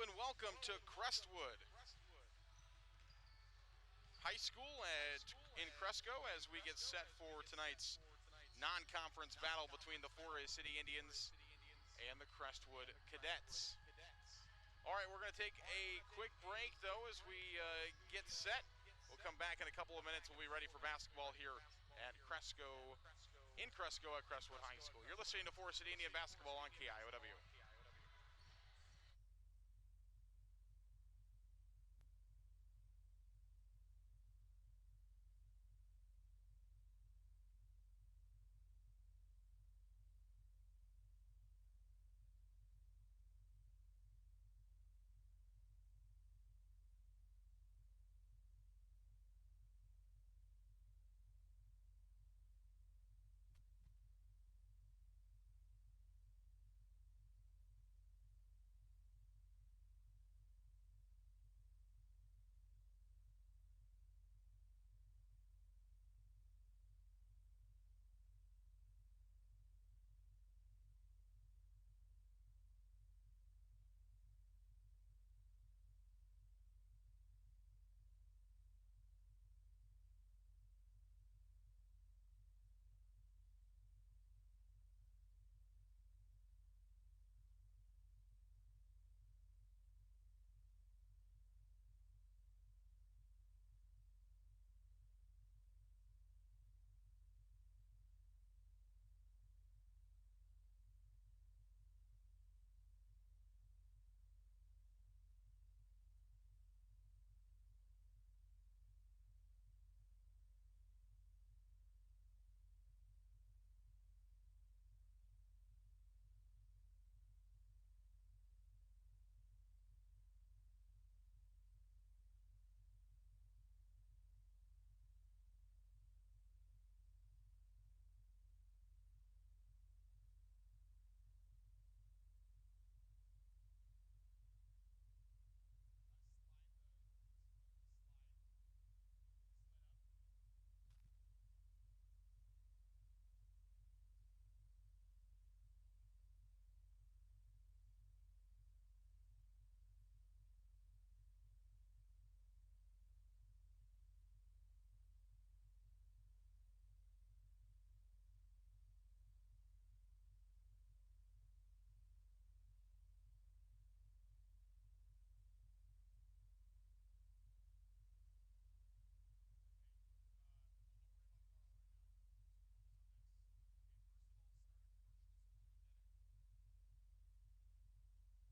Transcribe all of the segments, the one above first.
and welcome to Crestwood High School in Cresco as we get set for tonight's non-conference battle between the Forest City Indians and the Crestwood Cadets. All right, we're going to take a quick break, though, as we get set. We'll come back in a couple of minutes. We'll be ready for basketball here at Cresco, in Cresco at Crestwood High School. You're listening to Forest City Indian basketball on KIOW.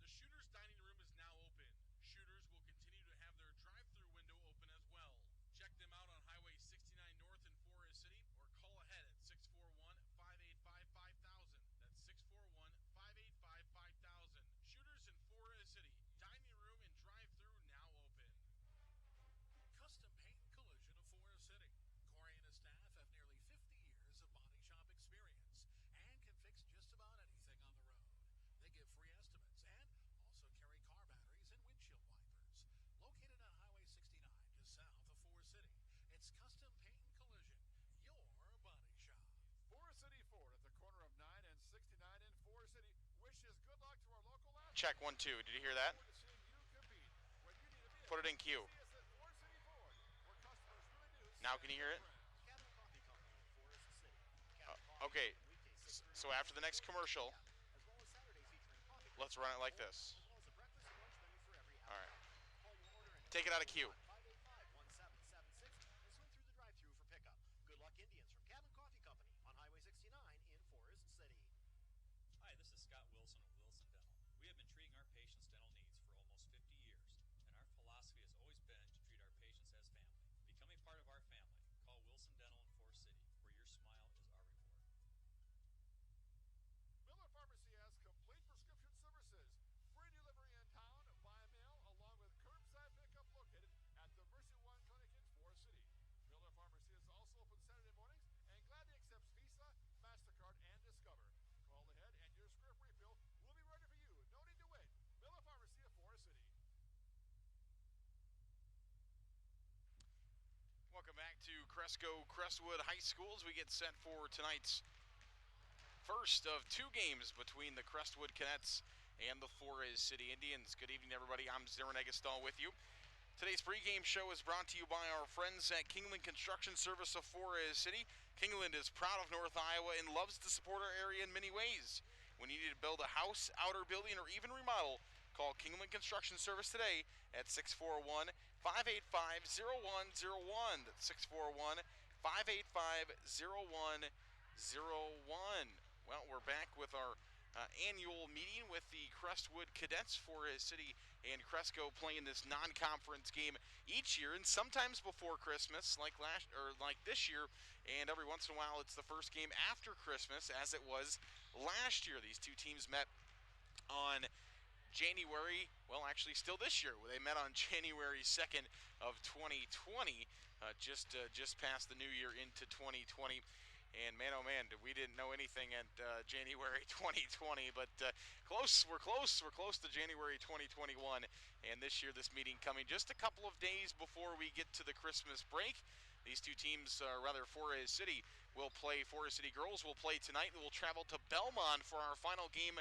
The Shooters dining room is now open. Shooters will continue to have their drive-through window open as well. Check them out on Highway 69 North in Forest City or call ahead at 641-585-5000. That's 641-585-5000. Shooters in Forest City. Dining room and drive-through now open. Custom Paint and Collision of Forest City. Corey and his staff have nearly 50 years of body shop experience and can fix just about anything on the road. They give free estimates and also carry car batteries and windshield wipers. Located on Highway 69 just south of Forest City, it's Custom Paint and Collision, your body shop. Forest City Ford at the corner of 9 and 69 in Forest City wishes good luck to our local athletes. Check 1, 2. Did you hear that? Put it in queue. Now can you hear it? Okay, so after the next commercial, let's run it like this. All right. Take it out of queue. Good luck, Indians, from Cabin Coffee Company on Highway 69 in Forest City. Hi, this is Scott Wilson of Wilson Dental. We have been treating our patients' dental needs for almost 50 years, and our philosophy has always been to treat our patients as family. Become a part of our family. Call Wilson Dental in Forest City, where your smile is our reward. Miller Pharmacy has complete prescription services. Free delivery in town, by mail, along with curbside pickup located at the Mercy One Clinic in Forest City. Miller Pharmacy is also open Saturday mornings and gladly accepts Visa, MasterCard, and Discover. Call ahead and your script refill will be ready for you. No need to wait. Miller Pharmacy of Forest City. Welcome back to Crestwood High School as we get set for tonight's first of 2 games between the Crestwood Cadets and the Forest City Indians. Good evening, everybody. I'm Zarin Egestal with you. Today's pregame show is brought to you by our friends at Kingland Construction Service of Forest City. Kingland is proud of North Iowa and loves to support our area in many ways. When you need to build a house, outer building, or even remodel, call Kingland Construction Service today at 641-585-0101. That's 641-585-0101. Well, we're back with our annual meeting with the Crestwood Cadets. Forest City and Cresco playing this non-conference game each year, and sometimes before Christmas, like this year, and every once in a while it's the first game after Christmas, as it was last year. These two teams met on January, well, actually still this year. They met on January 2nd of 2020, just past the new year into 2020. And man, oh man, we didn't know anything at January 2020, but close. We're close to January 2021. And this year, this meeting coming just a couple of days before we get to the Christmas break. These two teams, Forest City will play. Forest City girls will play tonight. We'll travel to Belmont for our final game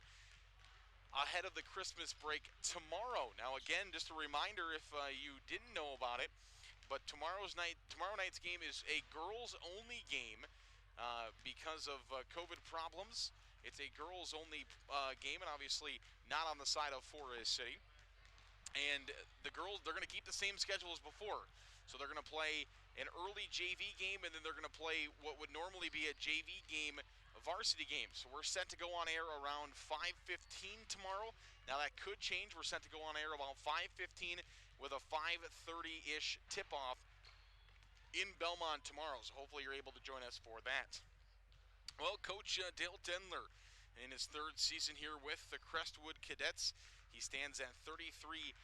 ahead of the Christmas break tomorrow. Now, again, just a reminder if you didn't know about it, but tomorrow night's game is a girls-only game. Because of COVID problems, it's a girls-only game, and obviously not on the side of Forest City. And the girls, they're going to keep the same schedule as before. So they're going to play an early JV game, and then they're going to play what would normally be a JV game, a varsity game. So we're set to go on air around 5:15 tomorrow. Now that could change. We're set to go on air about 5:15 with a 5:30-ish tip-off in Belmont tomorrow, so hopefully you're able to join us for that. Well, Coach Dale Dendler, in his third season here with the Crestwood Cadets, he stands at 33-19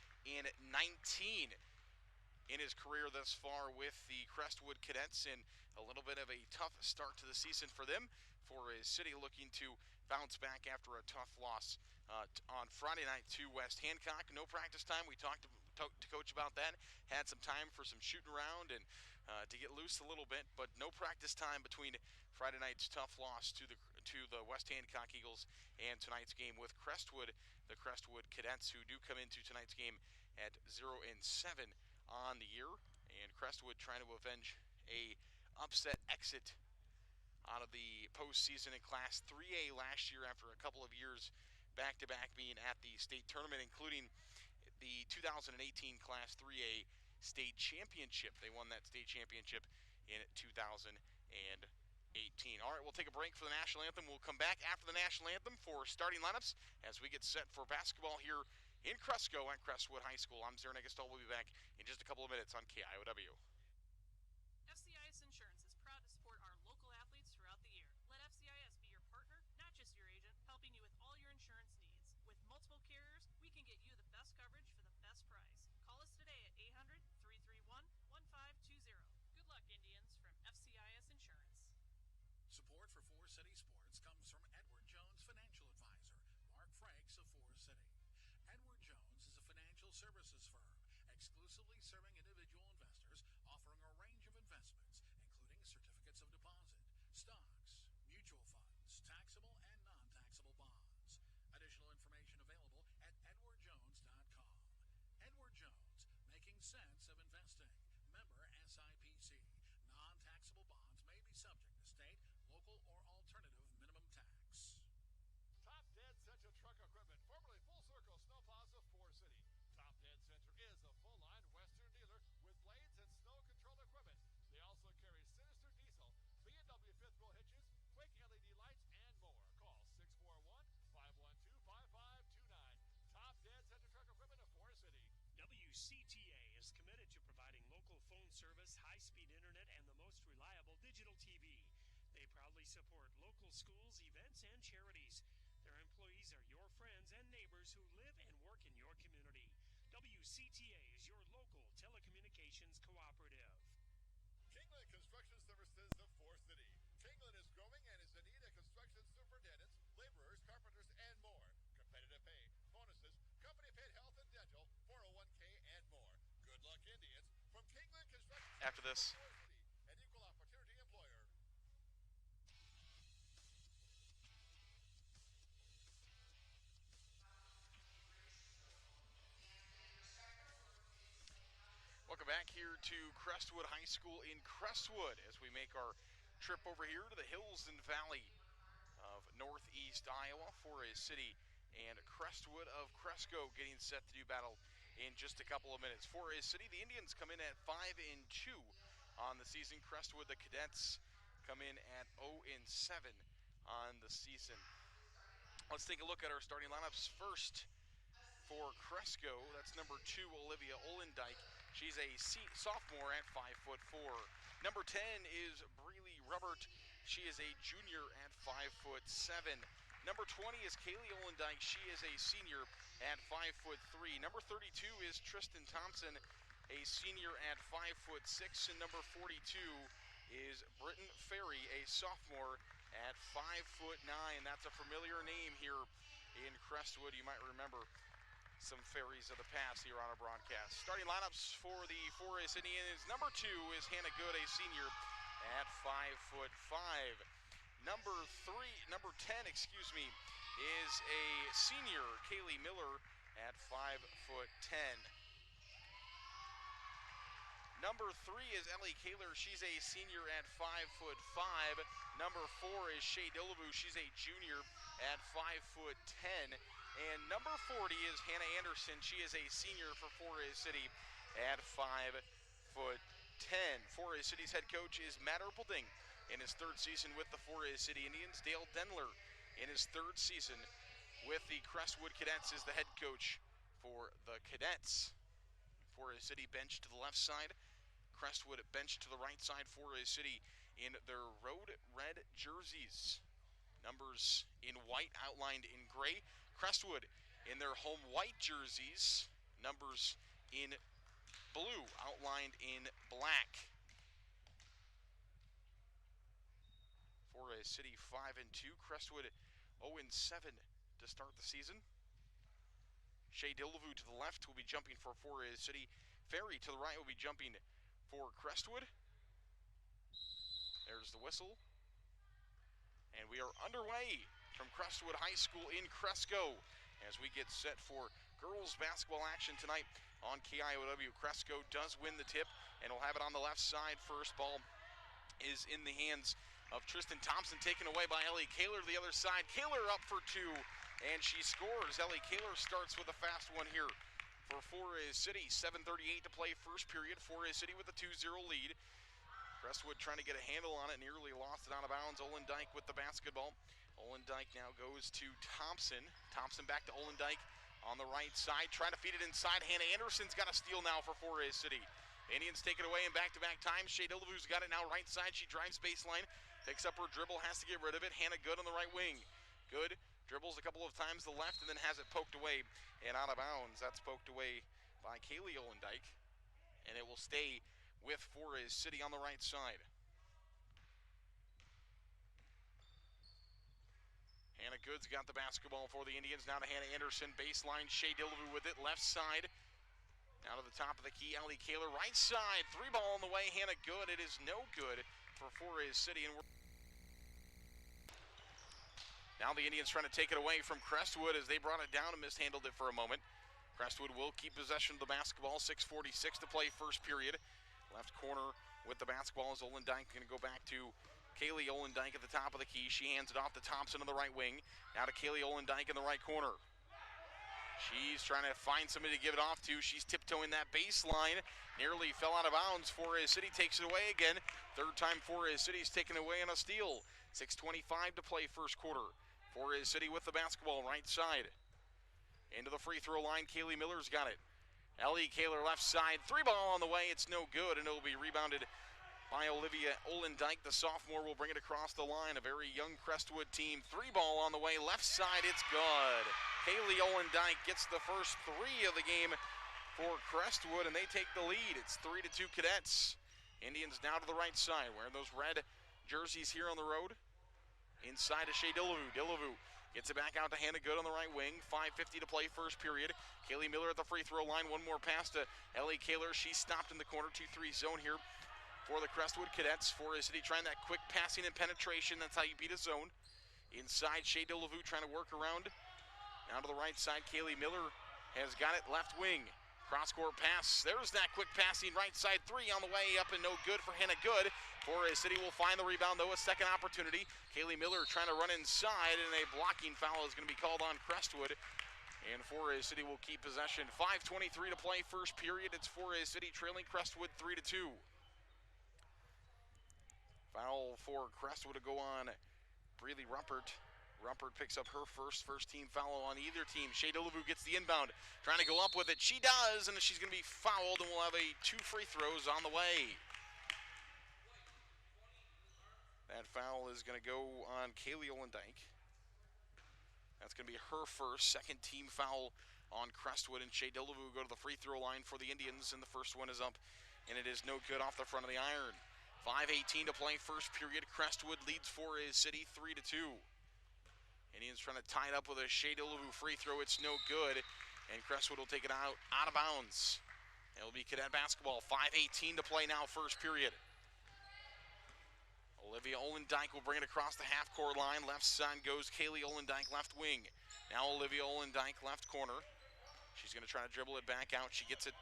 in his career thus far with the Crestwood Cadets, and a little bit of a tough start to the season for them. Forest City looking to bounce back after a tough loss on Friday night to West Hancock. No practice time. We talked to Coach about that. Had some time for some shooting around and to get loose a little bit, but no practice time between Friday night's tough loss to the West Hancock Eagles and tonight's game with Crestwood, the Crestwood Cadets, who do come into tonight's game at 0-7 on the year, and Crestwood trying to avenge a upset exit out of the postseason in Class 3A last year after a couple of years back-to-back being at the state tournament, including the 2018 Class 3A state championship. They won that state championship in 2018. All right, we'll take a break for the national anthem. We'll come back after the national anthem for starting lineups as we get set for basketball here in Cresco at Crestwood High School. I'm Zarin Egestal. We'll be back in just a couple of minutes on KIOW. FCIS Insurance is proud to support our local athletes throughout the year. Let FCIS be your partner, not just your agent, helping you with all your insurance needs. With multiple carriers, we can get you the best coverage for the best price. Call us today at 800-331-1520. Good luck, Indians, from FCIS Insurance. Support for Forest City Sports comes from Edward Jones Financial Advisor, Mark Franks of Forest City. Edward Jones is a financial services firm exclusively serving individual investors, offering a range of investments, including certificates of deposit, stocks, mutual funds, taxable and non-taxable bonds. Additional information available at edwardjones.com. Edward Jones, making sense of investing. Member SIPC. Non-taxable bonds may be subject to state, local, or alternative minimum tax. Top Dead Center Truck Equipment, formerly Full Circle Snowplows of Forest City. Top Dead Center is a full-line Western dealer with blades and snow control equipment. They also carry Sinister Diesel, B&W fifth wheel hitches, quick LED lights, and more. Call 641-512-5529. Top Dead Center Truck Equipment of Forest City. WCTA is committed to providing local phone service, high-speed internet, and the most reliable digital TV. They proudly support local schools, events, and charities. Their employees are your friends and neighbors who live and work in your community. WCTA is your local telecommunications cooperative. Kingland Construction Services of Forest City. Kingland is growing and is in need of construction superintendents, laborers, carpenters, and more. Competitive pay, bonuses, company-paid health and dental, 401k, and more. Good luck, Indians. From Kingland Construction After this. Services of Forest City, an equal opportunity employer. Welcome back here to Crestwood High School in Crestwood as we make our trip over here to the hills and valley of northeast Iowa. Forest City and Crestwood of Cresco getting set to do battle in just a couple of minutes. Forest City, the Indians come in at 5-2 on the season. Crestwood, the Cadets, come in at 0-7 on the season. Let's take a look at our starting lineups first. For Cresco, that's number 2, Olivia Olendike. She's a sophomore at 5'4". Number 10 is Breely Rubbert. She is a junior at 5'7". Number 20 is Kaylee Olendike. She is a senior at 5'3". Number 32 is Tristan Thompson, a senior at 5'6". And number 42 is Britton Ferry, a sophomore at 5'9". That's a familiar name here in Crestwood. You might remember some fairies of the past here on our broadcast. Starting lineups for the Forest Indians. Number 2 is Hannah Good, a senior at 5'5". Number 10, is a senior, Kaylee Miller, at 5'10". Number 3 is Ellie Kaler. She's a senior at 5'5". Number 4 is Shay Dillaboo. She's a junior at 5'10". And number 40 is Hannah Anderson. She is a senior for Forest City at 5'10". Forest City's head coach is Matt Erpelding in his third season with the Forest City Indians. Dale Denler in his third season with the Crestwood Cadets is the head coach for the Cadets. Forest City bench to the left side. Crestwood bench to the right side. Forest City in their road red jerseys. Numbers in white outlined in gray. Crestwood in their home white jerseys, numbers in blue outlined in black. Forest City 5-2, Crestwood 0-7 to start the season. Shay Dillaboo to the left will be jumping for Forest City. Ferry to the right will be jumping for Crestwood. There's the whistle. And we are underway from Crestwood High School in Cresco as we get set for girls basketball action tonight on KIOW. Cresco does win the tip and will have it on the left side. First ball is in the hands of Tristan Thompson, taken away by Ellie Kaler to the other side. Kaler up for 2, and she scores. Ellie Kaler starts with a fast one here for Forest City. 7:38 to play first period. Forest City with a 2-0 lead. Crestwood trying to get a handle on it, nearly lost it out of bounds. Olendike with the basketball. Olendike now goes to Thompson. Thompson back to Olendike on the right side, trying to feed it inside. Hannah Anderson's got a steal now for Forest City. Indians take it away in back-to-back times. Shay Dillaboo's got it now right side. She drives baseline, takes up her dribble, has to get rid of it. Hannah Good on the right wing. Good dribbles a couple of times to the left and then has it poked away and out of bounds. That's poked away by Kaylee Olendike, and it will stay with Forest City on the right side. Hannah Good's got the basketball for the Indians. Now to Hannah Anderson. Baseline, Shay Dillaboo with it. Left side. Now to the top of the key, Ellie Kaler. Right side. 3 ball on the way. Hannah Good. It is no good for Forest City. And now the Indians trying to take it away from Crestwood as they brought it down and mishandled it for a moment. Crestwood will keep possession of the basketball. 6:46 to play first period. Left corner with the basketball is Olendike. Going to go back to Kaylee Olendike at the top of the key. She hands it off to Thompson on the right wing. Now to Kaylee Olendike in the right corner. She's trying to find somebody to give it off to. She's tiptoeing that baseline. Nearly fell out of bounds. Forest City takes it away again. Third time Forest City's taken away on a steal. 6:25 to play first quarter. Forest City with the basketball right side. Into the free throw line. Kaylee Miller's got it. Ellie Kaler left side. 3 ball on the way. It's no good, and it'll be rebounded by Olivia Olendike. The sophomore will bring it across the line. A very young Crestwood team. 3 ball on the way. Left side, it's good. Kaylee Olendike gets the first 3 of the game for Crestwood, and they take the lead. It's 3-2 Cadets. Indians now to the right side, wearing those red jerseys here on the road. Inside to Shay Dillaboo. Dillaboo gets it back out to Hannah Good on the right wing. 5:50 to play first period. Kaylee Miller at the free throw line. One more pass to Ellie Kaler. She's stopped in the corner. 2-3 zone here for the Crestwood Cadets. Forest City trying that quick passing and penetration. That's how you beat a zone. Inside, Shay Dillaboo trying to work around. Now to the right side, Kaylee Miller has got it left wing. Cross-court pass. There's that quick passing right side three on the way up and no good for Hannah Good. Forest City will find the rebound, though, a second opportunity. Kaylee Miller trying to run inside, and a blocking foul is going to be called on Crestwood. And Forest City will keep possession. 5:23 to play, first period. It's Forest City trailing Crestwood 3-2. Foul for Crestwood to go on Breeley Ruppert. Ruppert picks up her first team foul on either team. Shea Dillevue gets the inbound, trying to go up with it. She does, and she's going to be fouled, and we'll have 2 free throws on the way. That foul is going to go on Kaylee Olendyke. That's going to be her first, second team foul on Crestwood, and Shea Dillevue go to the free throw line for the Indians, and the first one is up, and it is no good off the front of the iron. 5:18 to play, first period. Crestwood leads Forest City 3-2. Indians trying to tie it up with a Shea Dillevue free throw. It's no good, and Crestwood will take it out of bounds. It'll be Cadet basketball. 5:18 to play now, first period. Olivia Olendyke will bring it across the half-court line. Left side goes Kaylee Olendyke, left wing. Now Olivia Olendyke, left corner. She's going to try to dribble it back out. She gets it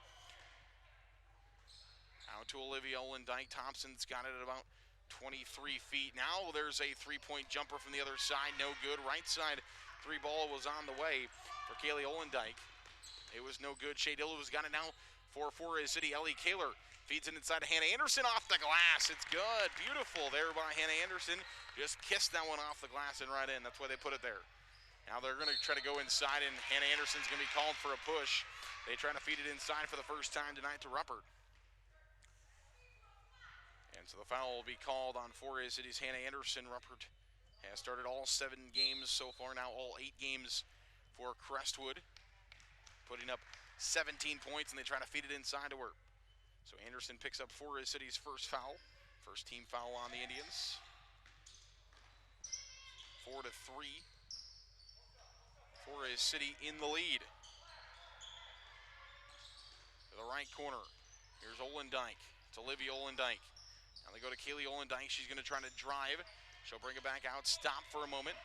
out to Olivia Olendyke. Thompson's got it at about 23 feet. Now there's a three-point jumper from the other side. No good. Right side three ball was on the way for Kaylee Olendyke. It was no good. Shea Dillevue's got it now for Forest City. Ellie Kaler feeds it inside to Hannah Anderson off the glass. It's good. Beautiful there by Hannah Anderson. Just kissed that one off the glass and right in. That's why they put it there. Now they're going to try to go inside, and Hannah Anderson's going to be called for a push. They try to feed it inside for the first time tonight to Ruppert. And so the foul will be called on Forest City's Hannah Anderson. Ruppert has started all 7 games so far, now all 8 games for Crestwood, putting up 17 points, and they try to feed it inside to her. So Anderson picks up Forest City's first foul. First team foul on the Indians. 4-3. Forest City in the lead. To the right corner. Here's Olendyke. It's Olivia Olendyke. Now they go to Kaylee Olendyke. She's going to try to drive. She'll bring it back out. Stop for a moment.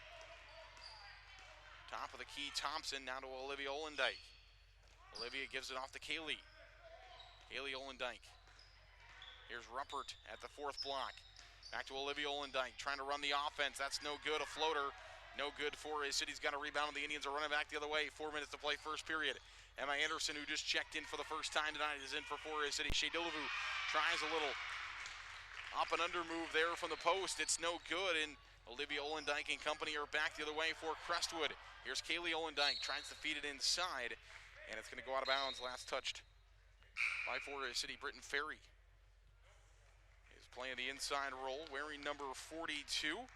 Top of the key, Thompson. Now to Olivia Olendyke. Olivia gives it off to Kaylee. Kaylee Olendyke. Here's Ruppert at the 4th block. Back to Olivia Olendyke, trying to run the offense. That's no good. A floater. No good. Forest City's got a rebound, and the Indians are running back the other way. 4 minutes to play, first period. Emma Anderson, who just checked in for the first time tonight, is in for Forest City. Shea Dillevue tries a little up and under move there from the post. It's no good, and Olivia Olendyke and company are back the other way for Crestwood. Here's Kaylee Olendyke, tries to feed it inside, and it's going to go out of bounds. Last touched by Forest City. Britton Ferry is playing the inside role, wearing number 42.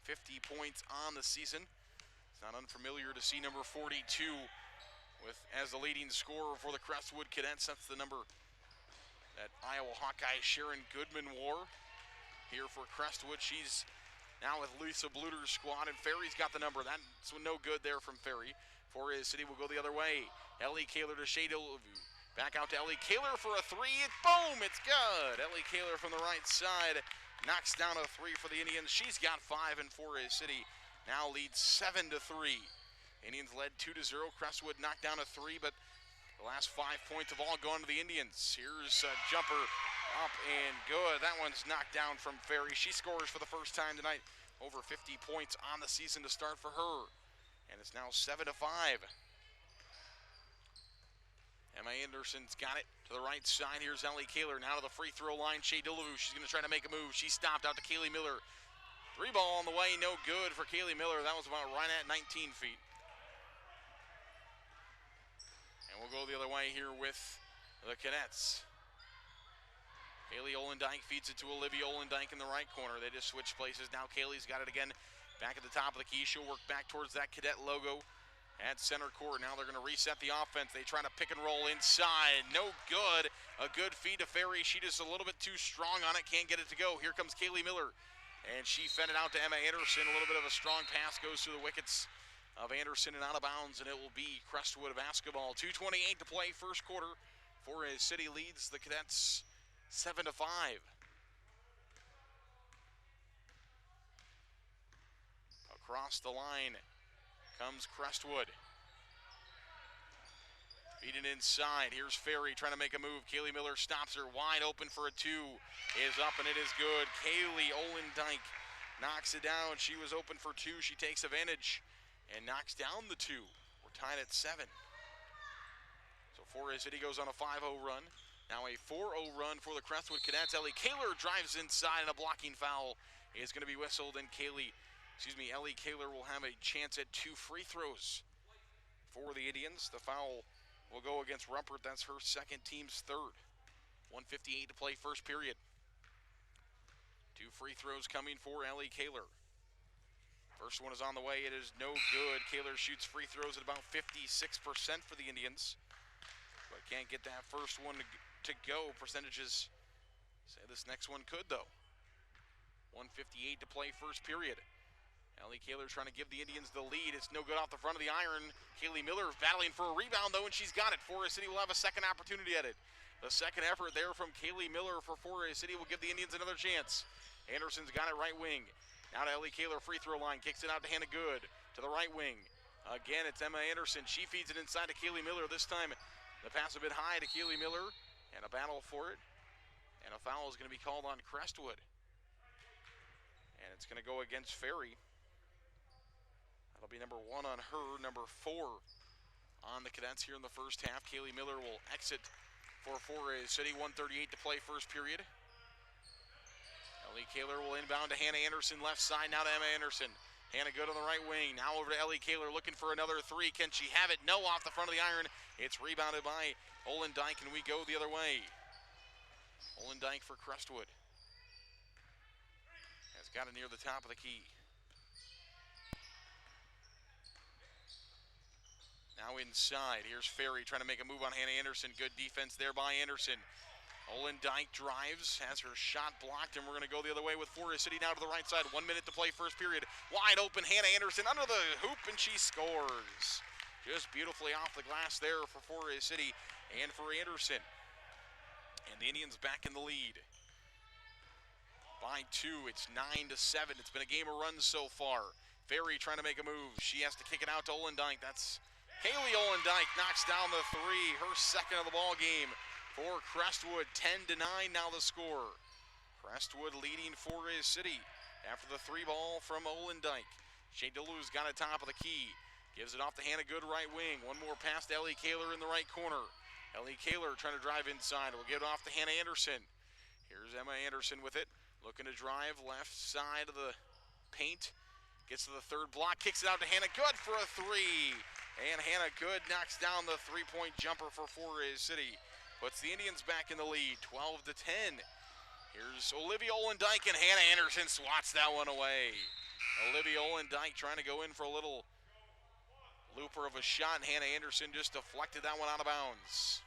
50 points on the season. It's not unfamiliar to see number 42 as the leading scorer for the Crestwood Cadets. That's the number that Iowa Hawkeye Sharon Goodman wore here for Crestwood. She's now with Lisa Bluter's squad, and Ferry's got the number. That's no good there from Ferry. Forest City will go the other way. Ellie Kaler to Shea Dillevue. Back out to Ellie Kaler for a 3. Boom! It's good. Ellie Kaler from the right side knocks down a 3 for the Indians. She's got 5, and Forest City now leads 7-3. Indians led 2-0. Crestwood knocked down a 3, but the last 5 points have all gone to the Indians. Here's a jumper up and good. That one's knocked down from Ferry. She scores for the first time tonight. Over 50 points on the season to start for her. And it's now 7-5. Emma Anderson's got it to the right side. Here's Ellie Kaler now to the free throw line. Shea Dillevue, she's going to try to make a move. She stopped out to Kaylee Miller. 3 ball on the way, no good for Kaylee Miller. That was about right at 19 feet. And we'll go the other way here with the Cadets. Kaylee Olendyke feeds it to Olivia Olendyke in the right corner. They just switch places. Now Kaylee's got it again back at the top of the key. She'll work back towards that Cadet logo at center court. Now they're going to reset the offense. They try to pick and roll inside. No good. A good feed to Ferry. She just a little bit too strong on it. Can't get it to go. Here comes Kaylee Miller. And she fed it out to Emma Anderson. A little bit of a strong pass goes through the wickets of Anderson and out of bounds. And it will be Crestwood basketball. 2:28 to play, first quarter. Forest City leads the Cadets 7-5. Across the line comes Crestwood. Feeding inside. Here's Ferry trying to make a move. Kaylee Miller stops her wide open for a 2. Is up and it is good. Kaylee Olendijk knocks it down. She was open for 2. She takes advantage and knocks down the 2. We're tied at 7. So Forest City goes on a 5-0 run. Now a 4-0 run for the Crestwood Cadets. Ellie Kaler drives inside and a blocking foul is going to be whistled, and Ellie Kaler will have a chance at 2 free throws for the Indians. The foul will go against Ruppert. That's her second, team's third. 1:58 to play first period. 2 free throws coming for Ellie Kaler. First one is on the way. It is no good. Kaler shoots free throws at about 56% for the Indians, but can't get that first one to go. Percentages say this next one could, though. 1:58 to play first period. Ellie Kaler trying to give the Indians the lead. It's no good off the front of the iron. Kaylee Miller battling for a rebound, though, and she's got it. Forest City will have a second opportunity at it. The second effort there from Kaylee Miller for Forest City will give the Indians another chance. Anderson's got it right wing. Now to Ellie Kaler, free throw line. Kicks it out to Hannah Good to the right wing. Again, it's Emma Anderson. She feeds it inside to Kaylee Miller. This time, the pass a bit high to Kaylee Miller, and a battle for it. And a foul is going to be called on Crestwood. And it's going to go against Ferry. That'll be number 1 on her, number 4 on the Cadets here in the first half. Kaylee Miller will exit for Forest City. 1:38 to play first period. Ellie Kaler will inbound to Hannah Anderson, left side, now to Emma Anderson. Hannah Good on the right wing, now over to Ellie Kaler looking for another 3. Can she have it? No, off the front of the iron. It's rebounded by Olendijk, and we go the other way. Olendijk for Crestwood. Has got it near the top of the key. Now inside, here's Ferry trying to make a move on Hannah Anderson. Good defense there by Anderson. Olendijk drives, has her shot blocked, and we're going to go the other way with Forest City now to the right side. 1 minute to play first period. Wide open, Hannah Anderson under the hoop, and she scores. Just beautifully off the glass there for Forest City and for Anderson. And the Indians back in the lead. By 2, it's 9-7. It's been a game of runs so far. Ferry trying to make a move. She has to kick it out to Olendijk. That's Haley Olendijk knocks down the 3, her second of the ball game for Crestwood. 10-9 now the score. Crestwood leading Forest City after the 3 ball from Olendijk. Shane DeLue's got it top of the key. Gives it off to Hannah Good right wing. One more pass to Ellie Kaler in the right corner. Ellie Kaler trying to drive inside. We'll give it off to Hannah Anderson. Here's Emma Anderson with it. Looking to drive left side of the paint. Gets to the 3rd block. Kicks it out to Hannah Good for a 3. And Hannah Good knocks down the 3-point jumper for Forest City. Puts the Indians back in the lead, 12-10. Here's Olivia Olendijk, and Hannah Anderson swats that one away. Olivia Olendijk trying to go in for a little looper of a shot, and Hannah Anderson just deflected that one out of bounds.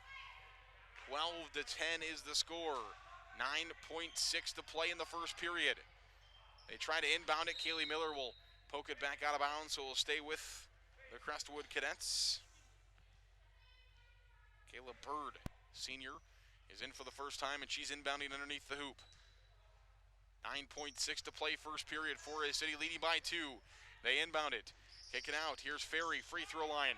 12-10 is the score. 9.6 to play in the first period. They try to inbound it. Kaylee Miller will poke it back out of bounds, so we'll stay with the Crestwood Cadets. Kayla Bird, senior, is in for the first time, and she's inbounding underneath the hoop. 9.6 to play first period. Forest City leading by 2. They inbound it. Kick it out. Here's Ferry, free throw line.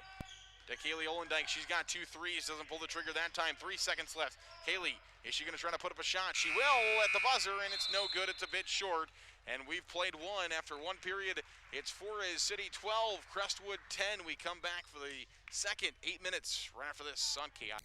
To Kaylee Olendijk. She's got 2 threes. Doesn't pull the trigger that time. 3 seconds left. Kaylee, is she going to try to put up a shot? She will at the buzzer, and it's no good. It's a bit short. And we've played 1 after 1 period. It's Forest City 12, Crestwood 10. We come back for the second 8 minutes right after this on KI.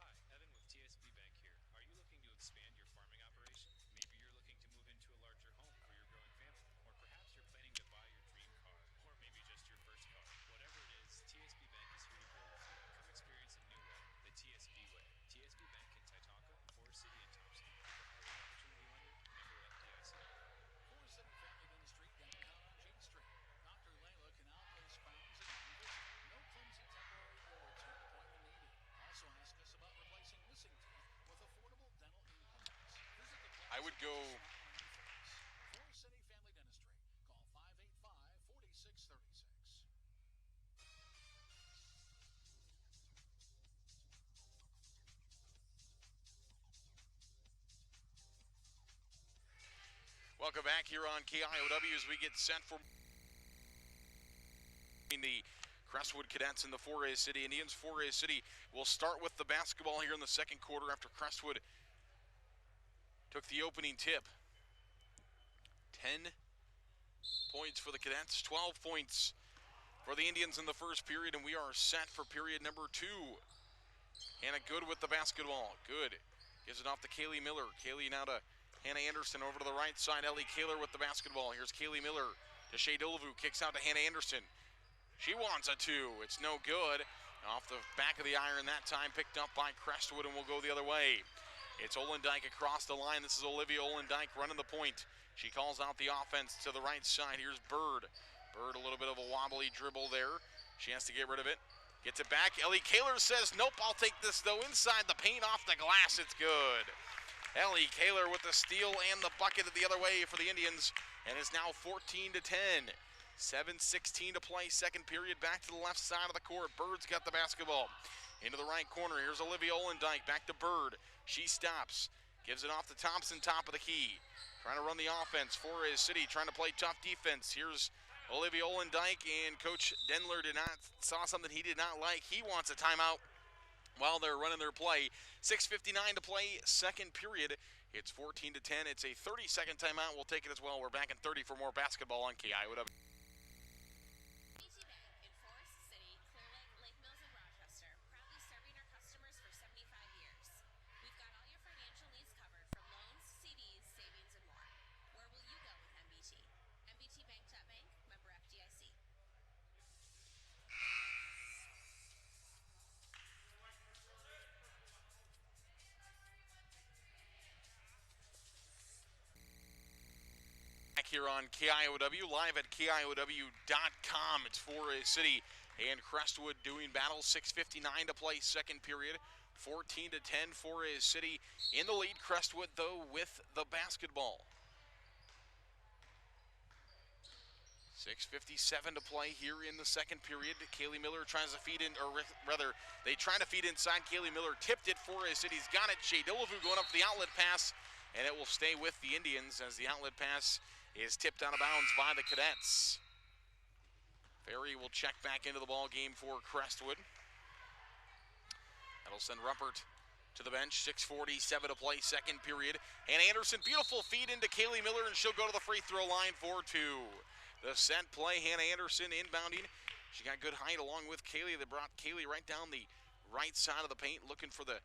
Hi, Evan with TSB Bank here. Are you looking to expand your farming operation? Maybe you're looking to move into a larger home for your growing family. Or perhaps you're planning to buy your dream car. Or maybe just your first car. Whatever it is, TSB Bank is here to grow with you. Come experience a new way, the TSB way. TSB Bank in Titonka, Forest City, and Thompson. Forest City Family Dentistry, downtown on Jane Street. Dr. Layla can now place crowns and any visit. No clumsy temporary or return appointment needed. Also ask us about replacing missing teeth with affordable dental implants. Visit the I would go Forest City Family Dentistry. Call 585-4636. welcome back here on KIOW as we get set for the Crestwood Cadets and the Forest City Indians. Forest City will start with the basketball here in the second quarter after Crestwood took the opening tip. 10 points for the Cadets, 12 points for the Indians in the first period, and we are set for period number 2. Hannah Good with the basketball. Good gives it off to Kaylee Miller. Kaylee now to Hannah Anderson over to the right side. Ellie Kaler with the basketball. Here's Kaylee Miller to Shea Delavu. Kicks out to Hannah Anderson. She wants a 2. It's no good. Off the back of the iron that time, picked up by Crestwood, and will go the other way. It's Olendyke across the line. This is Olivia Olendyke running the point. She calls out the offense to the right side. Here's Bird. Bird, a little bit of a wobbly dribble there. She has to get rid of it. Gets it back. Ellie Kaler says, nope, I'll take this, though. Inside the paint, off the glass, it's good. Ellie Kaler with the steal and the bucket the other way for the Indians. And it's now 14-10. 7:16 to play, second period. Back to the left side of the court. Bird's got the basketball. Into the right corner. Here's Olivia Olendyke. Back to Bird. She stops. Gives it off to Thompson, top of the key. Trying to run the offense. Forest City trying to play tough defense. Here's Olivia Olendyke, and Coach Denler saw something he did not like. He wants a timeout while they're running their play. 6:59 to play, second period. It's 14-10. It's a 30-second timeout. We'll take it as well. We're back in 30 for more basketball on KIOW. Here on KIOW, live at KIOW.com. It's Forest City and Crestwood doing battle. 6:59 to play, second period. 14-10, Forest City in the lead. Crestwood, though, with the basketball. 6:57 to play here in the second period. Kaylee Miller tries to feed in, or rather, they try to feed inside. Kaylee Miller tipped it. Forest City's got it. Shea Delavu going up for the outlet pass, and it will stay with the Indians as the outlet pass is tipped out of bounds by the Cadets. Ferry will check back into the ball game for Crestwood. That'll send Ruppert to the bench. 6:47 to play, second period. And Anderson, beautiful feed into Kaylee Miller, and she'll go to the free throw line for 2. The set play, Hannah Anderson inbounding. She got good height along with Kaylee. They brought Kaylee right down the right side of the paint, looking for the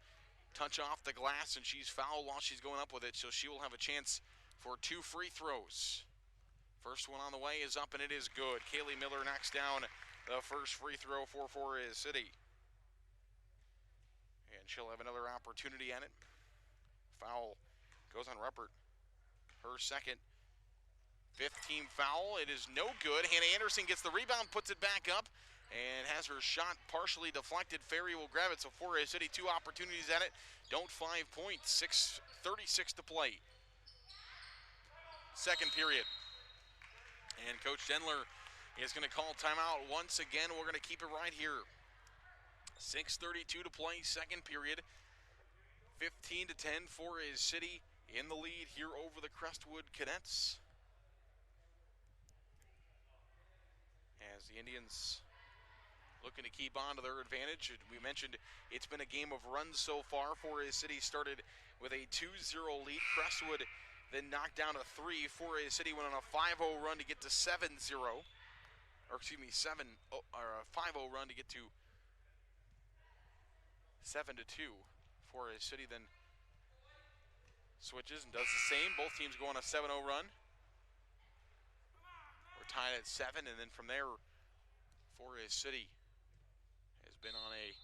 touch off the glass, and she's fouled while she's going up with it, so she will have a chance for 2 free throws. First one on the way is up, and it is good. Kaylee Miller knocks down the first free throw for Forest City. And she'll have another opportunity at it. Foul goes on Ruppert. Her second. 15 foul. It is no good. Hannah Anderson gets the rebound, puts it back up, and has her shot partially deflected. Ferry will grab it, so Forest City 2 opportunities at it. Don't 5 points. 6:36 to play. Second period. And Coach Denler is going to call timeout once again. We're going to keep it right here. 6:32 to play, second period. 15-10, Forest City in the lead here over the Crestwood Cadets. As the Indians looking to keep on to their advantage. We mentioned it's been a game of runs so far. Forest City started with a 2-0 lead. Crestwood then knocked down a 3. Forest City went on a 5-0 run to get to 7-0. Or excuse me, 5-0 run to get to 7-2. Forest City then switches and does the same. Both teams go on a 7-0 run. We're tied at 7, and then from there, Forest City has been on a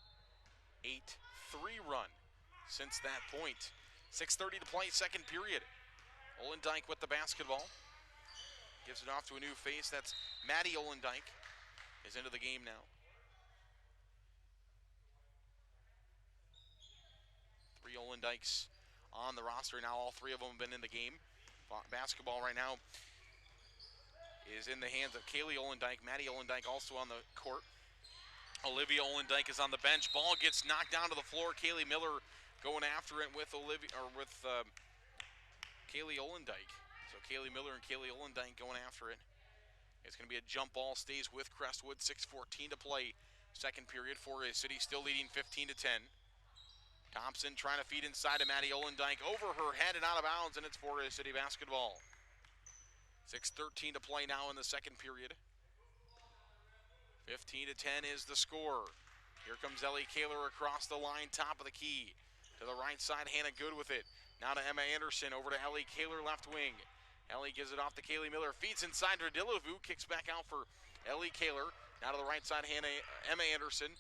8-3 run since that point. 6:30 to play, second period. Olendyke with the basketball. Gives it off to a new face. That's Maddie Olendyke is into the game now. 3 Olendykes on the roster now. All 3 of them have been in the game. Basketball right now is in the hands of Kaylee Olendyke. Maddie Olendyke also on the court. Olivia Olendyke is on the bench. Ball gets knocked down to the floor. Kaylee Miller going after it with Kaylee Olendyke. So Kaylee Miller and Kaylee Olendyke going after it. It's going to be a jump ball, stays with Crestwood. 6:14 to play. Second period. Forest City still leading 15-10. Thompson trying to feed inside to Maddie Olendijk. Over her head and out of bounds, and it's Forest City basketball. 6:13 to play now in the second period. 15-10 is the score. Here comes Ellie Kaler across the line, top of the key. To the right side, Hannah Good with it. Now to Emma Anderson, over to Ellie Kaler, left wing. Ellie gives it off to Kaylee Miller, feeds inside to Dillavu, kicks back out for Ellie Kaler. Now to the right side, Emma Anderson.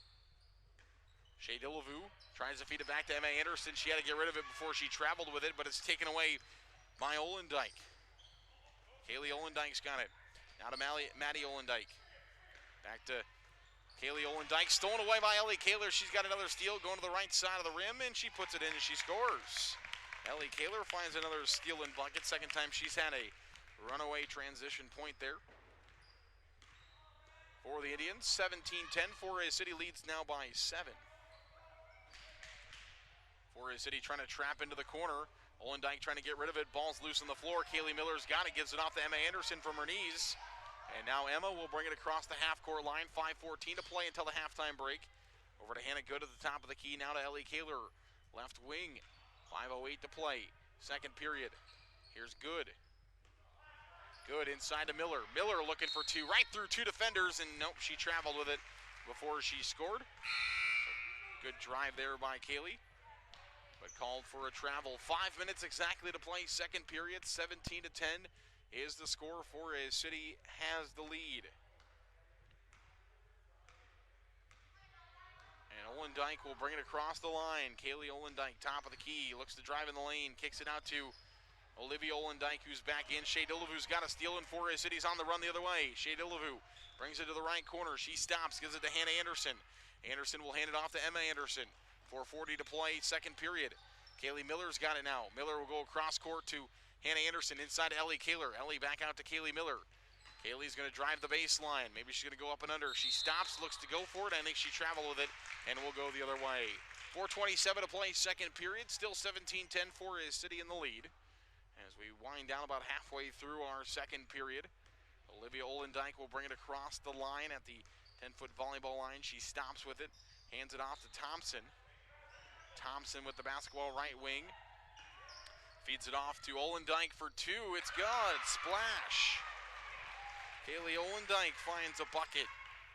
Shea Dillavu tries to feed it back to Emma Anderson. She had to get rid of it before she traveled with it, but it's taken away by Olendijk. Kaylee Olendijk's got it. Now to Maddie Olendijk. Back to Kaylee Olendijk, stolen away by Ellie Kaler. She's got another steal going to the right side of the rim, and she puts it in and she scores. Ellie Kaler finds another steal and bucket. Second time she's had a runaway transition point there. For the Indians, 17-10. Forest City leads now by 7. Forest City trying to trap into the corner. Olendijk trying to get rid of it. Ball's loose on the floor. Kaylee Miller's got it. Gives it off to Emma Anderson from her knees. And now Emma will bring it across the half-court line. 5:14 to play until the halftime break. Over to Hannah Good at the top of the key. Now to Ellie Kaler, left wing. 5:08 to play. Second period. Here's Good. Good inside to Miller. Miller looking for two. Right through two defenders, and nope, she traveled with it before she scored. Good drive there by Kaylee, but called for a travel. 5 minutes exactly to play. Second period. 17-10 is the score. Forest City has the lead. And Olendijk will bring it across the line. Kaylee Olendijk, top of the key, looks to drive in the lane, kicks it out to Olivia Olendijk, who's back in. Shea Dillavu's got a steal, and Forest City's on the run the other way. Shea Dillavu brings it to the right corner. She stops, gives it to Hannah Anderson. Anderson will hand it off to Emma Anderson. 4:40 to play, second period. Kaylee Miller's got it now. Miller will go across court to Hannah Anderson, inside to Ellie Kaler. Ellie back out to Kaylee Miller. Kaylee's going to drive the baseline. Maybe she's going to go up and under. She stops, looks to go for it. I think she traveled with it and will go the other way. 4:27 to play, second period. Still 17-10, Forest City in the lead. As we wind down about halfway through our second period, Olivia Olendijk will bring it across the line at the 10-foot volleyball line. She stops with it, hands it off to Thompson. Thompson with the basketball, right wing. Feeds it off to Olendijk for two. It's good. Splash. Kaylee Olendijk finds a bucket,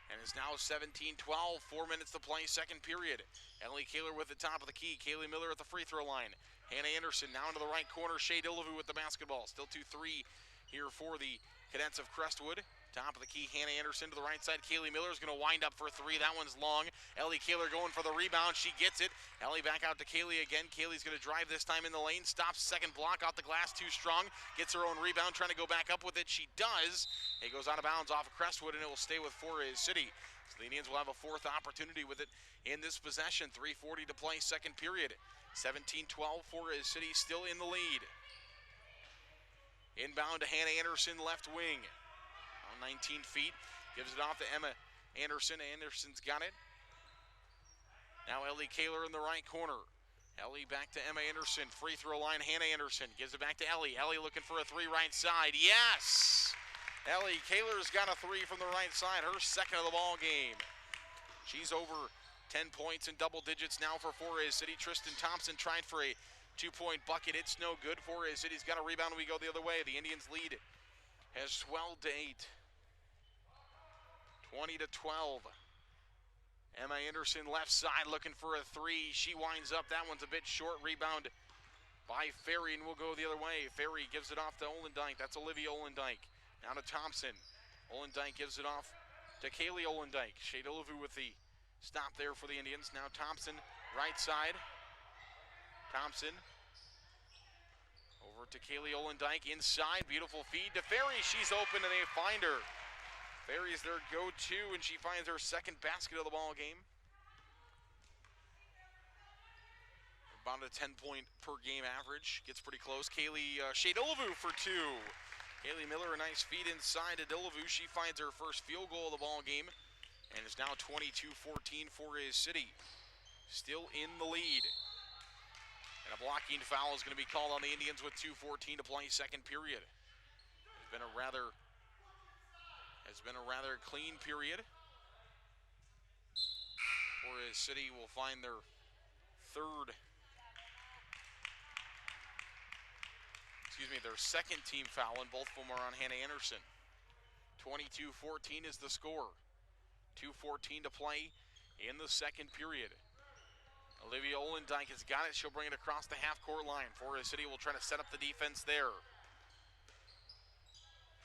and it's now 17-12, 4 minutes to play, second period. Ellie Kaler with the top of the key. Kaylee Miller at the free throw line. Hannah Anderson now into the right corner. Shea Dillavu with the basketball. Still 2-3 here for the Cadets of Crestwood. Top of the key, Hannah Anderson to the right side. Kaylee Miller is going to wind up for three. That one's long. Ellie Kaler going for the rebound. She gets it. Ellie back out to Kaylee again. Kaylee's going to drive this time in the lane. Stops, second block off the glass, too strong. Gets her own rebound, trying to go back up with it. She does. It goes out of bounds off of Crestwood, and it will stay with Forest City. So the Indians will have a fourth opportunity with it in this possession. 3:40 to play, second period. 17-12, Forest City still in the lead. Inbound to Hannah Anderson, left wing. 19 feet, gives it off to Emma Anderson. Anderson's got it. Now Ellie Kaler in the right corner. Ellie back to Emma Anderson. Free throw line, Hannah Anderson. Gives it back to Ellie. Ellie looking for a three right side. Yes! Ellie Kaler's got a three from the right side. Her second of the ball game. She's over 10 points in double digits now for Forest City. Tristan Thompson tried for a 2-point bucket. It's no good. Forest City's got a rebound. We go the other way. The Indians lead has swelled to 8. 20-12. Emma Anderson left side looking for a three. She winds up. That one's a bit short. Rebound by Ferry, and we'll go the other way. Ferry gives it off to Olendijk. That's Olivia Olendijk. Now to Thompson. Olendijk gives it off to Kaylee Olendijk. Shea Dillavu with the stop there for the Indians. Now Thompson, right side. Thompson over to Kaylee Olendijk inside. Beautiful feed to Ferry. She's open, and they find her. Ferry's their go-to, and she finds her second basket of the ball game. About a 10-point per game average. Gets pretty close. Shea Dillavu for two. Kaylee Miller, a nice feed inside to Dillavu. She finds her first field goal of the ball game, and it's now 22-14 Forest City. Still in the lead. And a blocking foul is going to be called on the Indians with 2:14 to play, second period. It's been a rather Has been a rather clean period. Forest City will find their their second team foul, and both of them are on Hannah Anderson. 22-14 is the score. 2:14 to play in the second period. Olivia Olendijk has got it. She'll bring it across the half-court line. Forest City will try to set up the defense there.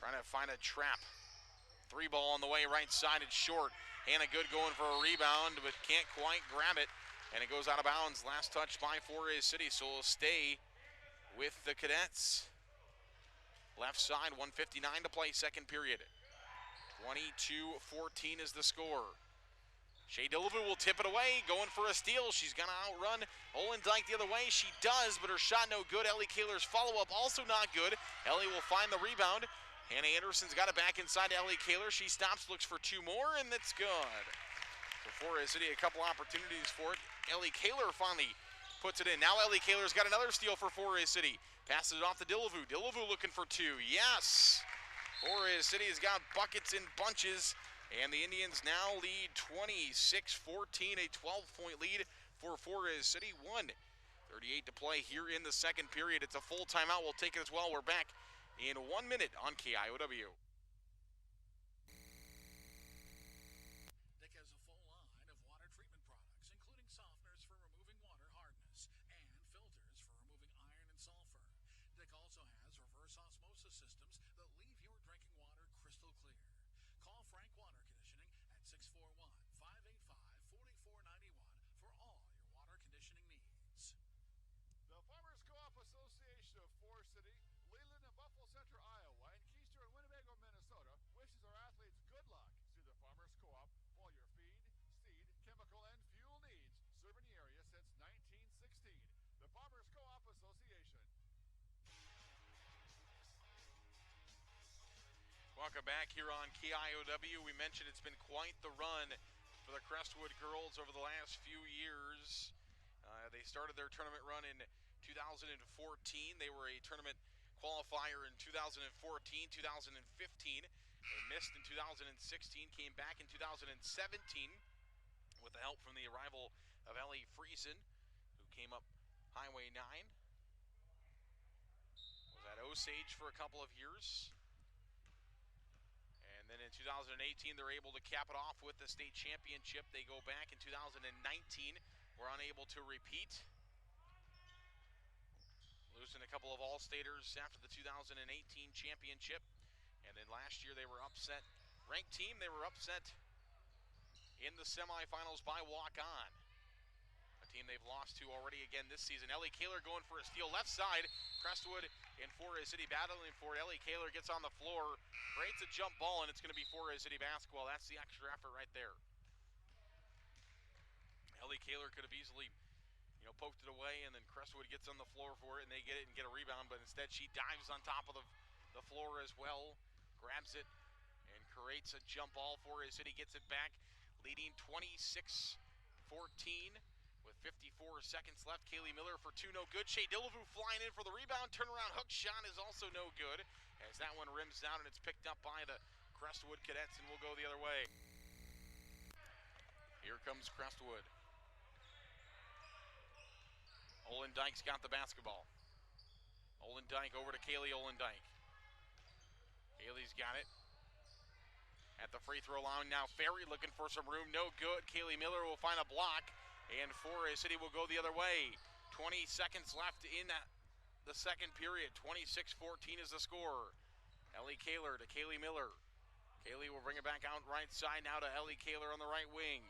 Trying to find a trap. 3-ball on the way, right side, it's short. Hannah Good going for a rebound, but can't quite grab it. And it goes out of bounds. Last touch by Forest City, so it'll stay with the Cadets. Left side, 1:59 to play, second period. 22-14 is the score. Shea Dillevue will tip it away, going for a steal. She's going to outrun Olendijk the other way. She does, but her shot no good. Ellie Kaler's follow-up also not good. Ellie will find the rebound. Hannah Anderson's got it back inside to Ellie Kaler. She stops, looks for two more, and that's good. So Forest City, a couple opportunities for it. Ellie Kaler finally puts it in. Now Ellie Kaler's got another steal for Forest City. Passes it off to Dillevue. Dillevue looking for two. Yes! Forest City has got buckets in bunches. And the Indians now lead 26-14, a 12-point lead for Forest City. 1:38 to play here in the second period. It's a full timeout. We'll take it as well. We're back in 1 minute on KIOW. Dick has a full line of water treatment products, including softeners for removing water hardness and filters for removing iron and sulfur. Dick also has reverse osmosis systems that leave your drinking water crystal clear. Call Frank Water Conditioning at 641-585-4491 for all your water conditioning needs. The Farmers Co-op Association of Forest City, Leland and Buffalo Center, Iowa, and Keister and Winnebago, Minnesota wishes our athletes good luck. See the Farmers Co-op for all your feed, seed, chemical, and fuel needs. Serving the area since 1916. The Farmers Co-op Association. Welcome back here on KIOW. We mentioned it's been quite the run for the Crestwood girls over the last few years. They started their tournament run in 2014. They were a tournament qualifier in 2014, 2015. They missed in 2016, came back in 2017 with the help from the arrival of Ellie Friesen, who came up Highway 9. Was at Osage for a couple of years. And then in 2018, they're able to cap it off with the state championship. They go back in 2019, were unable to repeat. Losing a couple of All-Staters after the 2018 championship. And then last year they were upset. Ranked team, they were upset in the semifinals by walk-on. A team they've lost to already again this season. Ellie Kaler going for a steal left side. Crestwood and Forest City battling for it. Ellie Kaler gets on the floor, creates a jump ball, and it's going to be Forest City basketball. That's the extra effort right there. Ellie Kaler could have easily, poked it away, and then Crestwood gets on the floor for it, and they get it and get a rebound, but instead she dives on top of the floor as well, grabs it, and creates a jump ball. Forest City gets it back, leading 26-14 with 54 seconds left. Kaylee Miller for two, no good. Shea Dillevue flying in for the rebound. Turnaround hook shot is also no good, as that one rims down, and it's picked up by the Crestwood Cadets, and will go the other way. Here comes Crestwood. Olendijk's got the basketball. Olendijk over to Kaylee Olendijk. Kaylee's got it. At the free throw line now, Ferry looking for some room, no good. Kaylee Miller will find a block, and Forest City will go the other way. 20 seconds left in the second period. 26-14 is the score. Ellie Kaler to Kaylee Miller. Kaylee will bring it back out right side now to Ellie Kaler on the right wing.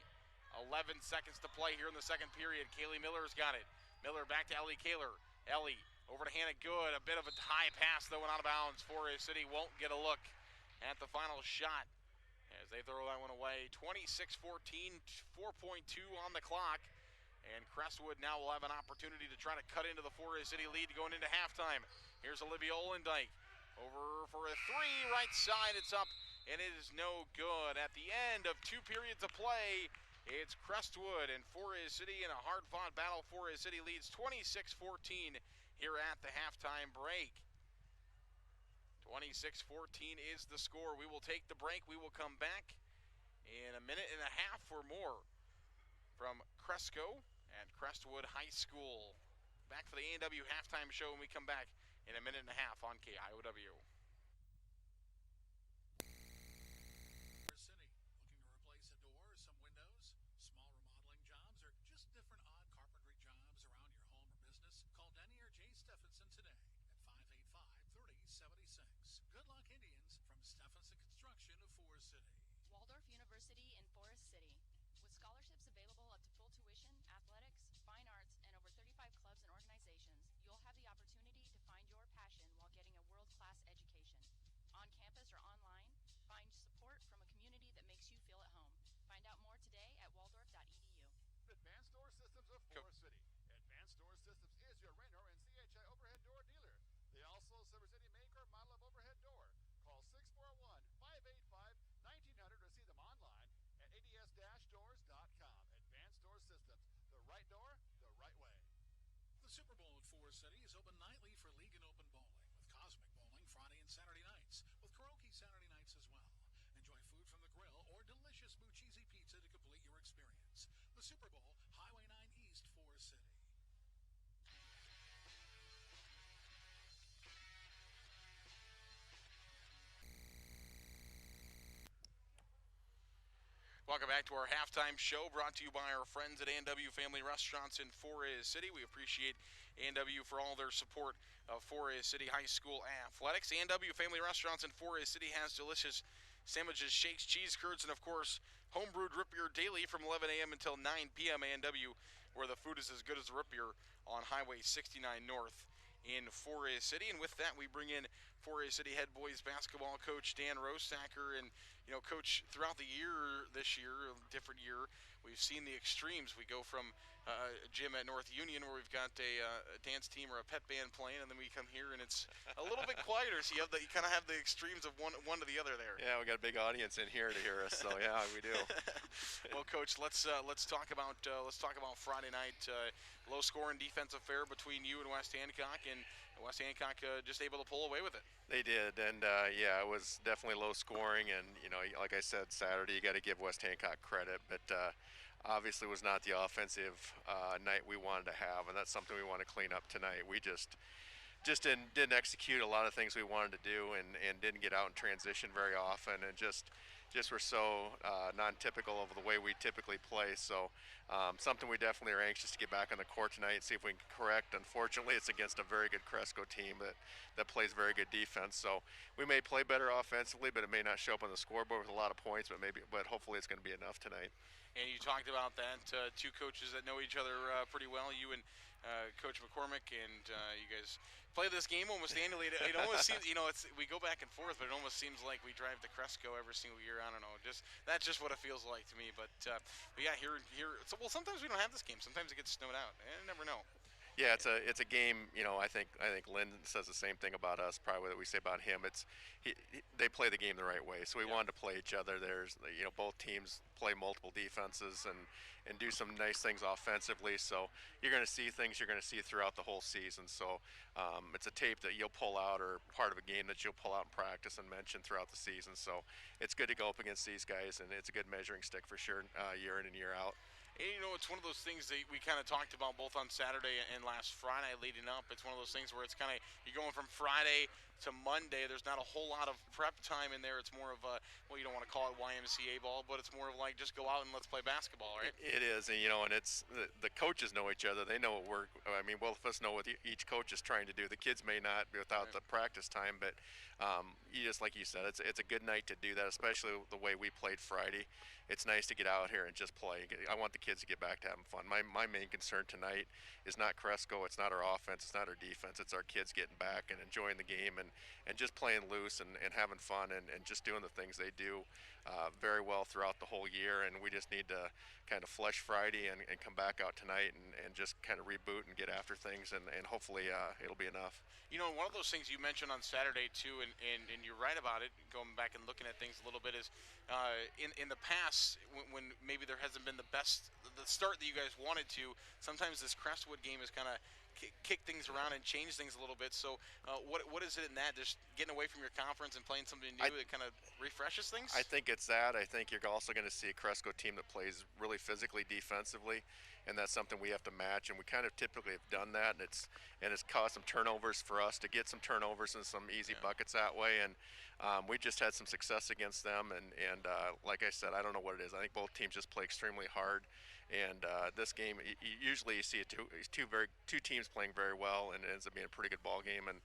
11 seconds to play here in the second period. Kaylee Miller's got it. Miller back to Ellie Kaler. Ellie over to Hannah Good. A bit of a high pass though and out of bounds. Forest City won't get a look at the final shot as they throw that one away. 26-14, 4.2 on the clock. And Crestwood now will have an opportunity to try to cut into the Forest City lead going into halftime. Here's Olivia Olendijk. Over for a three, right side, it's up, and it is no good. At the end of 2 periods of play, it's Crestwood and Forest City in a hard-fought battle. Forest City leads 26-14 here at the halftime break. 26-14 is the score. We will take the break. We will come back in a minute and a half or more from Cresco and Crestwood High School. Back for the A&W halftime show when we come back in a minute and a half on KIOW. City, looking to replace a door, some windows, small remodeling jobs, or just different odd carpentry jobs around your home or business? Call Denny or Jay Stephenson today at 585-3076. Good luck, Indians, from Stephenson Construction of Forest City. Waldorf University in Forest City. With scholarships available up to full tuition, athletics, fine arts, and over 35 clubs and organizations, you'll have the opportunity to find your passion while getting a world-class education. On campus or online, find support from a community that makes you feel at home. Find out more today at waldorf.edu. Advanced Door Systems of Forest City. Advanced Door Systems is your Raynor and CHI overhead door dealer. They also service any make or model of overhead door. Call 641-585-1900 or see them online at ads-doors.com. Advanced Door Systems. The right door, the right way. The Super Bowl at Forest City is open nightly for league and open bowling, with Cosmic Bowling Friday and Saturday nights, with karaoke Saturday nights as well. Enjoy food from the grill or delicious Bucchese pizza to complete your experience. The Super Bowl, Highway 9 East, Forest City. Welcome back to our halftime show, brought to you by our friends at A&W Family Restaurants in Forest City. We appreciate A&W for all their support of Forest City High School athletics. A&W Family Restaurants in Forest City has delicious sandwiches, shakes, cheese curds, and of course, homebrewed root beer daily from 11 a.m. until 9 p.m. A&W, where the food is as good as the root beer on Highway 69 North in Forest City. And with that, we bring in Forest City head boys basketball coach Dan Rosacker. And coach, throughout the year this year, a different year, we've seen the extremes. We go from a gym at North Union where we've got a dance team or a pep band playing, and then we come here and it's a little bit quieter. So you kind of have the extremes of one to the other there. Yeah, we got a big audience in here to hear us, so yeah, we do. Well, coach, let's talk about Friday night. Low scoring defensive affair between you and West Hancock, and West Hancock just able to pull away with it. They did, and yeah, it was definitely low scoring, and like I said, Saturday you got to give West Hancock credit, but obviously was not the offensive night we wanted to have, and that's something we want to clean up tonight. We just didn't execute a lot of things we wanted to do, and didn't get out in transition very often, and just were so non-typical of the way we typically play. So something we definitely are anxious to get back on the court tonight and see if we can correct. Unfortunately, it's against a very good Cresco team that plays very good defense. So we may play better offensively, but it may not show up on the scoreboard with a lot of points. But hopefully it's going to be enough tonight. And you talked about that, two coaches that know each other pretty well, you and Coach McCormick, and you guys play this game almost annually. It almost seems, we go back and forth, but it almost seems like we drive to Cresco every single year. I don't know, that's just what it feels like to me. But yeah, here. So, well, sometimes we don't have this game. Sometimes it gets snowed out. I never know. Yeah, it's a game. I think Lynn says the same thing about us, probably that we say about him. They play the game the right way. So we wanted to play each other. There's both teams play multiple defenses and do some nice things offensively. So you're going to see things you're going to see throughout the whole season. So it's a tape that you'll pull out, or part of a game that you'll pull out in practice and mention throughout the season. So it's good to go up against these guys, and it's a good measuring stick for sure, year in and year out. And, it's one of those things that we kind of talked about both on Saturday and last Friday leading up. It's one of those things where it's kind of, you're going from Friday to Monday. There's not a whole lot of prep time in there. It's more of a, well, you don't want to call it YMCA ball, but it's more of like, just go out and let's play basketball, right? It is, and and it's, the coaches know each other. They know what both of us know what each coach is trying to do. The kids may not without the practice time, but just like you said, it's a good night to do that, especially the way we played Friday. It's nice to get out here and just play. I want the kids to get back to having fun. My main concern tonight is not Cresco. It's not our offense. It's not our defense. It's our kids getting back and enjoying the game and just playing loose and having fun and just doing the things they do very well throughout the whole year. And we just need to kind of flush Friday and come back out tonight and just kind of reboot and get after things, and hopefully it'll be enough. One of those things you mentioned on Saturday too, and you're right about it, going back and looking at things a little bit, is in the past when maybe there hasn't been the start that you guys wanted to, sometimes this Crestwood game has kind of kick things around and change things a little bit. So what is it in that? Just getting away from your conference and playing something new that kind of refreshes things? I think it's that. I think you're also going to see a Cresco team that plays really physically defensively, and that's something we have to match. And we kind of typically have done that, and it's caused some turnovers for us to get some turnovers and some easy buckets that way. And we just had some success against them. And like I said, I don't know what it is. I think both teams just play extremely hard. And this game, usually you see two teams playing very well, and it ends up being a pretty good ball game. And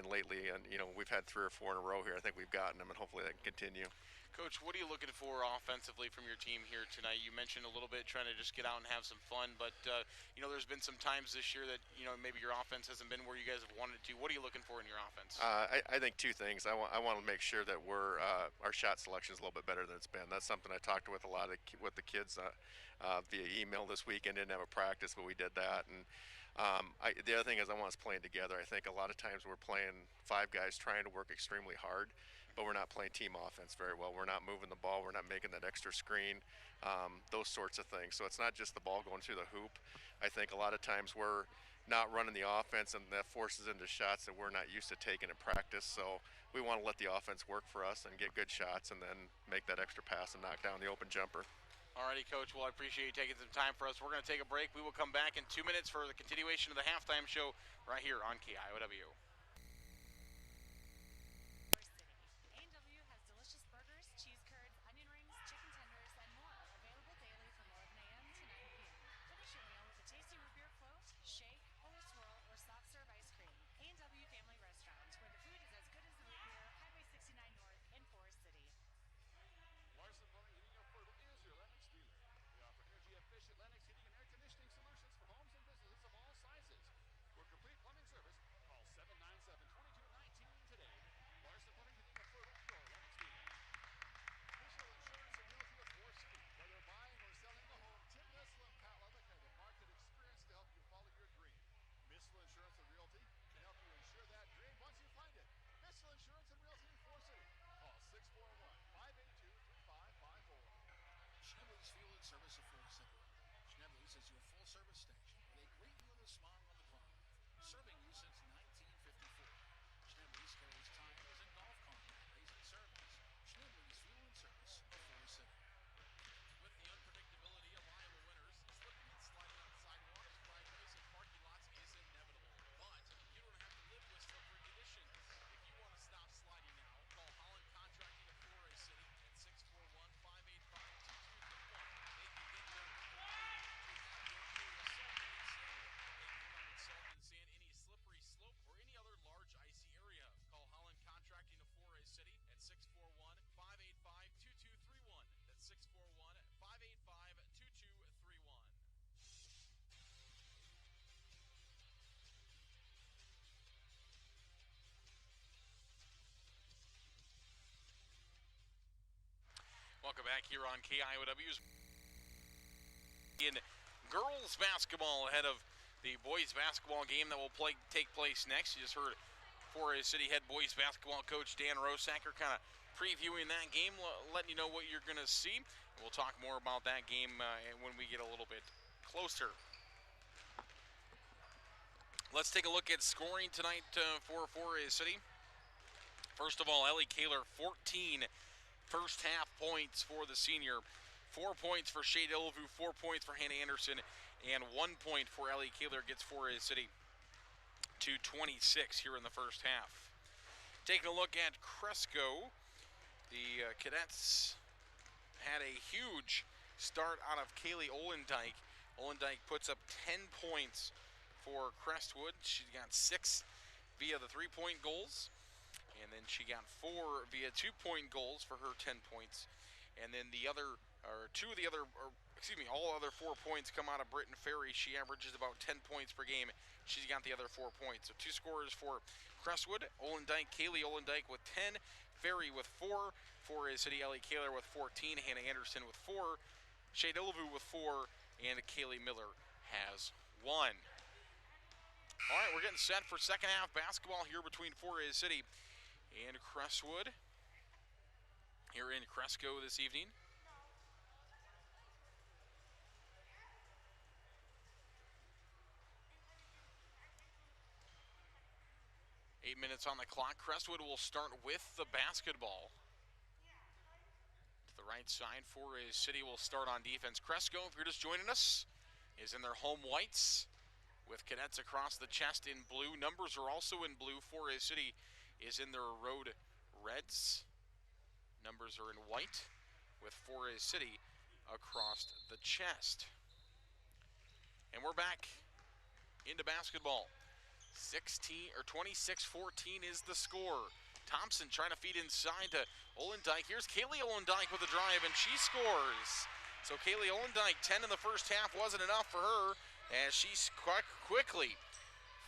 lately, and we've had 3 or 4 in a row here. I think we've gotten them, and hopefully that can continue. Coach, what are you looking for offensively from your team here tonight? You mentioned a little bit trying to just get out and have some fun, but there's been some times this year that maybe your offense hasn't been where you guys have wanted to. What are you looking for in your offense? I think 2 things. I want to make sure that our shot selection is a little bit better than it's been. That's something I talked with a lot with the kids via email this weekend. Didn't have a practice, but we did that. And the other thing is I want us playing together. I think a lot of times we're playing 5 guys trying to work extremely hard, but we're not playing team offense very well. We're not moving the ball. We're not making that extra screen, those sorts of things. So it's not just the ball going through the hoop. I think a lot of times we're not running the offense, and that forces into shots that we're not used to taking in practice. So we want to let the offense work for us and get good shots and then make that extra pass and knock down the open jumper. Alrighty, Coach. Well, I appreciate you taking some time for us. We're going to take a break. We will come back in 2 minutes for the continuation of the halftime show right here on KIOW. A&W has delicious burgers, cheese curds, onion rings, chicken tenders, and more. Available daily from 11 a.m. to 9 p.m. Finish your meal with a tasty root beer float, shake, or swirl, or soft serve ice cream. A&W Family Restaurants, where the food is as good as the root beer, Highway 69 North in Forest City. Larson Plumbing, Heating, and Portable is your Lennox dealer. They offer energy-efficient Lennox heating and air conditioning solutions for homes and businesses of all sizes. For complete plumbing service, call 797-2219 today. Larson Plumbing, Heating, and Portable, your Lennox dealer. Official Insurance and Realty of Forest City. Whether buying or selling a home, Tim Missel and Pat Levick have the market experience to help you follow your dream. Missel Insurance and Realty can help you insure that dream once you find it. Missel Insurance and Realty in Forest City. Call 641-582-3554. Schnebley's Fuel and Service of Forest City. Schnebley's is your full-service station with a great deal of smile on the drive, serving you since 1954. Schnebley's carries tires and golf cart batteries and service. Schnebley's Fuel and Service of Forest City. With the unpredictability of Iowa winters, slipping and sliding on sidewalks, driveways, and parking lots is inevitable. But you don't have to live with slippery conditions. If you want to stop sliding now, call Holland Contracting of Forest City at 641-585-2231. They can get your salt and sand any slippery slope or any other large icy area. Call Holland Contracting of Forest City at 641-585-2231. That's 641-585-2231. Welcome back here on KIOW's in girls basketball ahead of the boys basketball game that will take place next. You just heard Forest City head boys basketball coach Dan Rosacker kind of previewing that game, letting you know what you're going to see. We'll talk more about that game when we get a little bit closer. Let's take a look at scoring tonight for Forest City. First of all, Ellie Kaler, 14 first half points for the senior. 4 points for Shade Ilvu, 4 points for Hannah Anderson, and 1 point for Ellie Kaler gets Forest City to 26 here in the first half. Taking a look at Cresco, the Cadets had a huge start out of Kaylee Olendijk. Olendijk puts up 10 points for Crestwood. She got 6 via the 3-point goals. And then she got 4 via 2-point goals for her 10 points. And then all other 4 points come out of Britton Ferry. She averages about 10 points per game. She's got the other 4 points. So 2 scorers for Crestwood. Olendijk, Kaylee Olendijk with 10. Ferry with 4. Forest City, Ellie Kaler with 14. Hannah Anderson with 4. Shade Ilvu with 4. And Kaylee Miller has 1. All right, we're getting set for second half basketball here between Forest City and Crestwood here in Cresco this evening. 8 minutes on the clock. Crestwood will start with the basketball. To the right side, Forest City will start on defense. Cresco, if you're just joining us, is in their home whites with cadets across the chest in blue. Numbers are also in blue. Forest City is in their road reds. Numbers are in white with Forest City across the chest. And we're back into basketball. 26-14 is the score. Thompson trying to feed inside to Olendijk. Here's Kaylee Olendijk with a drive, and she scores. So Kaylee Olendijk, 10 in the first half wasn't enough for her, as she quickly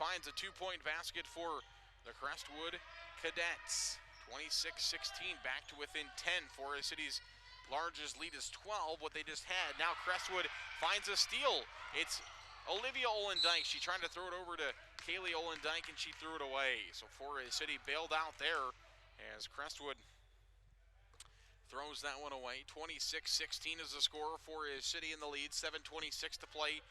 finds a 2-point basket for the Crestwood Cadets. 26-16, back to within 10. Forest City's largest lead is 12, what they just had. Now Crestwood finds a steal. It's Olivia Olendijk. She tried to throw it over to Kaylee Olendijk, and she threw it away. So Forest City bailed out there as Crestwood throws that one away. 26-16 is the score. Forest City in the lead. 7:26 to play.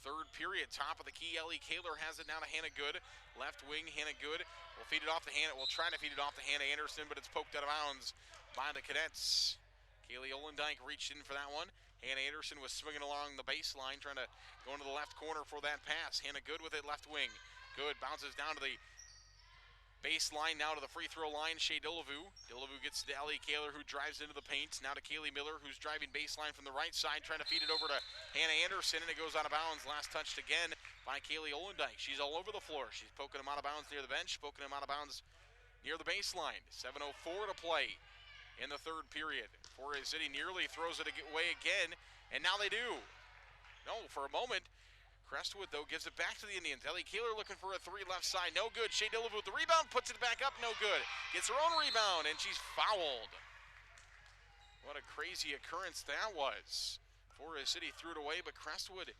Third period. Top of the key. Ellie Kaler has it now to Hannah Good. Left wing, Hannah Good will feed it off to Hannah. We'll try to feed it off to Hannah Anderson, but it's poked out of bounds by the Cadets. Kaylee Olendijk reached in for that one. Hannah Anderson was swinging along the baseline, trying to go into the left corner for that pass. Hannah Good with it, left wing. Good, bounces down to the baseline, now to the free throw line. Shea Dillevue. Dillevue gets to Ellie Kaler, who drives into the paint. Now to Kaylee Miller, who's driving baseline from the right side, trying to feed it over to Hannah Anderson, and it goes out of bounds. Last touched again by Kaylee Olendijk. She's all over the floor. She's poking him out of bounds near the bench, poking him out of bounds near the baseline. 7:04 to play in the third period. Forest City nearly throws it away again, and now they do. No, for a moment, Crestwood, though, gives it back to the Indians. Ellie Kaler looking for a three left side. No good. Shea Dillevue with the rebound, puts it back up. No good. Gets her own rebound, and she's fouled. What a crazy occurrence that was. Forest City threw it away, but Crestwood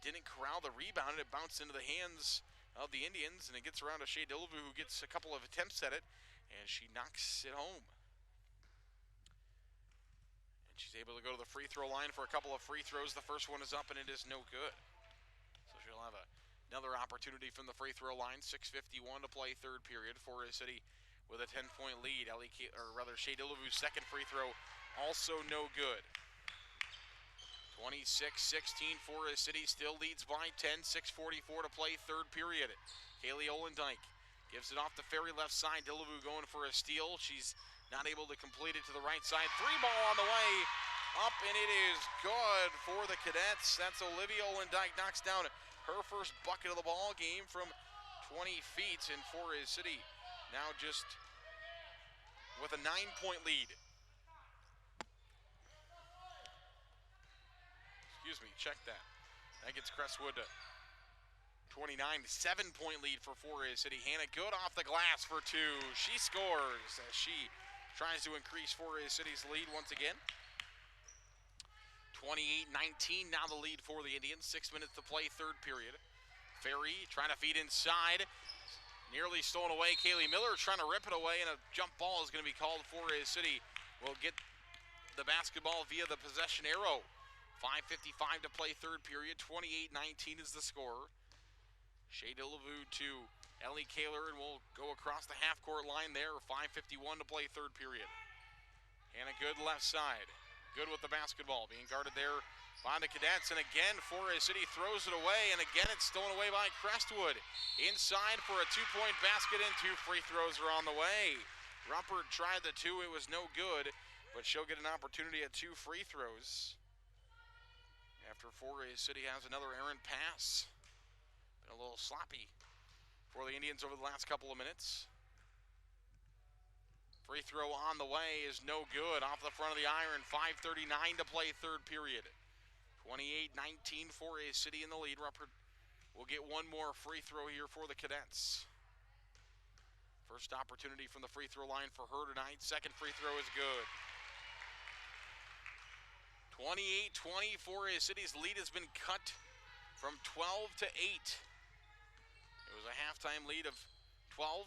didn't corral the rebound, and it bounced into the hands of the Indians, and it gets around to Shea Dillevue, who gets a couple of attempts at it, and she knocks it home. She's able to go to the free throw line for a couple of free throws. The first one is up, and it is no good. So she'll have another opportunity from the free throw line. 6:51 to play, third period. Forest City with a 10-point lead. Shea Dillevue's second free throw also no good. 26-16, Forest City still leads by 10. 6:44 to play, third period. Kaylee Olendijk gives it off the Ferry left side. Dillevue going for a steal. She's not able to complete it to the right side. Three ball on the way up, and it is good for the Cadets. That's Olivia Olendijk, knocks down her first bucket of the ball game from 20 feet, and Forest City now just with a 9-point lead. Excuse me, check that. That gets Crestwood to 29, 7-point lead for Forest City. Hannah Good off the glass for two. She scores as she tries to increase Forest City's lead once again. 28-19, now the lead for the Indians. 6 minutes to play, third period. Ferry trying to feed inside. Nearly stolen away. Kaylee Miller trying to rip it away, and a jump ball is going to be called. Forest City will get the basketball via the possession arrow. 5:55 to play, third period. 28-19 is the score. Shea Dillevue to Ellie Kaler, and we'll go across the half-court line there. 5:51 to play, third period. Hannah Good left side. Good with the basketball, being guarded there by the Cadets. And again, Forest City throws it away, and again it's stolen away by Crestwood. Inside for a 2-point basket, and 2 free throws are on the way. Ruppert tried the 2, it was no good, but she'll get an opportunity at 2 free throws after Forest City has another errant pass. Been a little sloppy for the Indians over the last couple of minutes. Free throw on the way is no good. Off the front of the iron. 5:39 to play, third period. 28-19, Forest City in the lead. Ruppert will get one more free throw here for the Cadets. First opportunity from the free throw line for her tonight. Second free throw is good. 28-20, Forest City's lead has been cut from 12 to 8. It was a halftime lead of 12.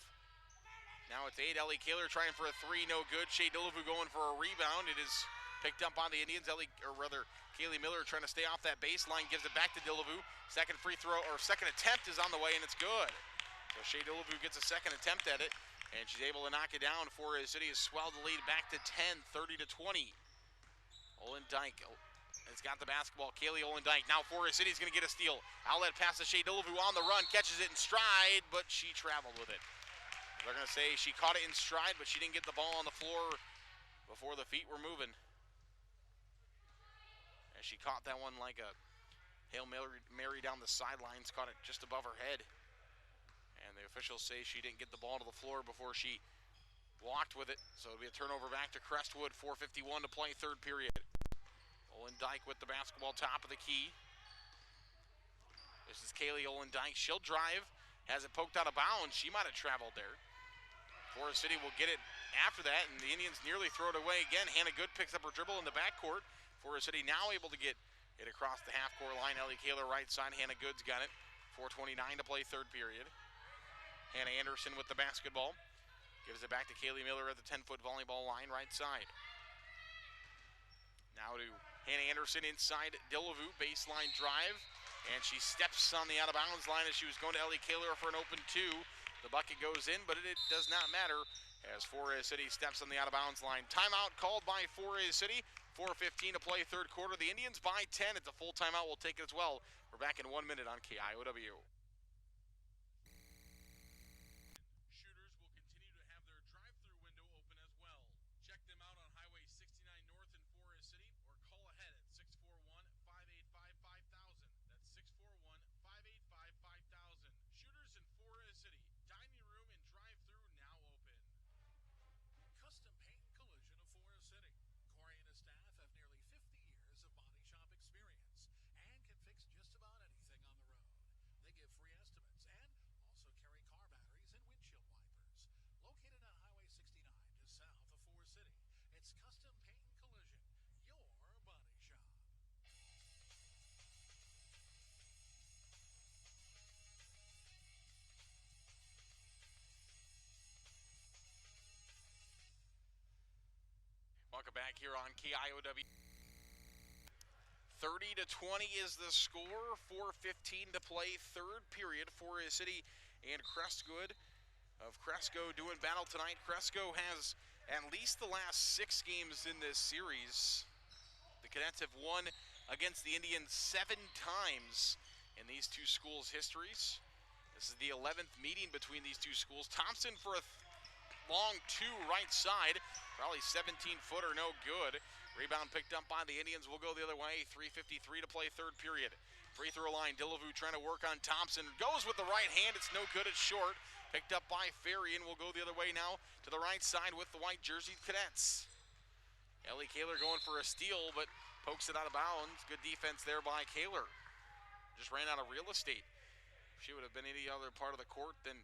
Now it's 8. Ellie Kaler trying for a 3, no good. Shea Dillevue going for a rebound. It is picked up by the Indians. Kaylee Miller trying to stay off that baseline, gives it back to Dillevue. Second free throw, or second attempt is on the way, and it's good. So Shea Dillaboo gets a second attempt at it, and she's able to knock it down. Forest City has swelled the lead back to 10, 30-20. Olendyke has got the basketball. Kaylee Olendyke. Now Forest City's going to get a steal. Outlet pass to Shea Dillaboo on the run. Catches it in stride, but she traveled with it. They're going to say she caught it in stride, but she didn't get the ball on the floor before the feet were moving. And she caught that one like a Hail Mary down the sidelines, caught it just above her head. And the officials say she didn't get the ball to the floor before she walked with it. So it'll be a turnover back to Crestwood, 4:51 to play, third period. Olendyke with the basketball, top of the key. This is Kaylee Olendyke. She'll drive, has it poked out of bounds. She might have traveled there. Forest City will get it after that, and the Indians nearly throw it away again. Hannah Good picks up her dribble in the backcourt. Forest City now able to get it across the half-court line. Ellie Kaler right side. Hannah Good's got it. 4:29 to play, third period. Hannah Anderson with the basketball. Gives it back to Kaylee Miller at the 10-foot volleyball line, right side. Now to Hannah Anderson inside Dillaboo, baseline drive. And she steps on the out-of-bounds line as she was going to Ellie Kaler for an open two. The bucket goes in, but it does not matter as Forest City steps on the out-of-bounds line. Timeout called by Forest City. 4:15 to play, third quarter. The Indians by 10. It's a full timeout. We'll take it as well. We're back in 1 minute on KIOW. Shooters will continue to have their drive-through window open as well. Check them out on Highway 69 North in Forest City or call ahead at 641-585-5000. That's 641-585-5000. Shooters in Forest City. Dining room and drive-through now open. Custom Paint and Collision of Forest City. Corey and his staff have nearly 50 years of body shop experience and can fix just about anything on the road. They give free estimates and also carry car batteries and windshield wipers. Located on Highway 69 just south of Forest City, it's Custom Paint and Collision, your body shop. Welcome back here on KIOW. 30-20 is the score. 4:15 to play, third period. Forest City and Crestwood of Cresco doing battle tonight. Cresco has at least the last 6 games in this series. The Cadets have won against the Indians 7 times in these two schools' histories. This is the 11th meeting between these two schools. Thompson for a long two right side. Probably 17-footer, no good. Rebound picked up by the Indians. Will go the other way. 3:53 to play, third period. Free throw line. Dillaboo trying to work on Thompson. Goes with the right hand. It's no good. It's short. Picked up by Ferry and will go the other way now to the right side with the white jersey Cadets. Ellie Kaler going for a steal, but pokes it out of bounds. Good defense there by Kaler. Just ran out of real estate. She would have been any other part of the court than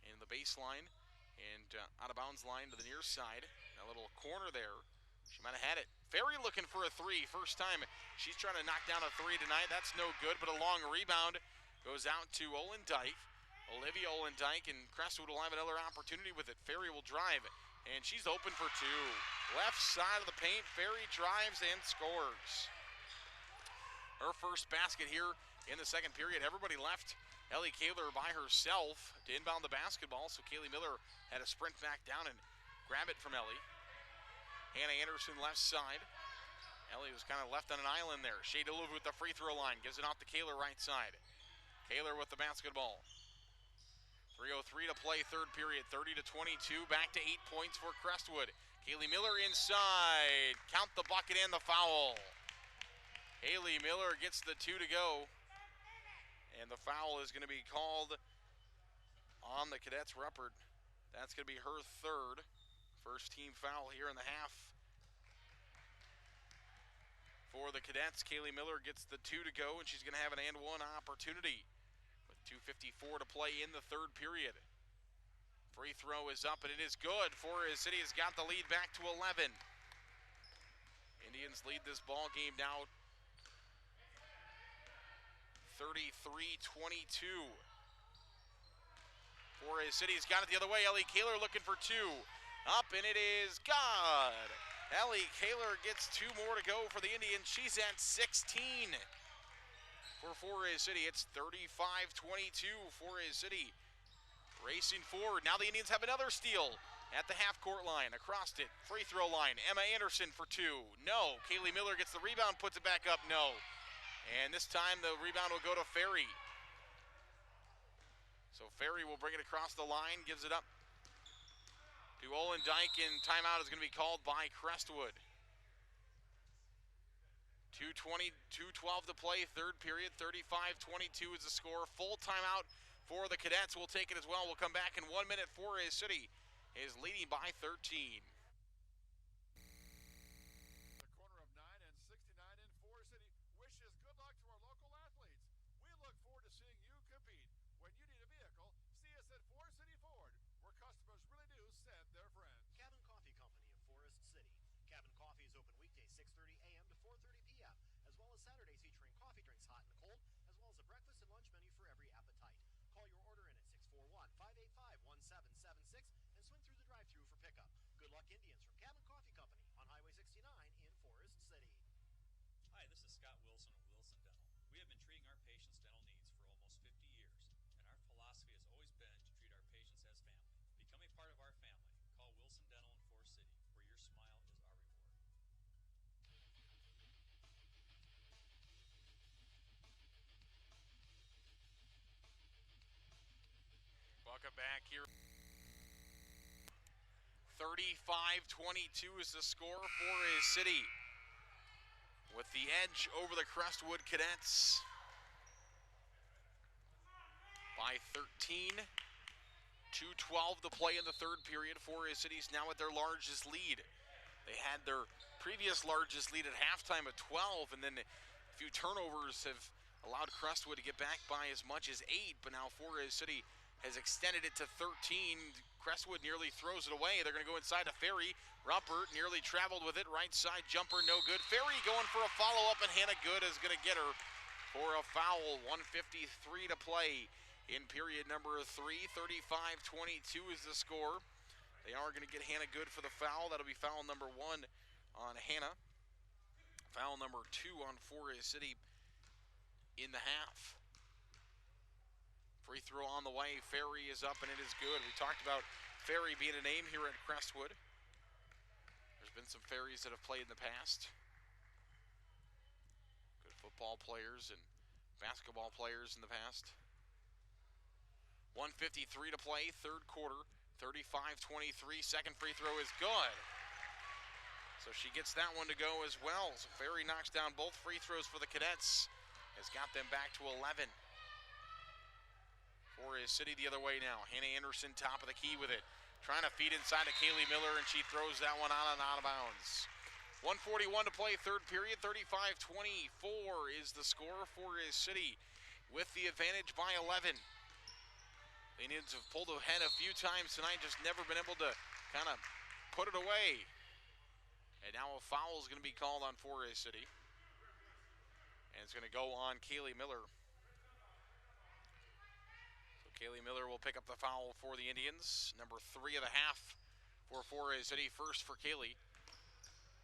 in the baseline and out of bounds line to the near side. A little corner there. She might have had it. Ferry looking for a three. First time she's trying to knock down a three tonight. That's no good, but a long rebound goes out to Olendyke. Olivia Olendyke, and Crestwood will have another opportunity with it. Ferry will drive, and she's open for two. Left side of the paint, Ferry drives and scores. Her first basket here in the second period. Everybody left Ellie Kaler by herself to inbound the basketball, so Kaylee Miller had to sprint back down and grab it from Ellie. Hannah Anderson left side. Ellie was kind of left on an island there. Shea Dillaboo with the free throw line. Gives it off to Kaler right side. Kaler with the basketball. 3:03 to play, third period. 30-22. Back to 8 points for Crestwood. Kaylee Miller inside. Count the bucket and the foul. Kaylee Miller gets the 2 to go. And the foul is going to be called on the Cadets' Ruppert. That's going to be her third. First team foul here in the half. For the Cadets, Kaylee Miller gets the 2 to go, and she's going to have an and one opportunity with 2:54 to play in the third period. Free throw is up, and it is good. Forest City has got the lead back to 11. Indians lead this ball game now 33-22. Forest City's got it the other way. Ellie Kaler looking for 2. Up, and it is good. Ellie Kaler gets 2 more to go for the Indians. She's at 16. For Forest City, it's 35-22. Forest City Racing forward. Now the Indians have another steal at the half-court line. Across it. Free throw line. Emma Anderson for two. No. Kaylee Miller gets the rebound, puts it back up. No. And this time the rebound will go to Ferry. So Ferry will bring it across the line, gives it up to Olin Dyke, and timeout is going to be called by Crestwood. 2:12 to play, third period, 35-22 is the score. Full timeout for the Cadets. We'll take it as well. We'll come back in 1 minute. Forest City is leading by 13. The corner of 9 and 69 in Forest City wishes good luck to our local athletes. We look forward to seeing you compete. When you need a vehicle, see us at Forest City Ford, where customers really do send their friends. Cabin Coffee Company of Forest City. Cabin Coffee is open weekdays 6:30 a.m. to 4:30 p.m., as well as Saturdays featuring coffee drinks hot and cold, as well as a breakfast and lunch menu for every appetite. Call your order in at 641-585-1776 and swing through the drive-thru for pickup. Good luck, Indians, from Cabin Coffee Company on Highway 69 in Forest City. Hi, this is Scott Wilson of Wilson Dental. We have been treating our patients' dental needs for almost 50 years, and our philosophy has always been to treat our patients as family. Become a part of our family. Call Wilson Dental in Forest City, where your smile is our reward. Welcome back here. 35-22 is the score for Forest City, with the edge over the Crestwood Cadets by 13. 2:12 to play in the third period. Forest City's now at their largest lead. They had their previous largest lead at halftime of 12, and then a few turnovers have allowed Crestwood to get back by as much as 8, but now Forest City has extended it to 13. Crestwood nearly throws it away. They're going to go inside to Ferry. Ruppert nearly traveled with it. Right side jumper, no good. Ferry going for a follow-up, and Hannah Good is going to get her for a foul. 1:53 to play in period number 3. 35-22 is the score. They are going to get Hannah Good for the foul. That'll be foul number 1 on Hannah. Foul number 2 on Forest City in the half. Free throw on the way. Ferry is up, and it is good. We talked about Ferry being a name here at Crestwood. There's been some Ferries that have played in the past. Good football players and basketball players in the past. 1:53 to play, third quarter. 35-23. Second free throw is good. So she gets that one to go as well. So Ferry knocks down both free throws for the Cadets. Has got them back to 11. Forest City the other way now. Hannah Anderson top of the key with it. Trying to feed inside to Kaylee Miller, and she throws that one out and out of bounds. 1:41 to play, third period. 35-24 is the score. Forest City with the advantage by 11. The Indians have pulled ahead a few times tonight, just never been able to kind of put it away. And now a foul is going to be called on Forest City. And it's going to go on Kaylee Miller. Kaylee Miller will pick up the foul for the Indians. Number 3 of the half for Forest City. First for Kaylee.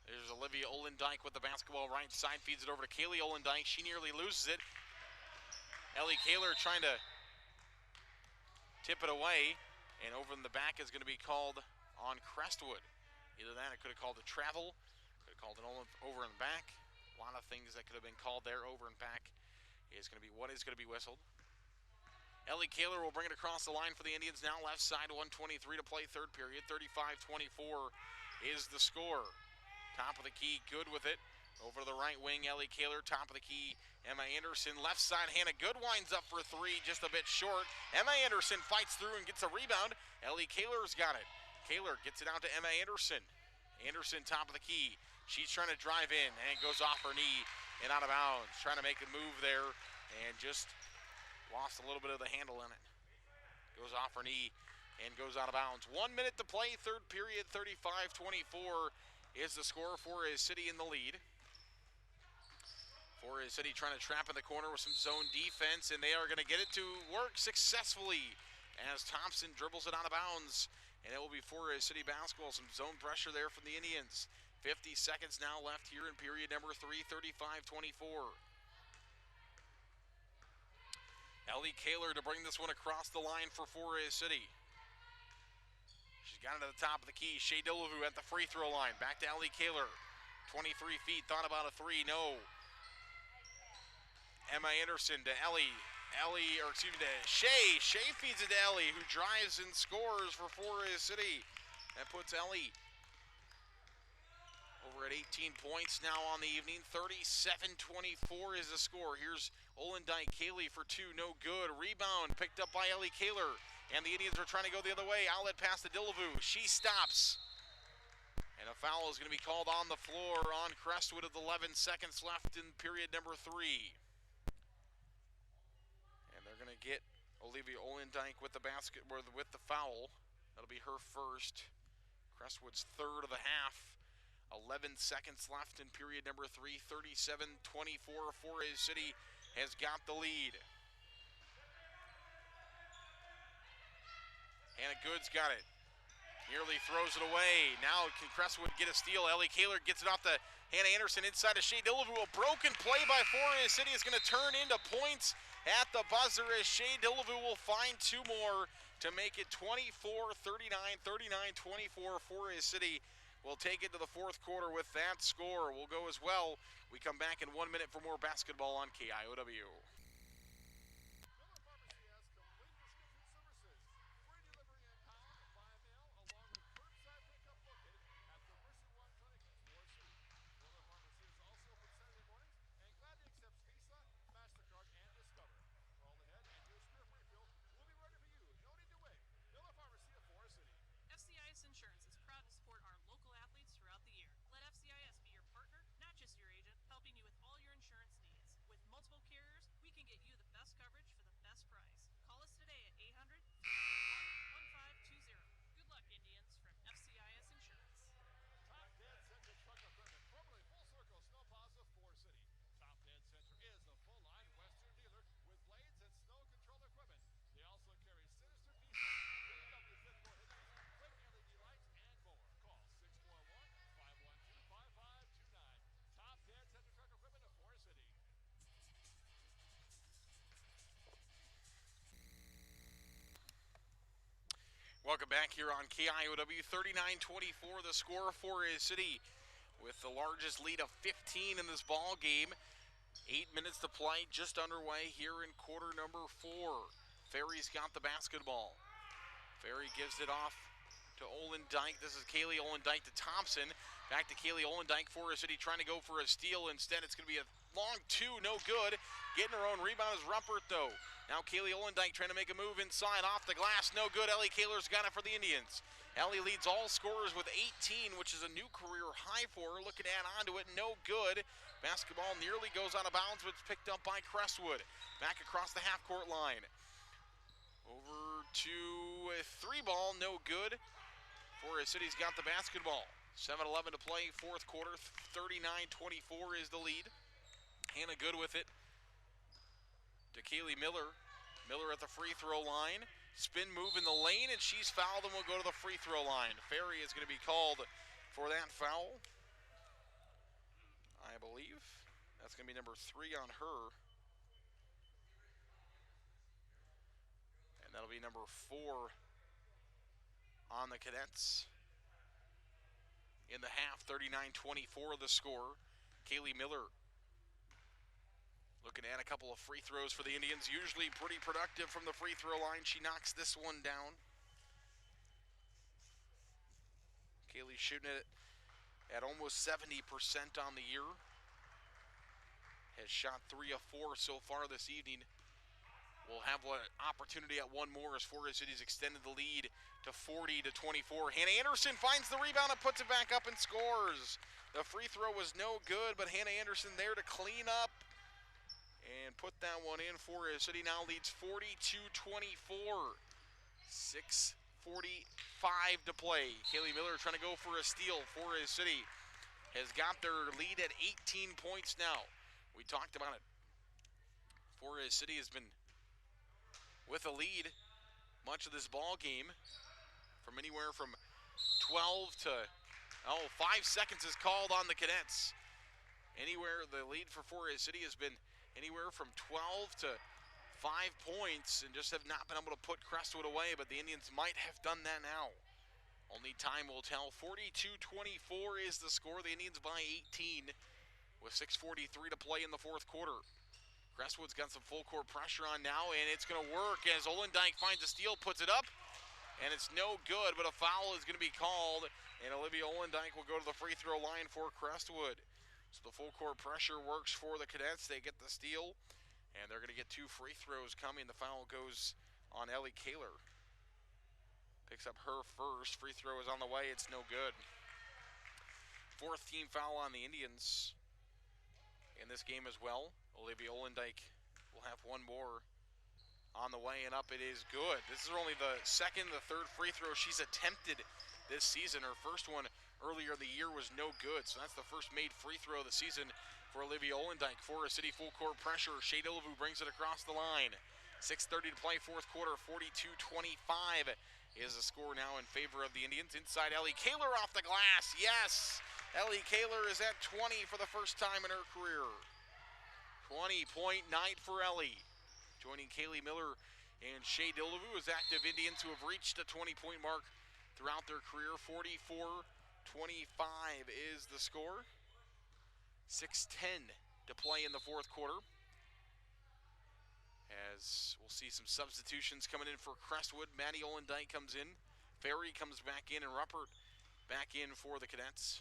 There's Olivia Olendijk with the basketball right side. Feeds it over to Kaylee Olendijk. She nearly loses it. Ellie Kaler trying to tip it away. And over in the back is going to be called on Crestwood. Either that, it could have called a travel. Could have called it over in the back. A lot of things that could have been called there. Over and back is going to be what is going to be whistled. Ellie Kaler will bring it across the line for the Indians now. Left side, 1:23 to play, third period. 35-24 is the score. Top of the key, good with it. Over to the right wing, Ellie Kaler. Top of the key, Emma Anderson. Left side, Hannah Good winds up for 3, just a bit short. Emma Anderson fights through and gets a rebound. Ellie Kaler's got it. Kaler gets it out to Emma Anderson. Anderson, top of the key. She's trying to drive in, and it goes off her knee and out of bounds. Trying to make a move there, and just lost a little bit of the handle in it. Goes off her knee and goes out of bounds. 1 minute to play, third period. 35-24 is the score. Forest City in the lead. Forest City trying to trap in the corner with some zone defense, and they are going to get it to work successfully as Thompson dribbles it out of bounds. And it will be Forest City basketball. Some zone pressure there from the Indians. 50 seconds now left here in period number 3, 35-24. Ellie Kaler to bring this one across the line for Forest City. She's got it at the top of the key. Shea Dillevue at the free throw line. Back to Ellie Kaler. 23 feet, thought about a three, no. Emma Anderson to Ellie. To Shea. Shea feeds it to Ellie, who drives and scores for Forest City. That puts Ellie over at 18 points now on the evening. 37-24 is the score. Here's Olendijk. Kaylee for two, no good. Rebound picked up by Ellie Kaler. And the Indians are trying to go the other way. Outlet pass to Dillevue. She stops. And a foul is going to be called on the floor on Crestwood with 11 seconds left in period number 3. And they're going to get Olivia Olendijk with the basket, with the foul. That'll be her first. Crestwood's third of the half. 11 seconds left in period number 3. 37-24. Forest City has got the lead. Hannah Goods got it. Nearly throws it away. Now can Crestwood get a steal? Ellie Kaler gets it off to Hannah Anderson inside of Shea Dillevue. A broken play by Forest City is going to turn into points at the buzzer as Shea Dillevue will find two more to make it 24-39, 39-24. Forest City will take it to the fourth quarter with that score. We'll go as well. We come back in 1 minute for more basketball on KIOW. FCIS Insurance is proud to support our local athletes throughout the year. Let FCIS be your partner, not just your agent, helping you with all your insurance needs. With multiple carriers, we can get you the best coverage for the best price. Call us today at 800-331-1520. Good luck, Indians, from FCIS Insurance. Top Dead Center Truck Equipment, formerly Full Circle Snow Plaza, Forest City. Top Dead Center is a full-line Western dealer with blades and snow control equipment. They also carry Sinister Diesel, BMW fifth row headers, quick LED lights, and more. Call 641-512-5529. Top Dead Center Truck Equipment of Forest City. Welcome back here on KIOW. 39-24 the score for Forest City with the largest lead of 15 in this ball game. 8 minutes to play, just underway here in quarter number 4. Ferry's got the basketball. Ferry gives it off to Olendijk. This is Kaylee Olendijk to Thompson. Back to Kaylee Olendijk. Forest City trying to go for a steal. Instead, it's going to be a long two, no good. Getting her own rebound is Rumpert, though. Now Kaylee Olendijk trying to make a move inside, off the glass, no good. Ellie Kaler's got it for the Indians. Ellie leads all scorers with 18, which is a new career high for her. Looking to add onto it, no good. Basketball nearly goes out of bounds, but it's picked up by Crestwood. Back across the half-court line. Over to a three ball, no good. Forest City's got the basketball. 7-11 to play, fourth quarter. 39-24 is the lead. Hannah Good with it to Kaylee Miller. Miller at the free throw line. Spin move in the lane, and she's fouled and will go to the free throw line. Ferry is going to be called for that foul, I believe. That's going to be number 3 on her. And that'll be number 4 on the Cadets. In the half, 39-24 the score. Kaylee Miller looking at a couple of free throws for the Indians. Usually pretty productive from the free throw line. She knocks this one down. Kaylee shooting it at almost 70% on the year. Has shot 3 of 4 so far this evening. We'll have an opportunity at one more as Forest City's extended the lead to 40-24. Hannah Anderson finds the rebound and puts it back up and scores. The free throw was no good, but Hannah Anderson there to clean up and put that one in. Forest City now leads 42-24. 6:45 to play. Kaylee Miller trying to go for a steal. Forest City has got their lead at 18 points now. We talked about it. Forest City has been with a lead much of this ball game, from anywhere from 12 to 5 seconds is called on the Cadets. Anywhere the lead for Forest City has been anywhere from 12 to 5 points and just have not been able to put Crestwood away, but the Indians might have done that now. Only time will tell. 42-24 is the score. The Indians by 18 with 6:43 to play in the fourth quarter. Crestwood's got some full court pressure on now, and it's going to work as Olendijk finds a steal, puts it up, and it's no good, but a foul is going to be called, and Olivia Olendijk will go to the free throw line for Crestwood. So the full court pressure works for the Cadets. They get the steal, and they're going to get 2 free throws coming. The foul goes on Ellie Kaler. Picks up her first. Free throw is on the way. It's no good. 4th team foul on the Indians in this game as well. Olivia Olendijk will have 1 more on the way, and up it is good. This is only the 2nd, the 3rd free throw she's attempted this season. Her first one earlier in the year was no good, so that's the first made free throw of the season for Olivia Olendijk. Forest City full court pressure. Shea Dillevue brings it across the line. 6:30 to play, fourth quarter. 42-25 is the score now in favor of the Indians. Inside, Ellie Kaler off the glass. Yes! Ellie Kaler is at 20 for the first time in her career. 20-point night for Ellie. Joining Kaylee Miller and Shea Dillevue as active Indians who have reached the 20-point mark throughout their career. 44-25 is the score. 6:10 to play in the fourth quarter. As we'll see some substitutions coming in for Crestwood. Maddie Olendijk comes in. Ferry comes back in, and Ruppert back in for the Cadets.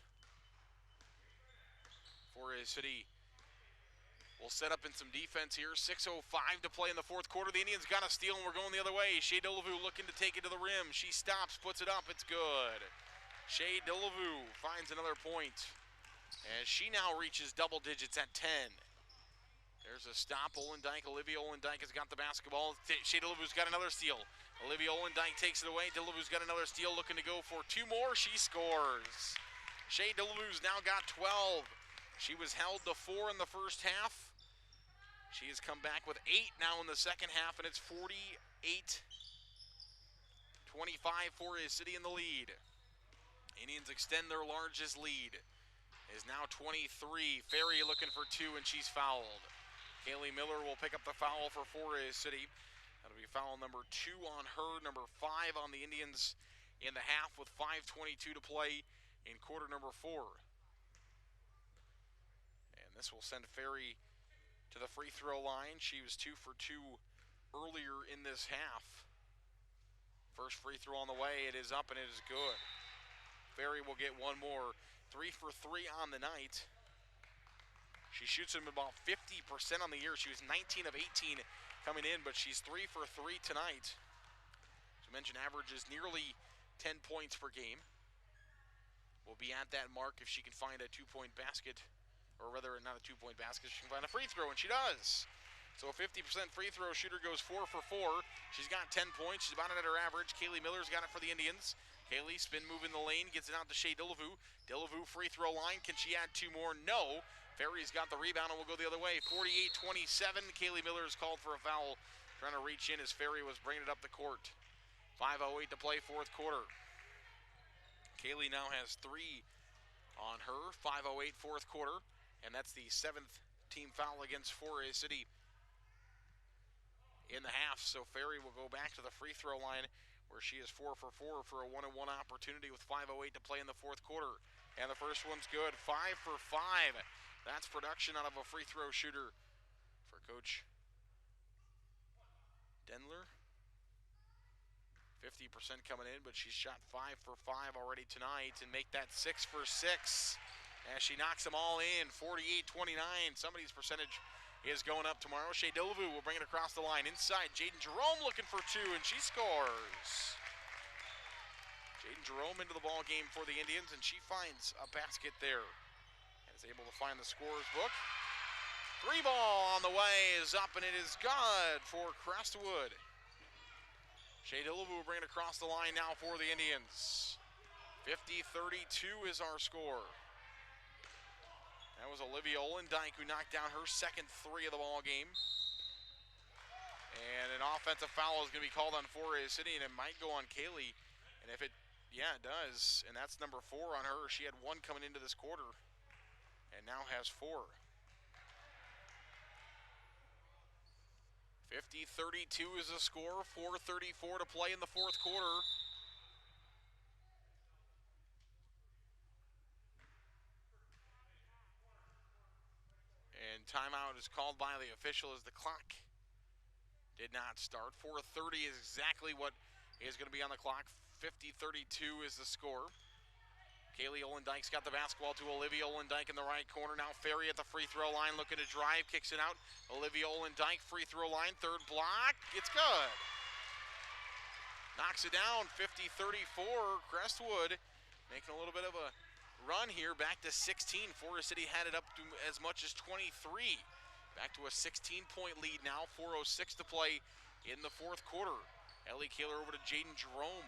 Forest City will set up in some defense here. 6:05 to play in the fourth quarter. The Indians got a steal, and we're going the other way. Shea Dillevue looking to take it to the rim. She stops, puts it up. It's good. Shea Dillevue finds another point, as she now reaches double digits at 10. There's a stop. Olendijk, Olivia Olendijk has got the basketball. Shea Dillevue's got another steal. Olivia Olendijk takes it away. Dillevue's got another steal, looking to go for 2 more. She scores. Shea Dillevue's now got 12. She was held to 4 in the first half. She has come back with 8 now in the second half, and it's 48-25 for Forest City in the lead. Indians extend their largest lead. It is now 23. Ferry looking for 2, and she's fouled. Kaylee Miller will pick up the foul for Forest City. That'll be foul number 2 on her, number 5 on the Indians in the half with 5:22 to play in quarter number 4. And this will send Ferry to the free throw line. She was 2 for 2 earlier in this half. First free throw on the way. It is up, and it is good. Ferry will get 1 more. 3 for 3 on the night. She shoots them about 50% on the year. She was 19 of 18 coming in, but she's 3 for 3 tonight. As I mentioned, averages nearly 10 points per game. Will be at that mark if she can find a 2-point basket, or rather not a 2-point basket, she can find a free throw, and she does. So a 50% free throw shooter goes 4 for 4. She's got 10 points. She's about at her average. Kaylee Miller's got it for the Indians. Kaylee spin move in the lane, gets it out to Shea Dillevue. Dillevue free throw line. Can she add 2 more? No. Ferry's got the rebound and will go the other way. 48-27. Kaylee Miller is called for a foul, trying to reach in as Ferry was bringing it up the court. 5:08 to play, fourth quarter. Kaylee now has 3 on her. 5:08 fourth quarter, and that's the 7th team foul against Forest City in the half. So Ferry will go back to the free throw line, where she is 4 for 4 for a 1-and-1 opportunity with 5:08 to play in the fourth quarter. And the first one's good. 5 for 5. That's production out of a free throw shooter for Coach Denler. 50% coming in, but she's shot 5 for 5 already tonight, and make that 6 for 6 as she knocks them all in. 48-29. Somebody's percentage is going up tomorrow. Shea Dillevue will bring it across the line. Inside, Jaden Jerome looking for 2, and she scores. Jaden Jerome into the ball game for the Indians, and she finds a basket there. And is able to find the scorer's book. 3 ball on the way is up, and it is good for Crestwood. Shea Dillevue will bring it across the line now for the Indians. 50-32 is our score. That was Olivia Olendijk who knocked down her second 3 of the ball game. And an offensive foul is going to be called on Forest City, and it might go on Kaylee. And if it, yeah, it does. And that's number 4 on her. She had 1 coming into this quarter, and now has 4. 50-32 is the score, 4:34 to play in the fourth quarter. And timeout is called by the official as the clock did not start. 4:30 is exactly what is going to be on the clock. 50-32 is the score. Kaylee Olendike's got the basketball to Olivia Olendike in the right corner. Now Ferry at the free throw line looking to drive, kicks it out. Olivia Olendike, free throw line, third block. It's good. Knocks it down, 50-34. Crestwood making a little bit of a run here, back to 16. Forest City had it up to as much as 23. Back to a 16-point lead now, 4:06 to play in the fourth quarter. Ellie Kaler over to Jaden Jerome,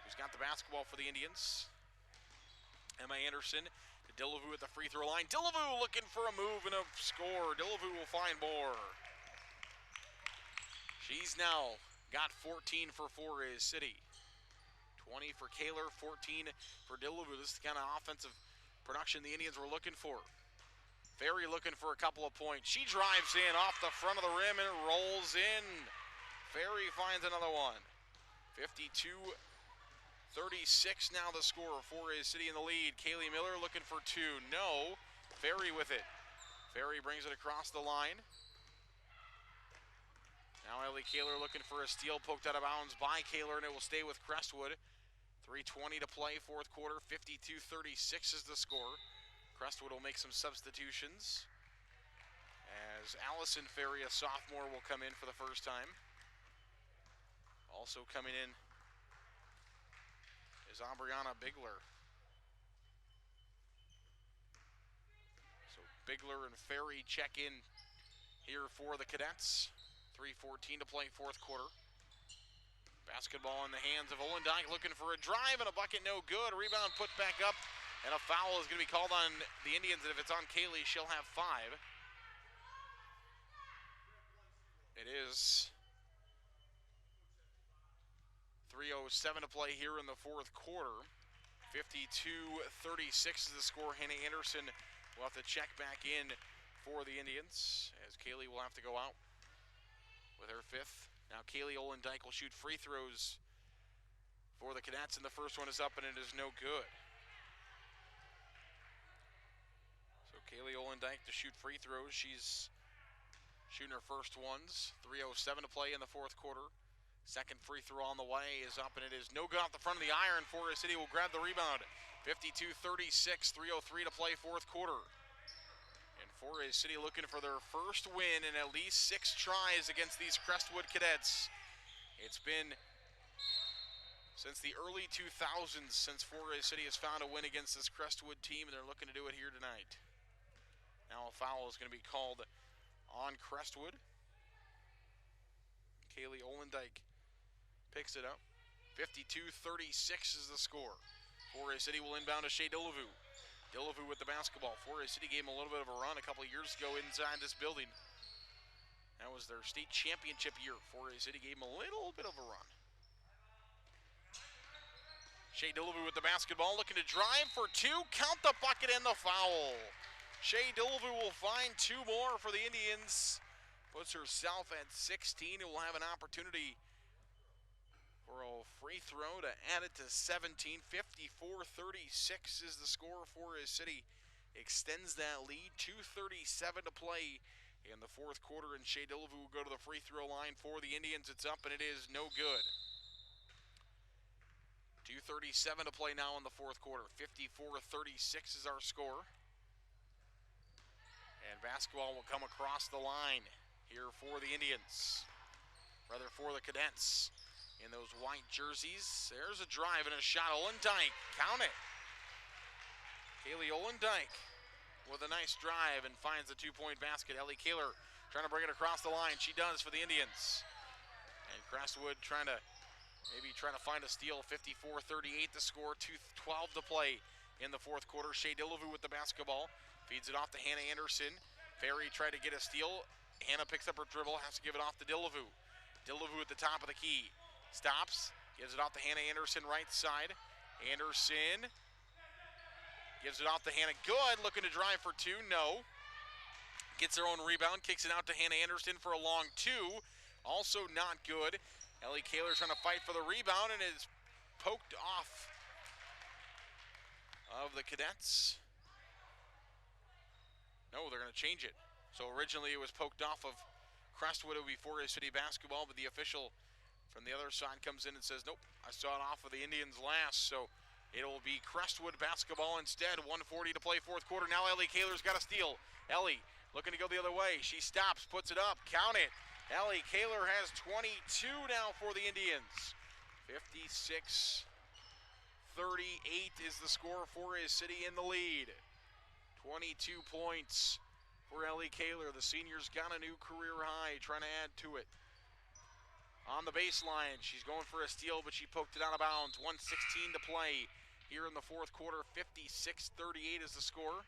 who's got the basketball for the Indians. Emma Anderson to Dillevue at the free throw line. Dillevue looking for a move and a score. Dillevue will find more. She's now got 14 for Forest City. 20 for Kaler, 14 for Dillevue. This is the kind of offensive production the Indians were looking for. Ferry looking for a couple of points. She drives in off the front of the rim and it rolls in. Ferry finds another one. 52-36 now the score. Forest City in the lead. Kaylee Miller looking for two. No. Ferry with it. Ferry brings it across the line. Now Ellie Kaler looking for a steal, poked out of bounds by Kaler, and it will stay with Crestwood. 3:20 to play, fourth quarter. 52-36 is the score. Crestwood will make some substitutions as Allison Ferry, a sophomore, will come in for the first time. Also coming in is Aubriana Bigler. So Bigler and Ferry check in here for the Cadets. 3:14 to play, fourth quarter. Basketball in the hands of Olendike, looking for a drive and a bucket, no good. Rebound put back up, and a foul is going to be called on the Indians, and if it's on Kaylee, she'll have 5. It is 3:07 to play here in the fourth quarter. 52-36 is the score. Hannah Anderson will have to check back in for the Indians, as Kaylee will have to go out with her 5th. Now Kaylee Olendike will shoot free throws for the Cadets, and the first one is up, and it is no good. So Kaylee Olendike to shoot free throws. She's shooting her first ones. 3:07 to play in the fourth quarter. Second free throw on the way is up, and it is no good off the front of the iron. Forest City will grab the rebound. 52-36, 3:03 to play, fourth quarter. And Forest City looking for their first win in at least 6 tries against these Crestwood Cadets. It's been since the early 2000s since Forest City has found a win against this Crestwood team, and they're looking to do it here tonight. Now a foul is going to be called on Crestwood. Kaylee Olendike picks it up. 52-36 is the score. Forest City will inbound to Shea Dillevue. Dillevue with the basketball. Forest City gave them a little bit of a run a couple of years ago inside this building. That was their state championship year. Forest City gave them a little bit of a run. Shea Dillevue with the basketball, looking to drive for 2. Count the bucket and the foul. Shea Dillevue will find 2 more for the Indians. Puts herself at 16 and will have an opportunity for a free throw to add it to 17. 54-36 is the score. Forest City extends that lead. 2:37 to play in the fourth quarter, and Shea Dillevue will go to the free throw line for the Indians. It's up, and it is no good. 2:37 to play now in the fourth quarter. 54-36 is our score. And basketball will come across the line here for the Indians. Rather, for the Cadets in those white jerseys. There's a drive and a shot. Olendike, count it. Kaylee Olendike with a nice drive and finds the 2-point basket. Ellie Kaler trying to bring it across the line. She does for the Indians. And Crestwood trying to find a steal. 54-38 the score. 2:12 to play in the fourth quarter. Shea Dillevue with the basketball. Feeds it off to Hannah Anderson. Ferry tried to get a steal. Hannah picks up her dribble, has to give it off to Dillevue. Dillevue at the top of the key. Stops, gives it off to Hannah Anderson, right side. Anderson gives it off to Hannah. Good, looking to drive for 2, no. Gets her own rebound, kicks it out to Hannah Anderson for a long 2. also not good. Ellie Kaler trying to fight for the rebound and is poked off of the Cadets. No, they're going to change it. So originally it was poked off of Crestwood. It would be Forest City basketball, but the official from the other side comes in and says, nope, I saw it off of the Indians last. So it'll be Crestwood basketball instead. 1:40 to play fourth quarter. Now Ellie Kaler's got a steal. Ellie looking to go the other way. She stops, puts it up, count it. Ellie Kaler has 22 now for the Indians. 56-38 is the score. Forest City in the lead. 22 points for Ellie Kaler. The senior's got a new career high, trying to add to it. On the baseline, she's going for a steal, but she poked it out of bounds. 1:16 to play here in the fourth quarter. 56-38 is the score.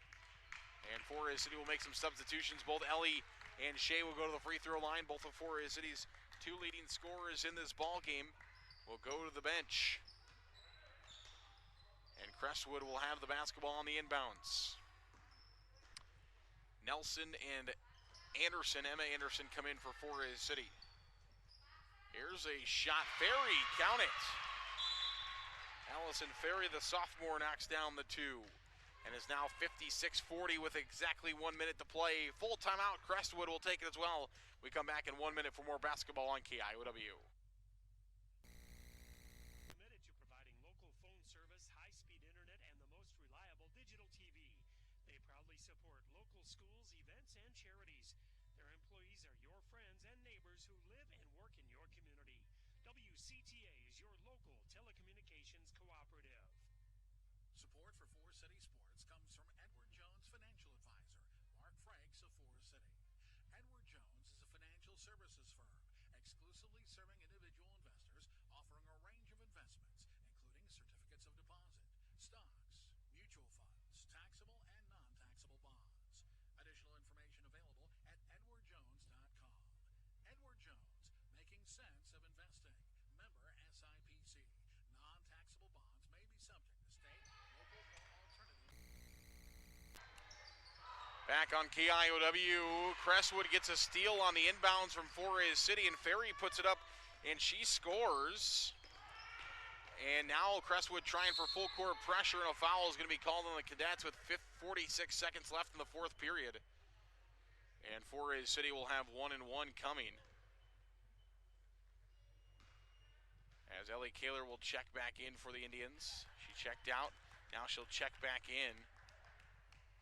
And Forest City will make some substitutions. Both Ellie and Shea will go to the free throw line. Both of Forest City's two leading scorers in this ball game will go to the bench. And Crestwood will have the basketball on the inbounds. Nelson and Anderson, Emma Anderson, come in for Forest City. Here's a shot. Ferry, count it. Allison Ferry, the sophomore, knocks down the two. And is now 56-40 with exactly 1 minute to play. Full timeout. Crestwood will take it as well. We come back in 1 minute for more basketball on KIOW. Committed to providing local phone service, high-speed internet, and the most reliable digital TV. They proudly support local schools, events, and charities. Their employees are your friends and neighbors who live and work in your community. WCTA is your local telecommunications cooperative. Support for Forest City Sports comes from Edward Jones Financial Advisor, Mark Franks of Forest City. Edward Jones is a financial services firm exclusively serving individual investors, offering a range of investments, including certificates of deposit, stocks, mutual funds, taxable and non-taxable bonds. Additional information available at edwardjones.com. Edward Jones, making sense of investing. Member SIPC. Non-taxable bonds may be subject to state, local, or alternative. Back on KIOW, Crestwood gets a steal on the inbounds from Forest City, and Ferry puts it up, and she scores. And now Crestwood trying for full court pressure, and a foul is going to be called on the Cadets with 46 seconds left in the fourth period. And Forest City will have 1 and 1 coming. As Ellie Kaler will check back in for the Indians. She checked out. Now she'll check back in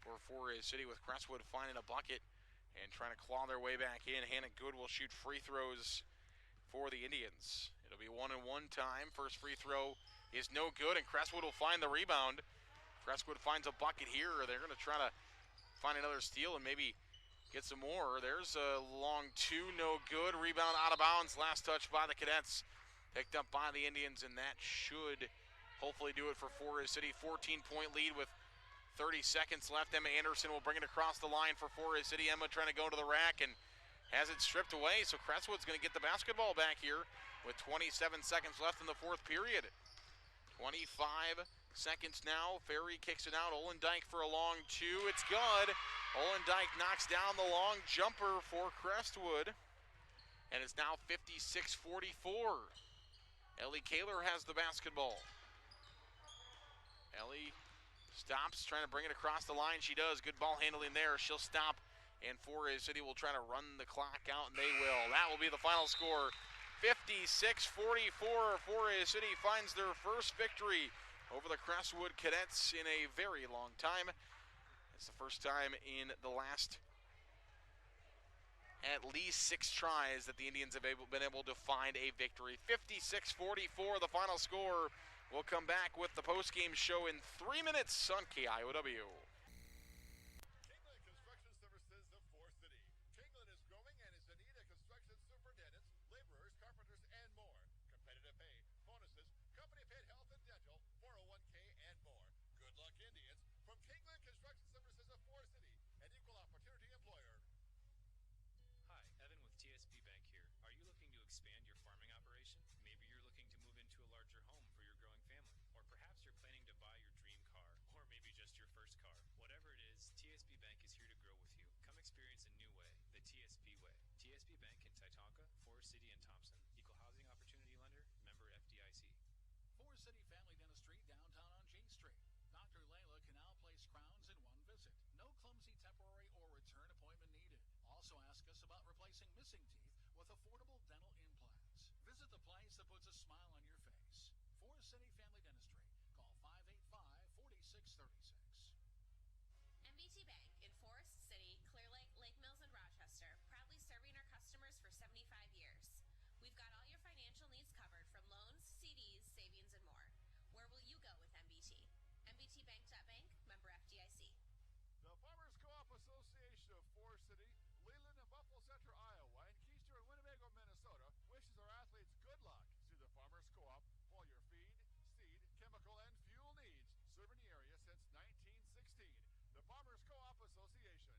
for Forest City, with Crestwood finding a bucket and trying to claw their way back in. Hannah Good will shoot free throws for the Indians. It'll be 1 and 1 time. First free throw is no good, and Crestwood will find the rebound. Crestwood finds a bucket here. They're going to try to find another steal and maybe get some more. There's a long two, no good. Rebound out of bounds. Last touch by the Cadets. Picked up by the Indians, and that should hopefully do it for Forest City. 14-point lead with 30 seconds left. Emma Anderson will bring it across the line for Forest City. Emma trying to go to the rack and has it stripped away, so Crestwood's going to get the basketball back here with 27 seconds left in the fourth period. 25 seconds now. Ferry kicks it out. Olendijk for a long two. It's good. Olendijk knocks down the long jumper for Crestwood, and it's now 56-44. Ellie Kaler has the basketball. Ellie stops, trying to bring it across the line. She does. Good ball handling there. She'll stop, and Forest City will try to run the clock out, and they will. That will be the final score. 56-44. Forest City finds their first victory over the Crestwood Cadets in a very long time. It's the first time in the last at least 6 tries that the Indians have been able to find a victory. 56-44, the final score. We'll come back with the post-game show in 3 minutes on KIOW. Kingland Construction Services of Forest City. Kingland is growing and is in need of construction superintendents, laborers, carpenters, and more. Competitive pay, bonuses, company-paid health and dental, 401k, and more. Good luck, Indians. From Kingland Construction Services of Forest City, an equal opportunity employer. Hi, Evan with TSB Bank here. Are you looking to expand your farming operation? Maybe you're looking to move into a larger home for your growing family. Or perhaps you're planning to buy your dream car, or maybe just your first car. missing teeth with affordable dental implants. Visit the place that puts a smile on your face. Forest City Family Dentistry. Call 585-4636. MBT Bank in Forest City, Clear Lake, Lake Mills, and Rochester, proudly serving our customers for 75 years. We've got all your financial needs covered from loans, CDs, savings, and more. Where will you go with MBT? MBTBank.bank, member FDIC. The Farmers Co-op Association of Forest City, Leland, and Buffalo Center, Iowa, and Keister and Winnebago, Minnesota, wishes our athletes good luck. See the Farmers Co-op for all your feed, seed, chemical, and fuel needs. Serving the area since 1916. The Farmers Co-op Association.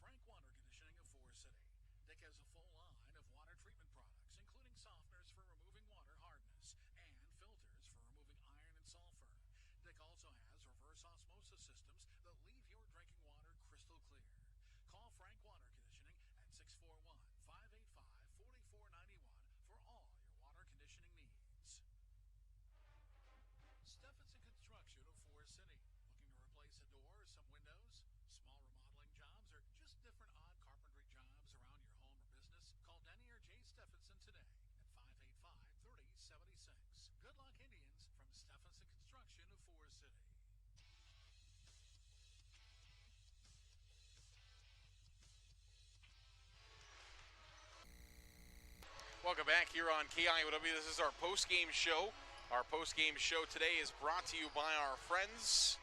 Frank Water Conditioning of Forest City. Dick has a full line of water treatment products, including softeners for removing water hardness and filters for removing iron and sulfur. Dick also has reverse osmosis systems that leave your drinking water crystal clear. Call Frank Water Conditioning at 641-585-4491 for all your water conditioning needs. Steffenson Construction of Forest City. Looking to replace a door or some windows? Small remodeling jobs or just different odd carpentry jobs around your home or business? Call Denny or Jay Steffenson today at 585-3076. Good luck, Indians, from Steffenson Construction of Forest City. Welcome back here on KIOW. This is our post-game show. Our post-game show today is brought to you by our friends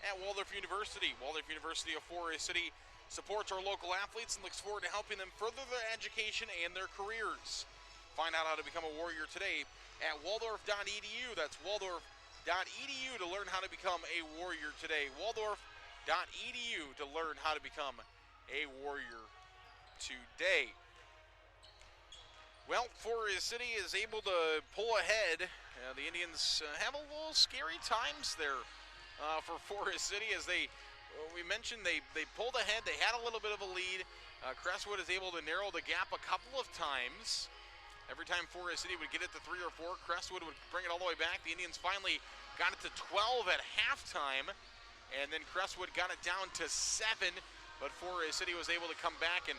at Waldorf University. Waldorf University of Forest City supports our local athletes and looks forward to helping them further their education and their careers. Find out how to become a Warrior today at waldorf.edu. That's waldorf.edu to learn how to become a Warrior today. Waldorf.edu to learn how to become a Warrior today. Well, Forest City is able to pull ahead. The Indians have a little scary times there for Forest City as we mentioned, they pulled ahead. They had a little bit of a lead. Crestwood is able to narrow the gap a couple of times. Every time Forest City would get it to 3 or 4, Crestwood would bring it all the way back. The Indians finally got it to 12 at halftime, and then Crestwood got it down to 7, but Forest City was able to come back and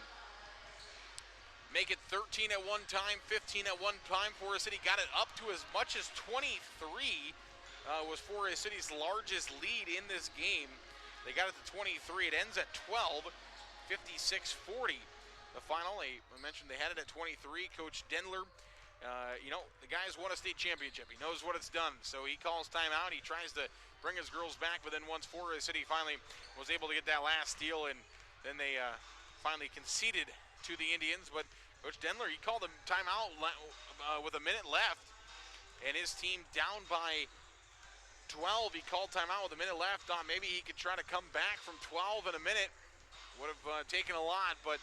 make it 13 at one time, 15 at one time. Forest City got it up to as much as 23. Was Forest City's largest lead in this game. They got it to 23. It ends at 12, 56-40. The final, I mentioned they had it at 23. Coach Dendler, the guy's won a state championship. He knows what it's done, so he calls timeout. He tries to bring his girls back, but then once Forest City finally was able to get that last steal, and then they finally conceded to the Indians. But Coach Dendler, he called a timeout with a minute left, and his team down by 12. He called timeout with a minute left. Thought maybe he could try to come back from 12 in a minute. Would have taken a lot, but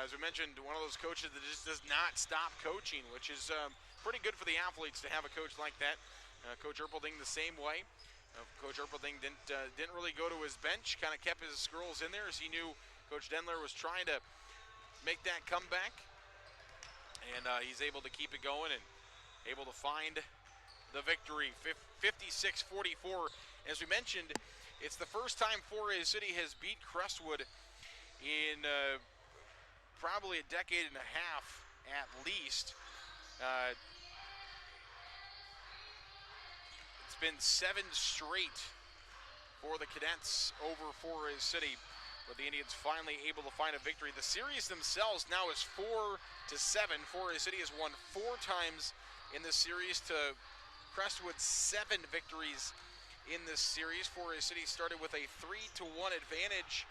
as we mentioned, one of those coaches that just does not stop coaching, which is pretty good for the athletes to have a coach like that. Coach Erpelding the same way. Coach Erpelding didn't really go to his bench, kind of kept his girls in there as he knew Coach Dendler was trying to make that comeback. And he's able to keep it going and able to find the victory, 56-44. As we mentioned, it's the first time Forest City has beat Crestwood in probably a decade and a half at least. It's been 7 straight for the Cadets over Forest City, but the Indians finally able to find a victory. The series themselves now is 4-7. Forest City has won 4 times in this series to Crestwood's 7 victories in this series. Forest City started with a 3-1 advantage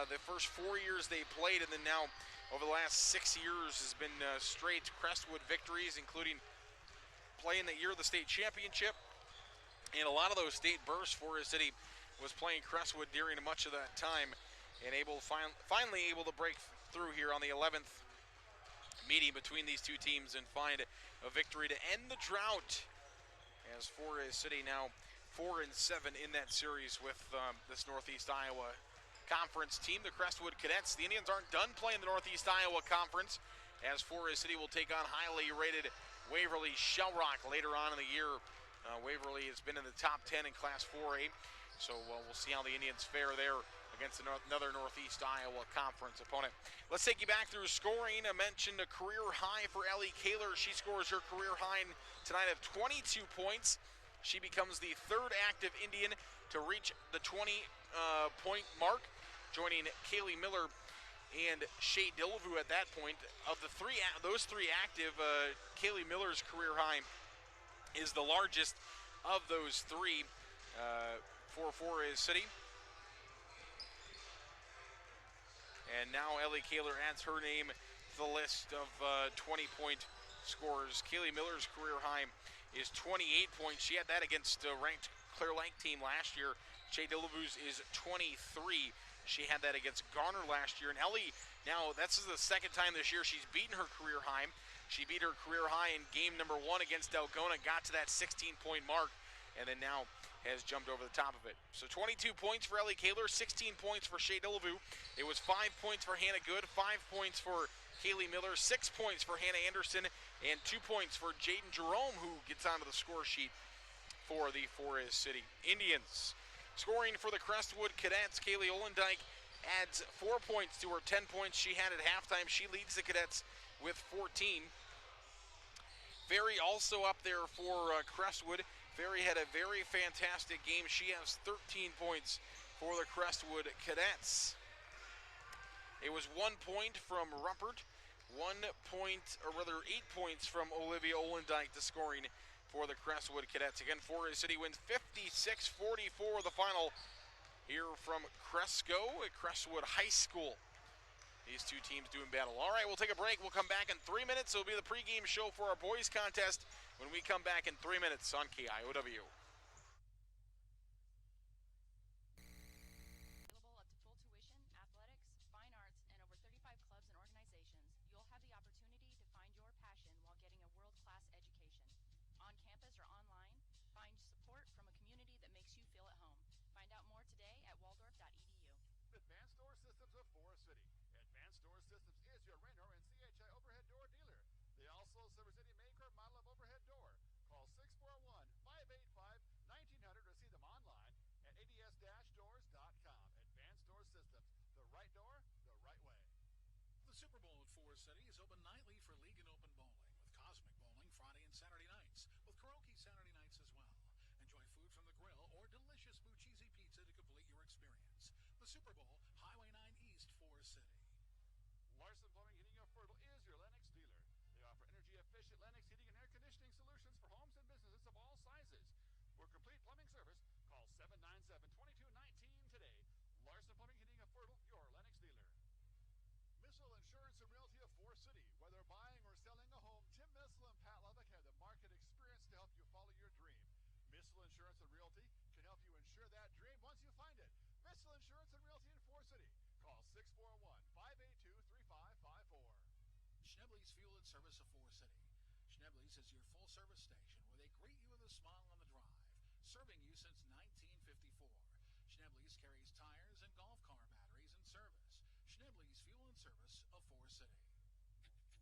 the first 4 years they played, and then now over the last 6 years has been straight Crestwood victories, including playing the year of the state championship. And a lot of those state bursts, Forest City was playing Crestwood during much of that time, and finally able to break through here on the 11th meeting between these two teams and find a victory to end the drought, as Forest City now 4-7 in that series with this Northeast Iowa Conference team, the Crestwood Cadets. The Indians aren't done playing the Northeast Iowa Conference, as Forest City will take on highly rated Waverly Shell Rock later on in the year. Waverly has been in the top 10 in Class 4A, so we'll see how the Indians fare there against another Northeast Iowa Conference opponent. Let's take you back through scoring. I mentioned a career high for Ellie Kaler. She scores her career high tonight of 22 points. She becomes the third active Indian to reach the 20-point mark, joining Kaylee Miller and Shea Dillvu at that point. Of those three active, Kaylee Miller's career high is the largest of those three for Forest City. And now Ellie Kaler adds her name to the list of 20-point scorers. Kaylee Miller's career high is 28 points. She had that against a ranked Clear Lake team last year. Shea Dillvu's is 23. She had that against Garner last year. And Ellie, now this is the second time this year she's beaten her career high. She beat her career high in game number 1 against Delgona, got to that 16-point mark, and then now has jumped over the top of it. So 22 points for Ellie Kaler, 16 points for Shea Dillvu. It was 5 points for Hannah Good, 5 points for Kaylee Miller, 6 points for Hannah Anderson, and 2 points for Jaden Jerome, who gets onto the score sheet for the Forest City Indians. Scoring for the Crestwood Cadets, Kaylee Olendijk adds 4 points to her 10 points she had at halftime. She leads the Cadets with 14. Ferry also up there for Crestwood. Ferry had a very fantastic game. She has 13 points for the Crestwood Cadets. It was 1 point from Ruppert, 8 points from Olivia Olendijk to scoring for the Crestwood Cadets. Again, Forest City wins 56-44 the final here from Cresco at Crestwood High School. These two teams doing battle. All right, we'll take a break. We'll come back in 3 minutes. It'll be the pregame show for our boys contest when we come back in 3 minutes on KIOW. Available up to full tuition, athletics, fine arts, and over 35 clubs and organizations. You'll have the opportunity to find your passion while getting a world-class education. On campus or online, find support from a community that makes you feel at home. Find out more today at waldorf.edu. Advanced Door Systems of Forest City. Advanced Door Systems is your Raynor and CHI overhead door dealer. They also service any make or model of overhead door. Call 641-585-1900 or see them online at ads-doors.com. Advanced Door Systems. The right door, the right way. The Super Bowl at Forest City is open nightly for league and open bowling, with Cosmic Bowling Friday and Saturday nights, with karaoke Saturday nights as well. Enjoy food from the grill or delicious Buccese pizza to complete your experience. The Super Bowl, Highway 9 East, Forest City. Larson Plumbing, Heating and Fertile is your Lennox dealer. They offer energy-efficient Lennox heating and air conditioning solutions for homes and businesses of all sizes. For complete plumbing service, call 797-2219 today. Larson Plumbing, Heating and Fertile, your Lennox dealer. Missile Insurance and Realty of Forest City. Whether buying or selling a home, Jim Missile and Pat Levick have the market experience to help you follow your dream. Missile Insurance and Realty can help you insure that dream once you find it. Missile Insurance and Realty in Forest City. Call 641-582-3554. Schnebley's Fuel and Service of Forest City. Schnebley's is your full-service station where they greet you with a smile on the drive, serving you since 1954. Schnebley's carries tires and golf car batteries in service. Schnebley's Fuel and Service of Forest City.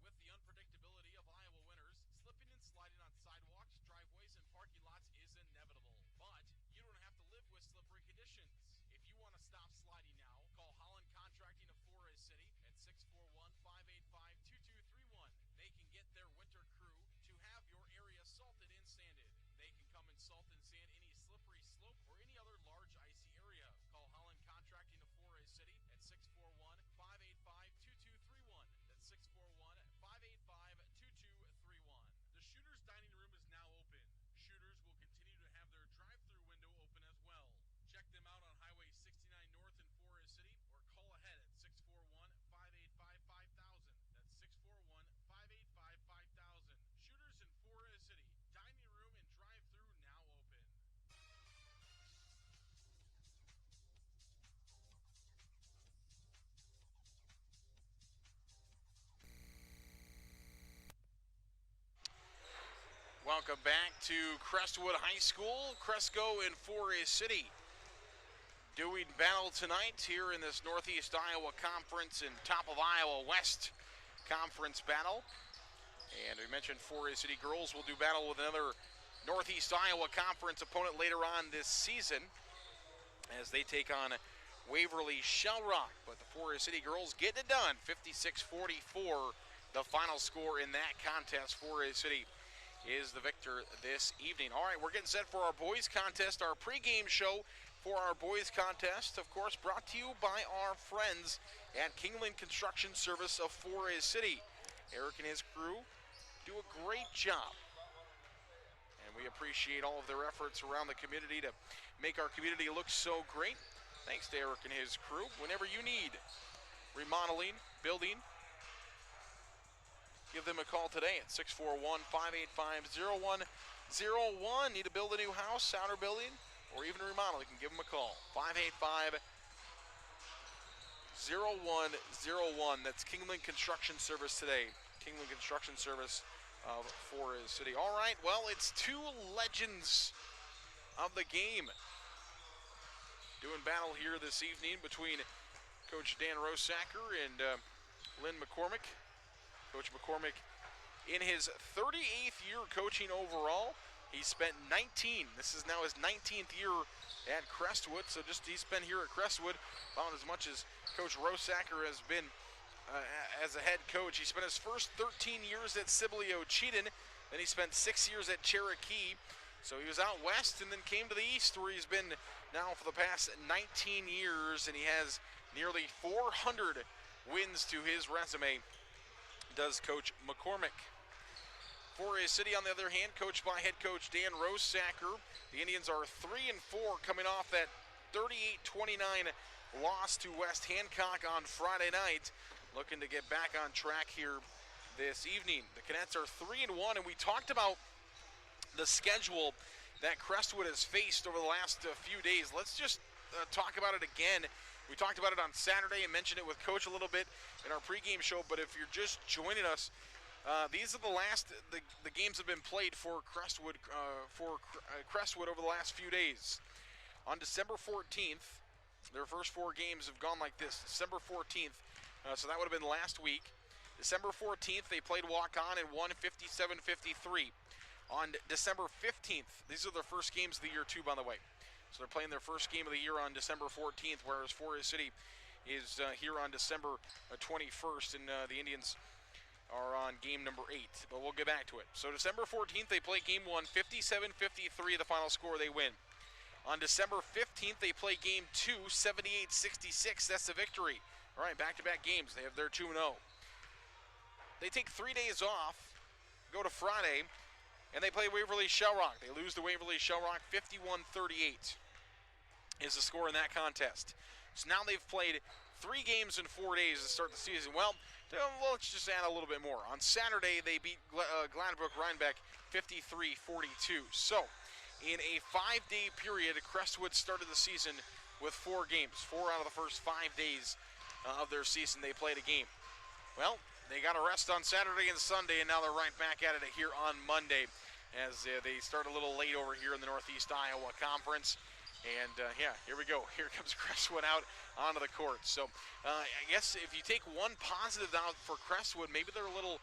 With the unpredictability of Iowa winters, slipping and sliding on sidewalks, driveways, and parking lots is inevitable. But you don't have to live with slippery conditions. If you want to stop sliding now, call Holland Contracting of Forest City at 641-585-2231. They can get their winter crew to have your area salted and sanded. They can come and salt and sand any slippery slope or any other large icy area. Call Holland Contracting of Forest City at 641-585-2231. That's 641-585-2231. The Shooters Dining Room is now open. Shooters will continue to have their drive-through window open as well. Check them out on Highway 69 North in Forest City or call ahead at 641-585-5000. That's 641-585-5000. Shooters in Forest City. Dining room and drive-through now open. Welcome back to Crestwood High School, Cresco in Forest City. Doing battle tonight here in this Northeast Iowa Conference and top of Iowa West Conference battle. And we mentioned Forest City girls will do battle with another Northeast Iowa Conference opponent later on this season as they take on Waverly Shell Rock. But the Forest City girls getting it done. 56-44, the final score in that contest. Forest City is the victor this evening. All right, we're getting set for our boys contest, our pregame show for our boys contest. Of course, brought to you by our friends at Kingland Construction Service of Forest City. Eric and his crew do a great job, and we appreciate all of their efforts around the community to make our community look so great. Thanks to Eric and his crew. Whenever you need remodeling, building, give them a call today at 641-585-0101. Need to build a new house, outer building, or even remodel, you can give them a call. 585-0101. That's Kingland Construction Service today. Kingland Construction Service of Forest City. All right, well, it's two legends of the game doing battle here this evening between Coach Dan Rosacker and Lynn McCormick. Coach McCormick in his 38th year coaching overall. He spent 19. This is now his 19th year at Crestwood. So he's been here at Crestwood about as much as Coach Rosacker has been as a head coach. He spent his first 13 years at Sibley-Cheatham. Then he spent 6 years at Cherokee. So he was out west and then came to the east, where he's been now for the past 19 years, and he has nearly 400 wins to his resume, does Coach McCormick. Forest City, on the other hand, coached by head coach Dan Rosacker. The Indians are 3-4, coming off that 38-29 loss to West Hancock on Friday night, looking to get back on track here this evening. The Cadets are 3-1, and we talked about the schedule that Crestwood has faced over the last few days. Let's just talk about it again. We talked about it on Saturday and mentioned it with Coach a little bit in our pregame show, but if you're just joining us, these are the games have been played for Crestwood over the last few days. On December 14th, their first 4 games have gone like this. December 14th, so that would have been last week. December 14th, they played walk-on and won 57-53. On December 15th, these are their first games of the year too, by the way. So they're playing their first game of the year on December 14th, whereas Forest City is here on December 21st, and the Indians are on game number 8. But we'll get back to it. So December 14th, they play game 1, 57-53, the final score, they win. On December 15th, they play game 2, 78-66, that's the victory. All right, back-to-back games. They have their 2-0. They take 3 days off, go to Friday, and they play Waverly Shell Rock. They lose to Waverly Shell Rock 51-38 is the score in that contest. So now they've played 3 games in 4 days to start the season. Well, let's just add a little bit more. On Saturday, they beat Gladbrook-Rhinebeck 53-42. So in a 5-day period, Crestwood started the season with 4 games. 4 out of the first 5 days of their season, they played a game. Well, they got a rest on Saturday and Sunday, and now they're right back at it here on Monday, as they start a little late over here in the Northeast Iowa Conference. And yeah, here we go. Here comes Crestwood out onto the court. So I guess if you take one positive out for Crestwood, maybe they're a little,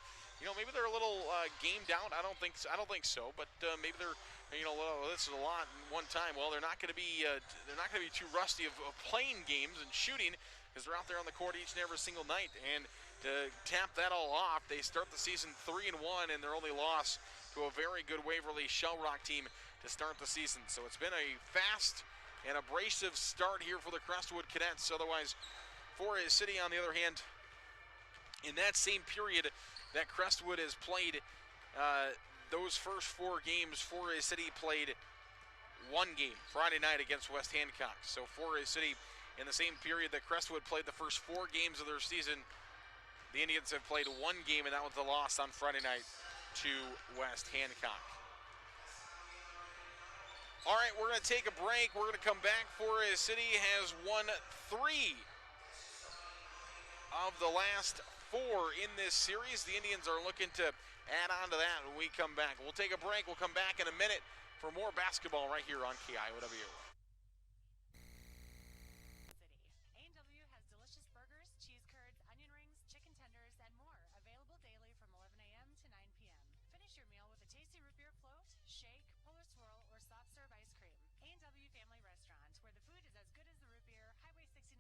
gamed out. I don't think so. But maybe they're, well, this is a lot in one time. Well, they're not going to be too rusty of playing games and shooting, because they're out there on the court each and every single night. And to tap that all off, they start the season 3-1, and their only loss to a very good Waverly Shell Rock team to start the season. So it's been a fast and abrasive start here for the Crestwood Cadets. Otherwise, Forest City, on the other hand, in that same period that Crestwood has played those first 4 games, Forest City played 1 game Friday night against West Hancock. So Forest City, in the same period that Crestwood played the first 4 games of their season, the Indians have played 1 game, and that was the loss on Friday night to West Hancock. All right, we're going to take a break. We're going to come back. Forest City has won 3 of the last 4 in this series. The Indians are looking to add on to that when we come back. We'll take a break. We'll come back in a minute for more basketball right here on KIOW. A&W has delicious burgers, cheese curds, onion rings, chicken tenders, and more, available daily from 11 a.m. to 9 p.m. Finish your meal with a tasty root beer float, shake, polar swirl, or soft serve ice cream. A&W Family Restaurant, where the food is as good as the root beer, Highway 69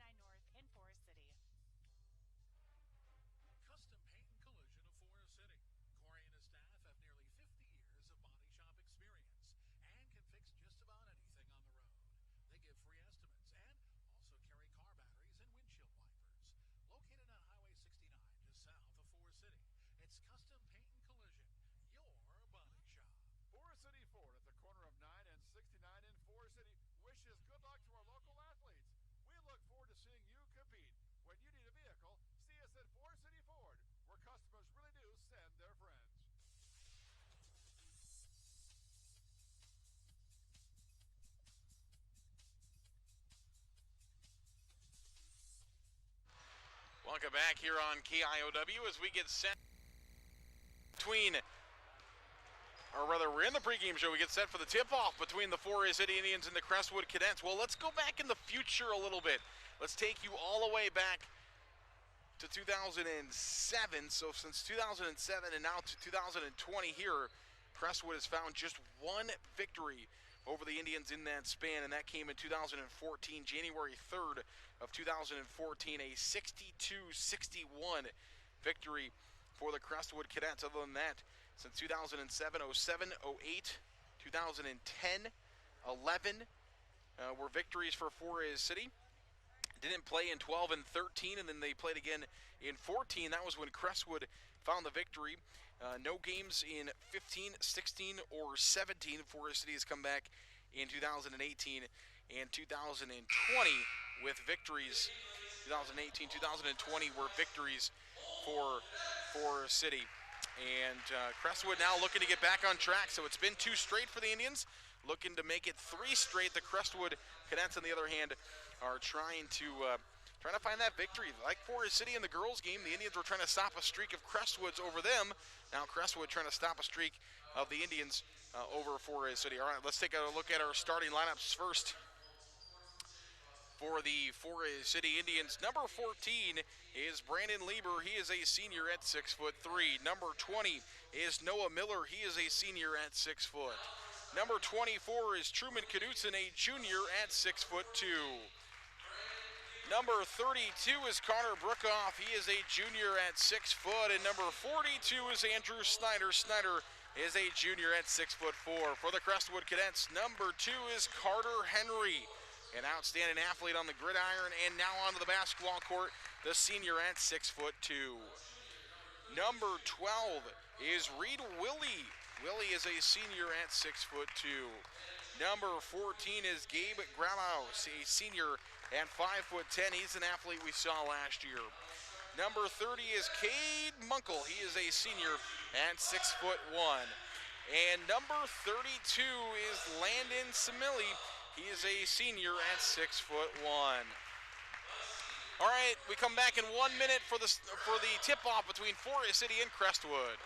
Welcome back here on KIOW as we get set between, or rather we're in the pregame show, we get set for the tip-off between the Forest City Indians and the Crestwood Cadets. Well, let's go back in the future a little bit. Let's take you all the way back to 2007. So since 2007 and now to 2020 here, Crestwood has found just one victory over the Indians in that span, and that came in 2014, January 3rd of 2014, a 62-61 victory for the Crestwood Cadets. Other than that, since 2007, 07, 08, 2010, 11 were victories for Forest City. Didn't play in 12 and 13, and then they played again in 14. That was when Crestwood found the victory. No games in 15, 16, or 17. Forest City has come back in 2018 and 2020 with victories. 2018, 2020 were victories for Forest City. And Crestwood now looking to get back on track. So it's been 2 straight for the Indians, looking to make it 3 straight. The Crestwood Cadets, on the other hand, are trying to find that victory. Like Forest City in the girls' game, the Indians were trying to stop a streak of Crestwoods over them. Now Crestwood trying to stop a streak of the Indians over Forest City. All right, let's take a look at our starting lineups first. For the Forest City Indians, number 14 is Brandon Lieber. He is a senior at 6'3". Number 20 is Noah Miller. He is a senior at 6 foot. Number 24 is Truman Knudsen, a junior at 6'2". Number 32 is Connor Brookoff. He is a junior at 6 foot. And number 42 is Andrew Snyder. Snyder is a junior at 6'4". For the Crestwood Cadets, number 2 is Carter Henry, an outstanding athlete on the gridiron and now onto the basketball court, the senior at 6'2". Number 12 is Reed Willie. Willie is a senior at 6'2". Number 14 is Gabe Gramaus, a senior at 5'10". He's an athlete we saw last year. Number 30 is Cade Munkle. He is a senior at 6'1". And number 32 is Landon Simili. He is a senior at 6'1". All right, we come back in 1 minute for the tip-off between Forest City and Crestwood.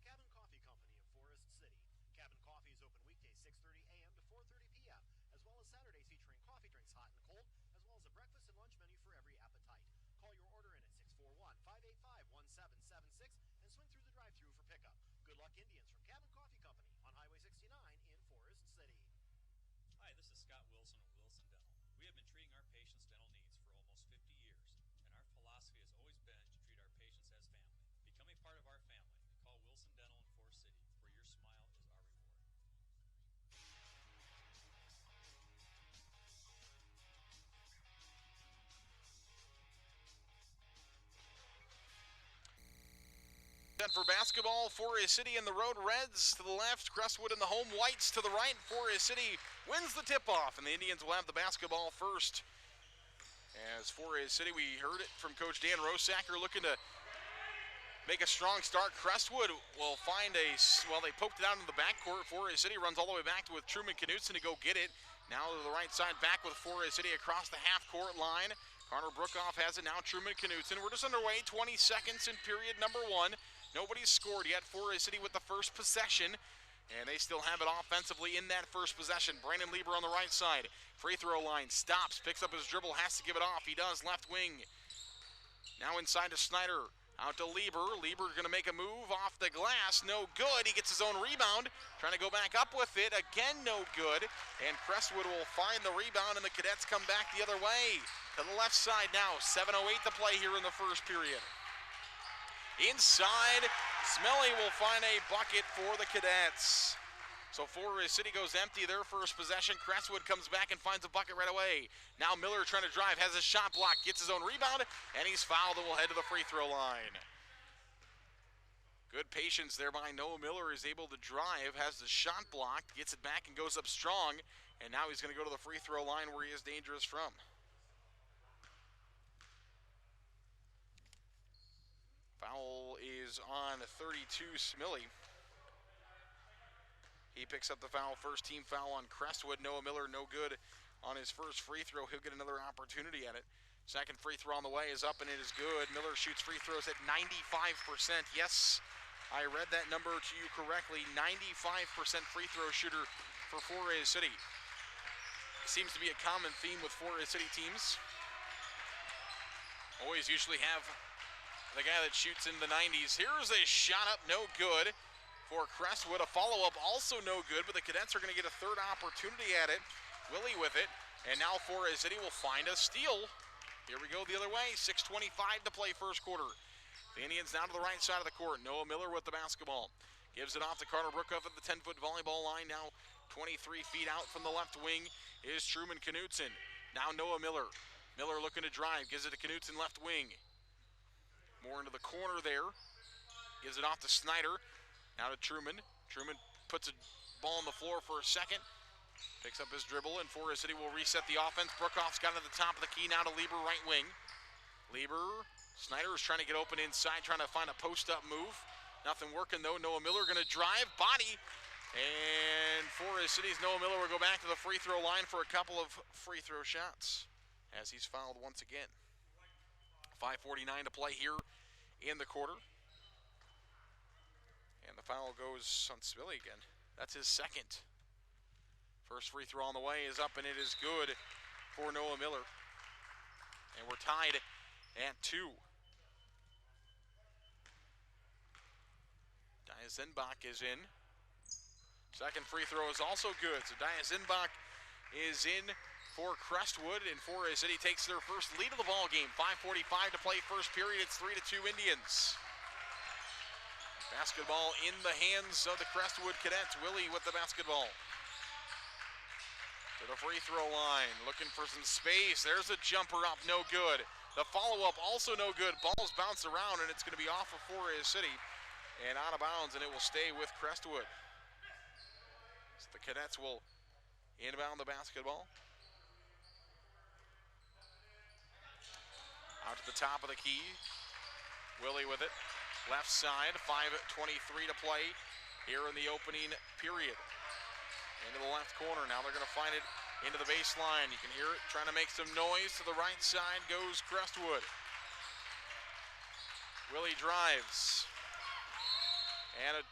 Cabin Coffee Company of Forest City. Cabin Coffee is open weekdays 6:30 a.m. to 4:30 p.m., as well as Saturdays featuring coffee drinks hot and cold, as well as a breakfast and lunch menu for every appetite. Call your order in at 641-585-1776 and swing through the drive-thru for pickup. Good luck, Indians, from Cabin Coffee Company on Highway 69 in Forest City. Hi, this is Scott Wilson of Wilson Dental. We have been treating our patients' dental needs for almost 50 years, and our philosophy has always been to treat our patients as family. Become a part of our family. Call Wilson Dental in Forest City, where your smile is our reward. Set for basketball, Forest City and the Road Reds to the left, Crestwood and the home Whites to the right. Forest City wins the tip-off, and the Indians will have the basketball first. As Forest City, we heard it from Coach Dan Rosacker, looking to make a strong start. Crestwood will find they poked it out in the backcourt. Forest City runs all the way back with Truman Knudsen to go get it. Now to the right side, back with Forest City across the half-court line. Connor Brookoff has it now, Truman Knudsen. We're just underway, 20 seconds in period number 1. Nobody's scored yet. Forest City with the first possession, and they still have it offensively in that first possession. Brandon Lieber on the right side. Free throw line, stops, picks up his dribble, has to give it off. He does, left wing. Now inside to Snyder. Out to Lieber. Lieber going to make a move off the glass. No good. He gets his own rebound. Trying to go back up with it. Again, no good. And Crestwood will find the rebound, and the Cadets come back the other way. To the left side now. 7:08 to play here in the first period. Inside, Smelly will find a bucket for the Cadets. So Forest City goes empty their first possession. Crestwood comes back and finds a bucket right away. Now Miller trying to drive, has a shot block, gets his own rebound, and he's fouled and will head to the free throw line. Good patience there by Noah Miller, is able to drive, has the shot blocked, gets it back and goes up strong, and now he's going to go to the free throw line where he is dangerous from. Foul is on 32, Smilly. He picks up the foul, first team foul on Crestwood. Noah Miller no good on his first free throw. He'll get another opportunity at it. Second free throw on the way is up, and it is good. Miller shoots free throws at 95%. Yes, I read that number to you correctly. 95% free throw shooter for Forest City. Seems to be a common theme with Forest City teams. Always usually have the guy that shoots in the 90s. Here's a shot up, no good for Crestwood. A follow-up also no good, but the Cadets are going to get a third opportunity at it. Willie with it, and now Forest City will find a steal. Here we go the other way, 6:25 to play first quarter. The Indians down to the right side of the court. Noah Miller with the basketball. Gives it off to Carter Brookoff at the 10-foot volleyball line. Now 23 feet out from the left wing is Truman Knutson. Now Noah Miller. Miller looking to drive, gives it to Knutson left wing. More into the corner there. Gives it off to Snyder. Now to Truman. Truman puts a ball on the floor for a second. Picks up his dribble, and Forest City will reset the offense. Brookoff's got it at the top of the key. Now to Lieber, right wing. Lieber, Snyder is trying to get open inside, trying to find a post-up move. Nothing working, though. Noah Miller going to drive, body. And Forest City's Noah Miller will go back to the free throw line for a couple of free throw shots as he's fouled once again. 5:49 to play here in the quarter. And the foul goes on Svilly again. That's his second. First free throw on the way is up, and it is good for Noah Miller. And we're tied at 2. Diazinbach is in. Second free throw is also good. So Diazinbach is in for Crestwood, and Forest City takes their first lead of the ball game. 5:45 to play first period. It's 3-2 Indians. Basketball in the hands of the Crestwood Cadets. Willie with the basketball. To the free throw line, looking for some space. There's a jumper up, no good. The follow-up also no good. Ball's bounced around, and it's going to be off of Forest City and out of bounds, and it will stay with Crestwood. So the Cadets will inbound the basketball. Out to the top of the key. Willie with it. Left side, 5:23 to play here in the opening period. Into the left corner. Now they're going to find it into the baseline. You can hear it trying to make some noise. To the right side goes Crestwood. Willie drives. And a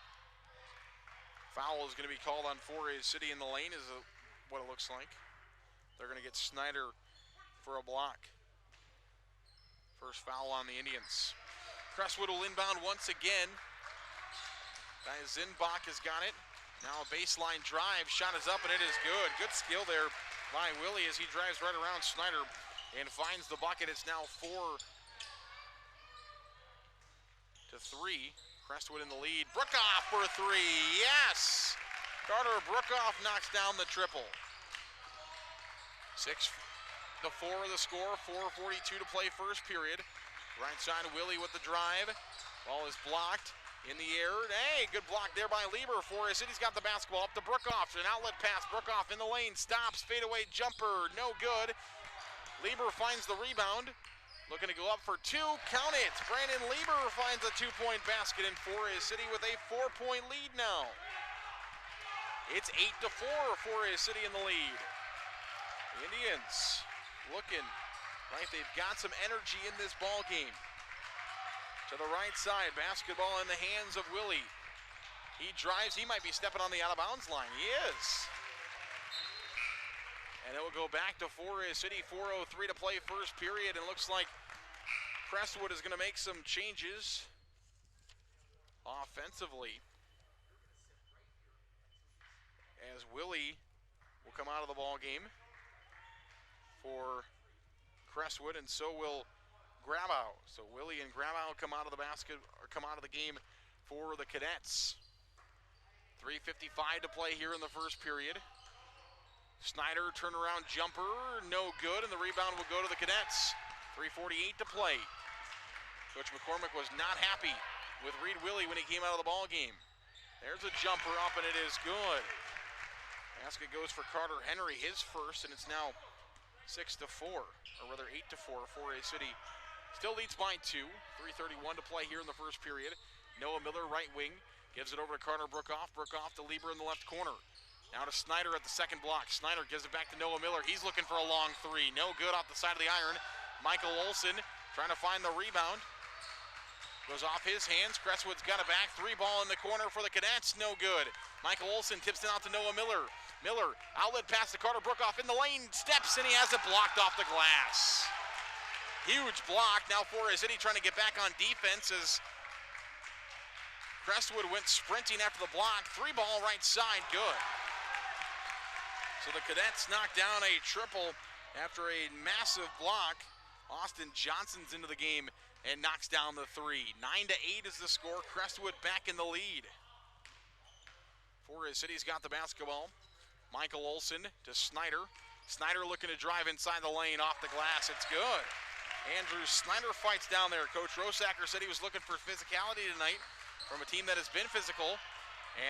foul is going to be called on Forest City in the lane is what it looks like. They're going to get Snyder for a block. First foul on the Indians. Crestwood will inbound once again. Diazinbach has got it. Now a baseline drive, shot is up, and it is good. Good skill there by Willie as he drives right around Snyder and finds the bucket. It's now 4-3. Crestwood in the lead. Brookoff for 3, yes! Carter Brookoff knocks down the triple. 6-4 the score, 4:42 to play first period. Right side, Willie with the drive. Ball is blocked. In the air, hey, good block there by Lieber. Forest City's got the basketball up to Brookoff. An outlet pass, Brookoff in the lane, stops, fadeaway jumper, no good. Lieber finds the rebound, looking to go up for 2, count it. Brandon Lieber finds a 2-point basket, and Forest City with a 4-point lead now. It's 8-4, Forest City in the lead. The Indians looking like they've got some energy in this ball game. To the right side, basketball in the hands of Willie. He drives, he might be stepping on the out-of-bounds line. He is. And it will go back to Forest City, 4:03 to play first period. And looks like Crestwood is going to make some changes offensively. As Willie will come out of the ball game for Crestwood, and so will Grabow. So Willie and Grabow come out of the basket, or come out of the game for the Cadets. 3:55 to play here in the first period. Snyder turnaround jumper, no good, and the rebound will go to the Cadets. 3:48 to play. Coach McCormick was not happy with Reed Willie when he came out of the ball game. There's a jumper up, and it is good. Basket goes for Carter Henry, his first, and it's now 6-4, or rather 8-4. Forest City still leads by 2. 3:31 to play here in the first period. Noah Miller, right wing, gives it over to Carter Brookoff. Brookoff to Lieber in the left corner. Now to Snyder at the second block. Snyder gives it back to Noah Miller. He's looking for a long three. No good off the side of the iron. Michael Olson trying to find the rebound. Goes off his hands. Crestwood's got it back. Three ball in the corner for the Cadets. No good. Michael Olson tips it out to Noah Miller. Miller, outlet pass to Carter Brookoff in the lane. Steps and he has it blocked off the glass. Huge block. Now Forest City trying to get back on defense as Crestwood went sprinting after the block. Three ball right side. Good. So the Cadets knock down a triple after a massive block. Austin Johnson's into the game and knocks down the three. 9-8 is the score. Crestwood back in the lead. Forest City's got the basketball. Michael Olson to Snyder. Snyder looking to drive inside the lane off the glass. It's good. Andrew Snyder fights down there. Coach Rosacker said he was looking for physicality tonight from a team that has been physical.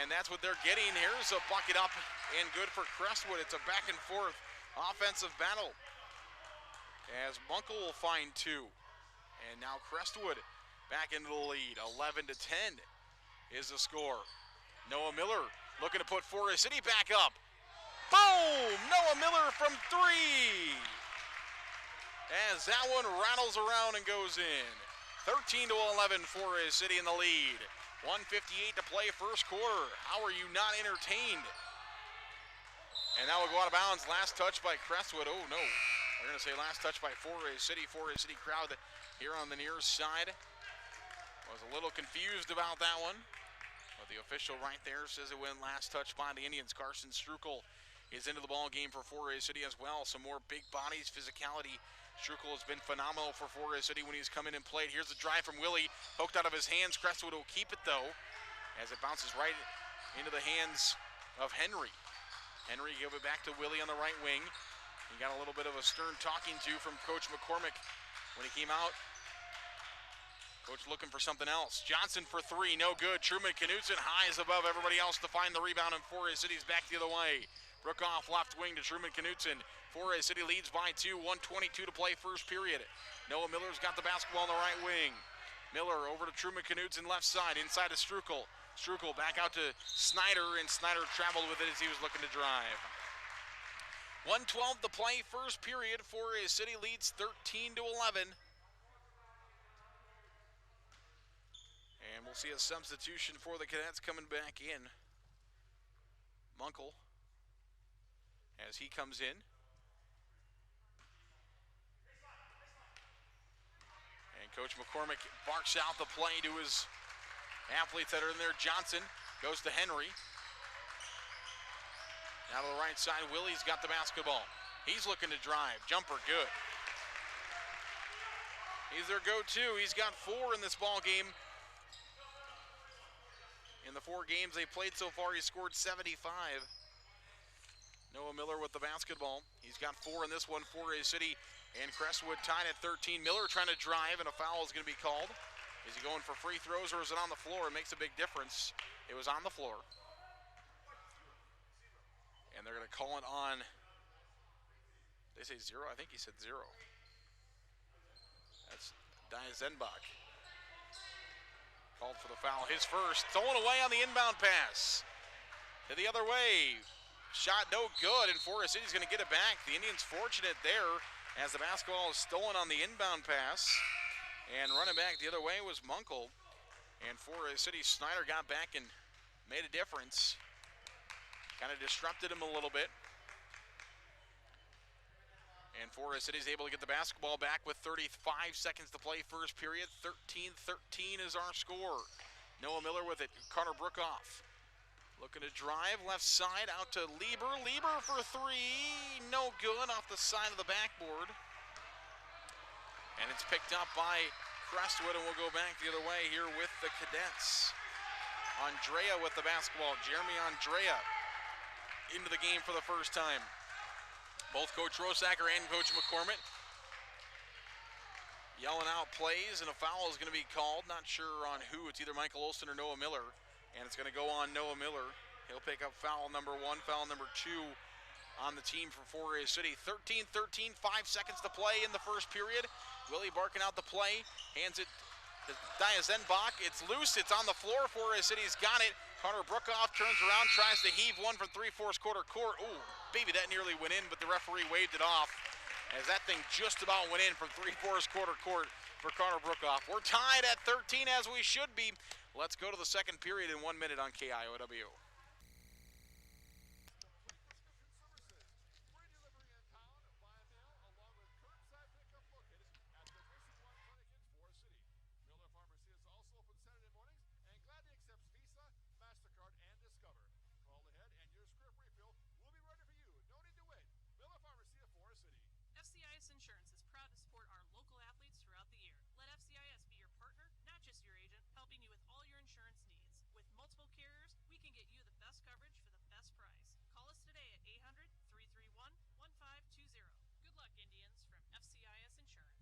And that's what they're getting. Here's a bucket up and good for Crestwood. It's a back and forth offensive battle as Munkle will find two. And now Crestwood back into the lead. 11-10 is the score. Noah Miller looking to put Forest City back up. Boom! Noah Miller from three. As that one rattles around and goes in. 13-11, Forest City in the lead. 1:58 to play first quarter. How are you not entertained? And that will go out of bounds. Last touch by Crestwood. Oh no. We're going to say last touch by Forest City. Forest City crowd here on the near side was a little confused about that one. But the official right there says it went last touch by the Indians. Carson Strukel is into the ball game for Forest City as well. Some more big bodies, physicality. Strukel has been phenomenal for Forest City when he's come in and played. Here's the drive from Willie, poked out of his hands. Crestwood will keep it though, as it bounces right into the hands of Henry. Henry give it back to Willie on the right wing. He got a little bit of a stern talking to from Coach McCormick when he came out. Coach looking for something else. Johnson for three, no good. Truman Knutson high is above everybody else to find the rebound, and Forest City's back the other way. Brookoff left wing to Truman Knutson. Forest City leads by two, 1:22 to play first period. Noah Miller's got the basketball on the right wing. Miller over to Truman Knutson left side, inside to Strukel. Strukel back out to Snyder, and Snyder traveled with it as he was looking to drive. 1:12 to play first period. Forest City leads 13-11. And we'll see a substitution for the Cadets coming back in. Munkle, as he comes in. And Coach McCormick barks out the play to his athletes that are in there. Johnson goes to Henry. Now to the right side, Willie's got the basketball. He's looking to drive. Jumper, good. He's their go-to. He's got 4 in this ball game. In the 4 games they played so far, he scored 75. Noah Miller with the basketball. He's got 4 in this one for his City. And Crestwood tied at 13. Miller trying to drive, and a foul is going to be called. Is he going for free throws or is it on the floor? It makes a big difference. It was on the floor. And they're going to call it on. They say 0? I think he said 0. That's Diazenbach. Called for the foul. His first. Stolen away on the inbound pass. To the other way. Shot no good, and Forest City's going to get it back. The Indians fortunate there as the basketball is stolen on the inbound pass. And running back the other way was Munkle. And Forest City, Snyder got back and made a difference. Kind of disrupted him a little bit. And Forest City's able to get the basketball back with 35 seconds to play first period. 13-13 is our score. Noah Miller with it. Carter Brookoff looking to drive left side out to Lieber. Lieber for 3. No good off the side of the backboard. And it's picked up by Crestwood, and we'll go back the other way here with the Cadets. Andrea with the basketball. Jeremy Andrea into the game for the first time. Both Coach Rosacker and Coach McCormick yelling out plays, and a foul is going to be called. Not sure on who. It's either Michael Olson or Noah Miller, and it's going to go on Noah Miller. He'll pick up foul number 1, foul number 2 on the team for Forest City. 13-13, 5 seconds to play in the first period. Willie barking out the play, hands it to Diazenbach. It's loose, it's on the floor. Forest City's got it. Carter Brookoff turns around, tries to heave one from 3/4 quarter court. Ooh, baby, that nearly went in, but the referee waved it off as that thing just about went in from 3/4 quarter court for Carter Brookoff. We're tied at 13 as we should be. Let's go to the second period in 1 minute on KIOW. Free delivery in town, by mail, along with curbside pickup located at the Mercy One Clinic in Forest City. Miller Pharmacy is also open Saturday mornings and gladly accepts Visa, MasterCard, and Discover. Call ahead and your script refill will be ready for you. No need to wait. Miller Pharmacy of Forest City. FCIS Insurance is proud to support our local athletes throughout the year. Let FCIS be your partner, not just your agent, helping you with all your insurance needs. With multiple carriers, we can get you the best coverage for the best price. Call us today at 800-331-1520. Good luck, Indians, from FCIS Insurance.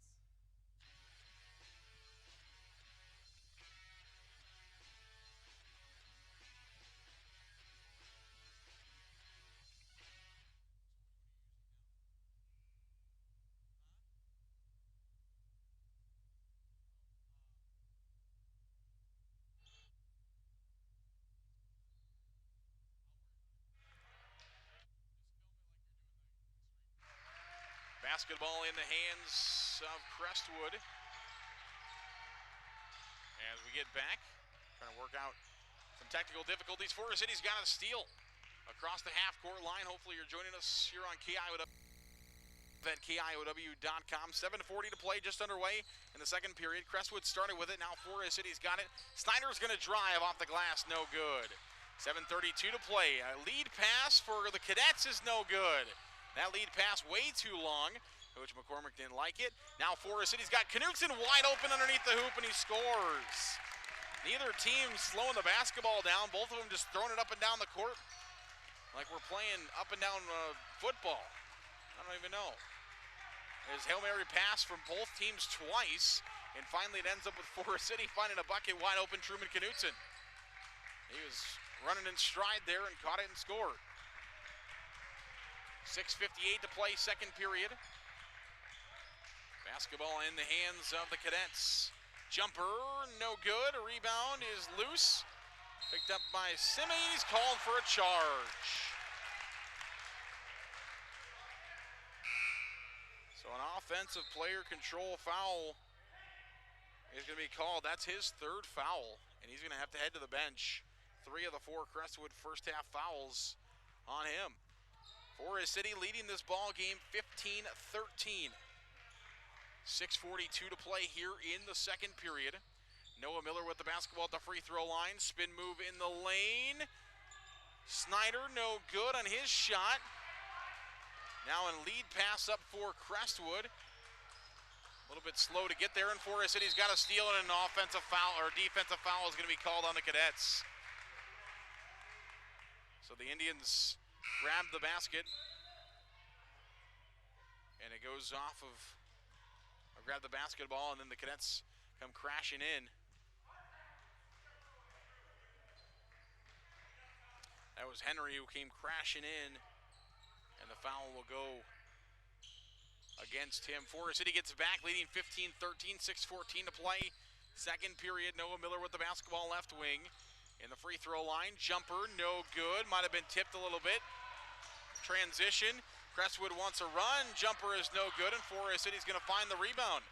Basketball in the hands of Crestwood. As we get back, trying to work out some technical difficulties. Forest City's got a steal across the half-court line. Hopefully you're joining us here on KIOW at KIOW.com. 7:40 to play, just underway in the second period. Crestwood started with it. Now Forest City's got it. Snyder's going to drive off the glass. No good. 7:32 to play. A lead pass for the Cadets is no good. That lead pass way too long. Coach McCormick didn't like it. Now Forest City's got Knutson wide open underneath the hoop, and he scores. Neither team slowing the basketball down. Both of them just throwing it up and down the court like we're playing up and down football. I don't even know. There's Hail Mary pass from both teams twice, and finally it ends up with Forest City finding a bucket wide open, Truman Knutson. He was running in stride there and caught it and scored. 6:58 to play, second period. Basketball in the hands of the Cadets. Jumper, no good. A rebound is loose. Picked up by Simmons, called for a charge. So an offensive player control foul is going to be called. That's his third foul, and he's going to have to head to the bench. 3 of the 4 Crestwood first half fouls on him. Forest City leading this ball game 15-13. 6:42 to play here in the second period. Noah Miller with the basketball at the free throw line. Spin move in the lane. Snyder no good on his shot. Now a lead pass up for Crestwood. A little bit slow to get there, and Forest City's got to steal, and an offensive foul or defensive foul is going to be called on the Cadets. So the Indians grab the basket, and it goes off of, or grab the basketball, and then the Cadets come crashing in. That was Henry who came crashing in, and the foul will go against him. Forest City gets back, leading 15-13, 6:14 to play. Second period, Noah Miller with the basketball left wing. In the free throw line, jumper, no good. Might have been tipped a little bit. Transition, Crestwood wants a run. Jumper is no good, and Forest City's going to find the rebound.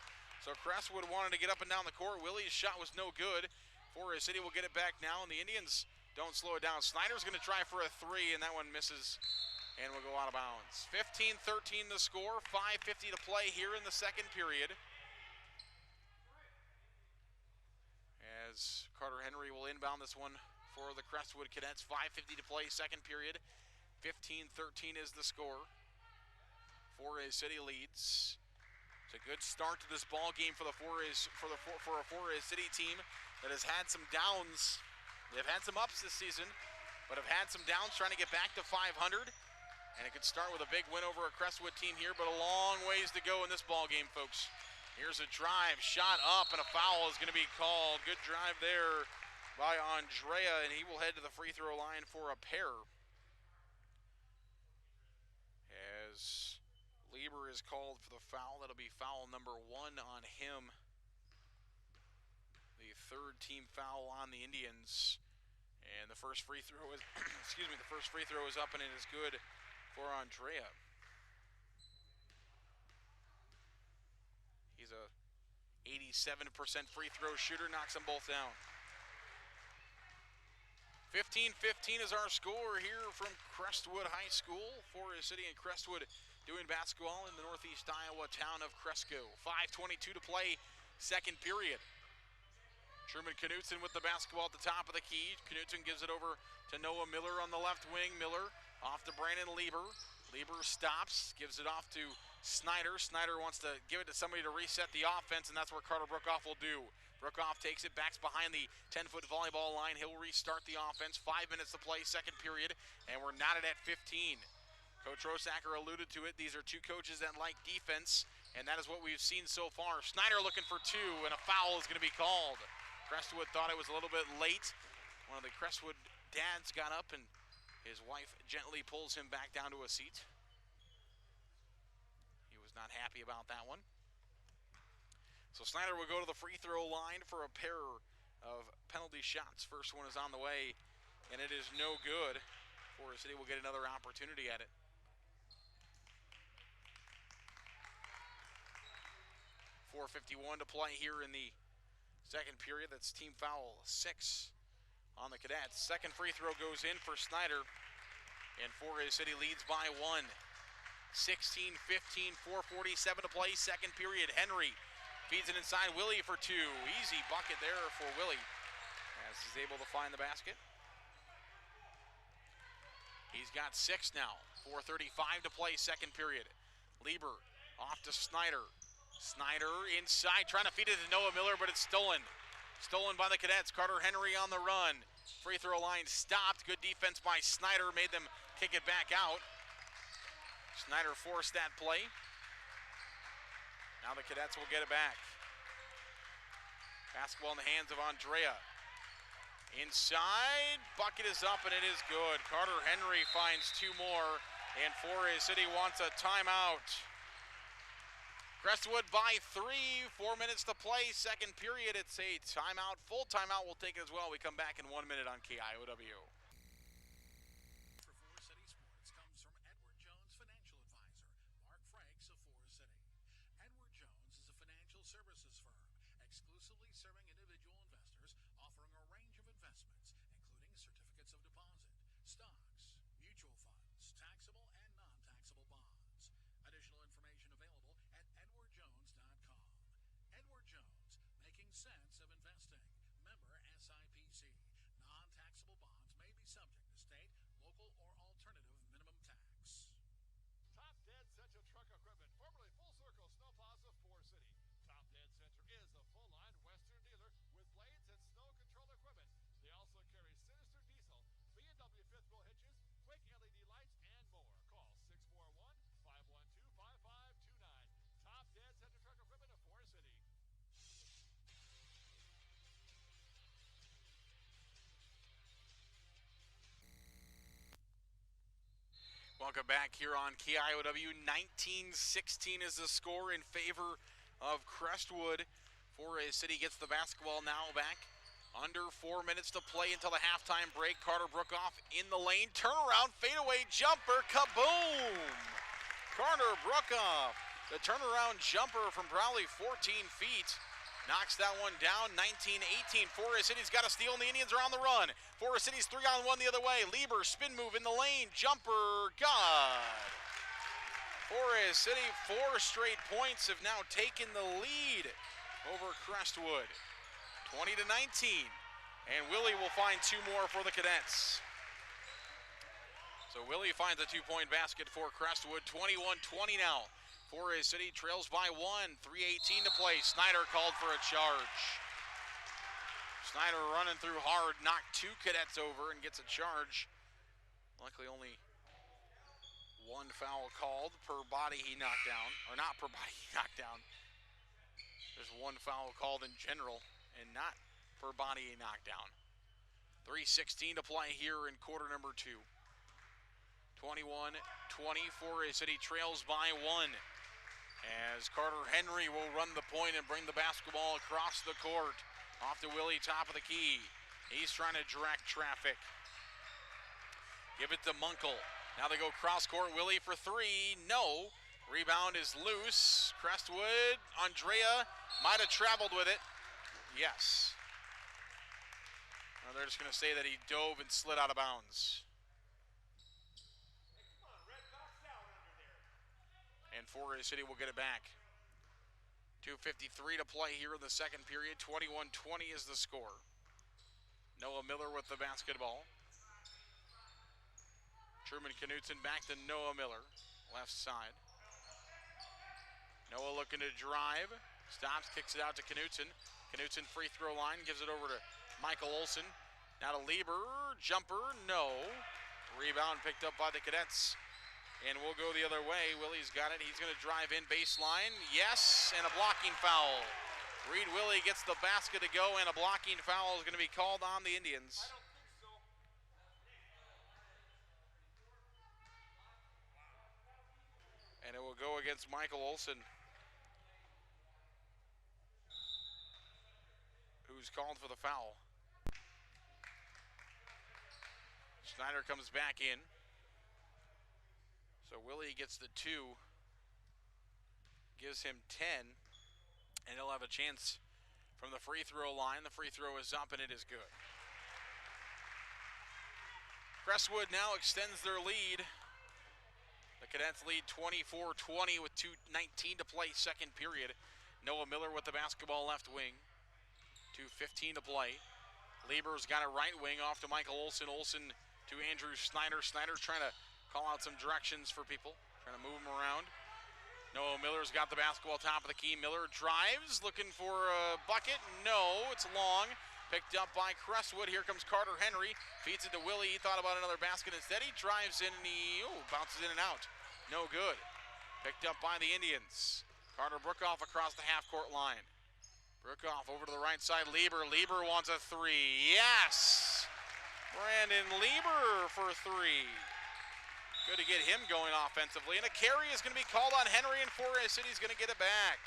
So Crestwood wanted to get up and down the court. Willie's shot was no good. Forest City will get it back now, and the Indians don't slow it down. Snyder's going to try for a 3, and that one misses and will go out of bounds. 15-13 the score, 5:50 to play here in the second period. As Carter Henry will inbound this one for the Crestwood Cadets. 5:50 to play, second period. 15-13 is the score. Forest City leads. It's a good start to this ball game for a Forest City team that has had some downs. They've had some ups this season, but have had some downs trying to get back to 500. And it could start with a big win over a Crestwood team here, but a long ways to go in this ball game, folks. Here's a drive, shot up, and a foul is going to be called. Good drive there by Andrea, and he will head to the free throw line for a pair. As Lieber is called for the foul, that'll be foul number 1 on him. The third team foul on the Indians. And the first free throw is, the first free throw is up and it is good for Andrea. He's a 87% free throw shooter, knocks them both down. 15-15 is our score here from Crestwood High School. Forest City and Crestwood doing basketball in the northeast Iowa town of Cresco. 5:22 to play, second period. Truman Knutson with the basketball at the top of the key. Knutson gives it over to Noah Miller on the left wing. Miller off to Brandon Lieber. Lieber stops, gives it off to Snyder. Snyder wants to give it to somebody to reset the offense, and that's where Carter Brookoff will do. Brookoff takes it, backs behind the 10-foot volleyball line. He'll restart the offense. 5 minutes to play, second period, and we're knotted at 15. Coach Rosacker alluded to it. These are two coaches that like defense, and that is what we've seen so far. Snyder looking for two, and a foul is going to be called. Crestwood thought it was a little bit late. One of the Crestwood dads got up, and his wife gently pulls him back down to a seat. He was not happy about that one. So Snyder will go to the free throw line for a pair of penalty shots. First one is on the way, and it is no good. Forest City will get another opportunity at it. 4:51 to play here in the second period. That's team foul 6 on the Cadets. Second free throw goes in for Snyder, and Forest City leads by 1. 16-15, 4:47 to play, second period. Henry feeds it inside Willie for two. Easy bucket there for Willie as he's able to find the basket. He's got 6 now. 4:35 to play, second period. Lieber off to Snyder. Snyder inside, trying to feed it to Noah Miller, but it's stolen. Stolen by the Cadets. Carter Henry on the run. Free throw line stopped. Good defense by Snyder made them kick it back out. Snyder forced that play. Now the Cadets will get it back. Basketball in the hands of Andrea. Inside, bucket is up and it is good. Carter Henry finds 2 more, and Forest City wants a timeout. Crestwood by 3, 4 minutes to play, second period. It's a timeout, full timeout. We'll take it as well. We come back in 1 minute on KIOW. For Forest City Sports comes from Edward Jones Financial Advisor, Mark Franks of Forest City. Edward Jones is a financial services firm exclusively serving individual investors, offering a range of investments, including certificates of deposit, stocks, mutual funds, taxable and non-taxable bonds. Additional information available at edwardjones.com. Edward Jones, making sense of investing. Member SIPC. Non-taxable bonds may be subject to state, local, or alternative minimum tax. Top Dead Center Truck Equipment, formerly Full Circle Snowplows of Forest City. Top Dead Center is a full-line Western dealer with blades and snow control equipment. They also carry Sinister Diesel, B&W fifth wheel hitches, quick LED lights, and more. Call 641-512-5529. Top Dead Center Truck Equipment of Forest City. Welcome back here on KIOW. 19-16 is the score in favor of Crestwood. Forest City gets the basketball now back. Under 4 minutes to play until the halftime break. Carter Brookoff in the lane. Turnaround, fadeaway jumper, kaboom! Carter Brookoff, the turnaround jumper from probably 14 feet. Knocks that one down. 19-18. Forest City's got a steal, and the Indians are on the run. Forest City's 3-on-1 the other way. Lieber, spin move in the lane. Jumper, good. Forest City, 4 straight points, have now taken the lead over Crestwood. 20-19. And Willie will find 2 more for the Cadets. So Willie finds a 2-point basket for Crestwood. 21-20 now. Forest City trails by 1, 3:18 to play. Snyder called for a charge. Snyder running through hard, knocked 2 Cadets over and gets a charge. Luckily only 1 foul called per body he knocked down, or not per body he knocked down. There's 1 foul called in general and not per body he knocked down. 3:16 to play here in quarter number 2. 21-20, Forest City trails by 1. As Carter Henry will run the point and bring the basketball across the court. Off to Willie, top of the key. He's trying to direct traffic. Give it to Munkle. Now they go cross court. Willie for three. No. Rebound is loose. Crestwood. Andrea might have traveled with it. Yes. Well, they're just going to say that he dove and slid out of bounds. And Forest City will get it back. 2:53 to play here in the second period. 21-20 is the score. Noah Miller with the basketball. Truman Knutson back to Noah Miller, left side. Noah looking to drive. Stops, kicks it out to Knutson. Knutson free throw line, gives it over to Michael Olson. Now to Lieber, jumper, no. Rebound picked up by the Cadets. And we'll go the other way. Willie's got it. He's going to drive in baseline. Yes, and a blocking foul. Reed Willie gets the basket to go, and a blocking foul is going to be called on the Indians. And it will go against Michael Olson, who's called for the foul. Snyder comes back in. So Willie gets the 2, gives him 10, and he'll have a chance from the free throw line. The free throw is up, and it is good. Crestwood now extends their lead. The Cadets lead 24-20 with 2:19 to play, second period. Noah Miller with the basketball left wing. 2:15 to play. Lieber's got it right wing off to Michael Olson. Olson to Andrew Snyder. Snyder trying to call out some directions for people, trying to move them around. Noah Miller's got the basketball top of the key. Miller drives, looking for a bucket. No, it's long. Picked up by Crestwood. Here comes Carter Henry. Feeds it to Willie. He thought about another basket instead. He drives in and he bounces in and out. No good. Picked up by the Indians. Carter Brookoff across the half-court line. Brookoff over to the right side. Lieber. Lieber wants a three. Yes! Brandon Lieber for three. Good to get him going offensively. And a carry is going to be called on Henry, and Forest City's going to get it back.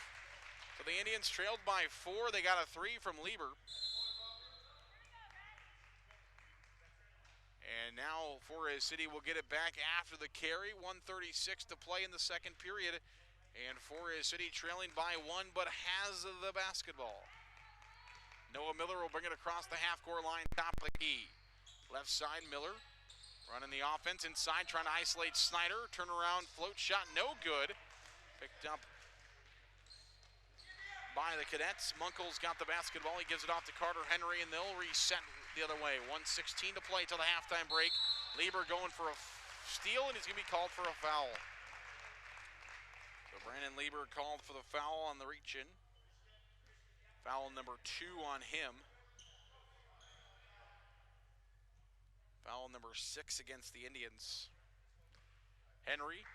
So the Indians trailed by 4. They got a 3 from Lieber. And now Forest City will get it back after the carry. 1:36 to play in the second period. And Forest City trailing by 1, but has the basketball. Noah Miller will bring it across the half-court line, top of the key. Left side, Miller running the offense inside, trying to isolate Snyder. Turn around, float shot, no good. Picked up by the Cadets. Munkle's got the basketball. He gives it off to Carter Henry, and they'll reset the other way. 1:16 to play till the halftime break. Lieber going for a steal, and he's going to be called for a foul. So Brandon Lieber called for the foul on the reach-in. Foul number 2 on him. Foul number 6 against the Indians. Henry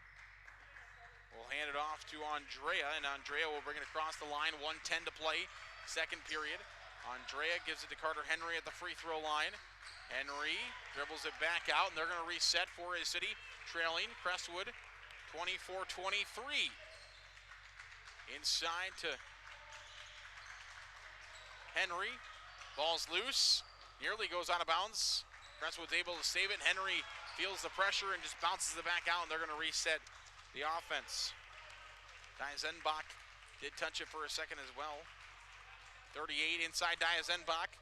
will hand it off to Andrea, and Andrea will bring it across the line. 1:10 to play, second period. Andrea gives it to Carter Henry at the free throw line. Henry dribbles it back out, and they're going to reset Forest City, trailing Crestwood 24-23. Inside to Henry. Ball's loose, nearly goes out of bounds. Crestwood's able to save it. Henry feels the pressure and just bounces it back out, and they're going to reset the offense. Diazenbach did touch it for a second as well. 38 inside Diazenbach.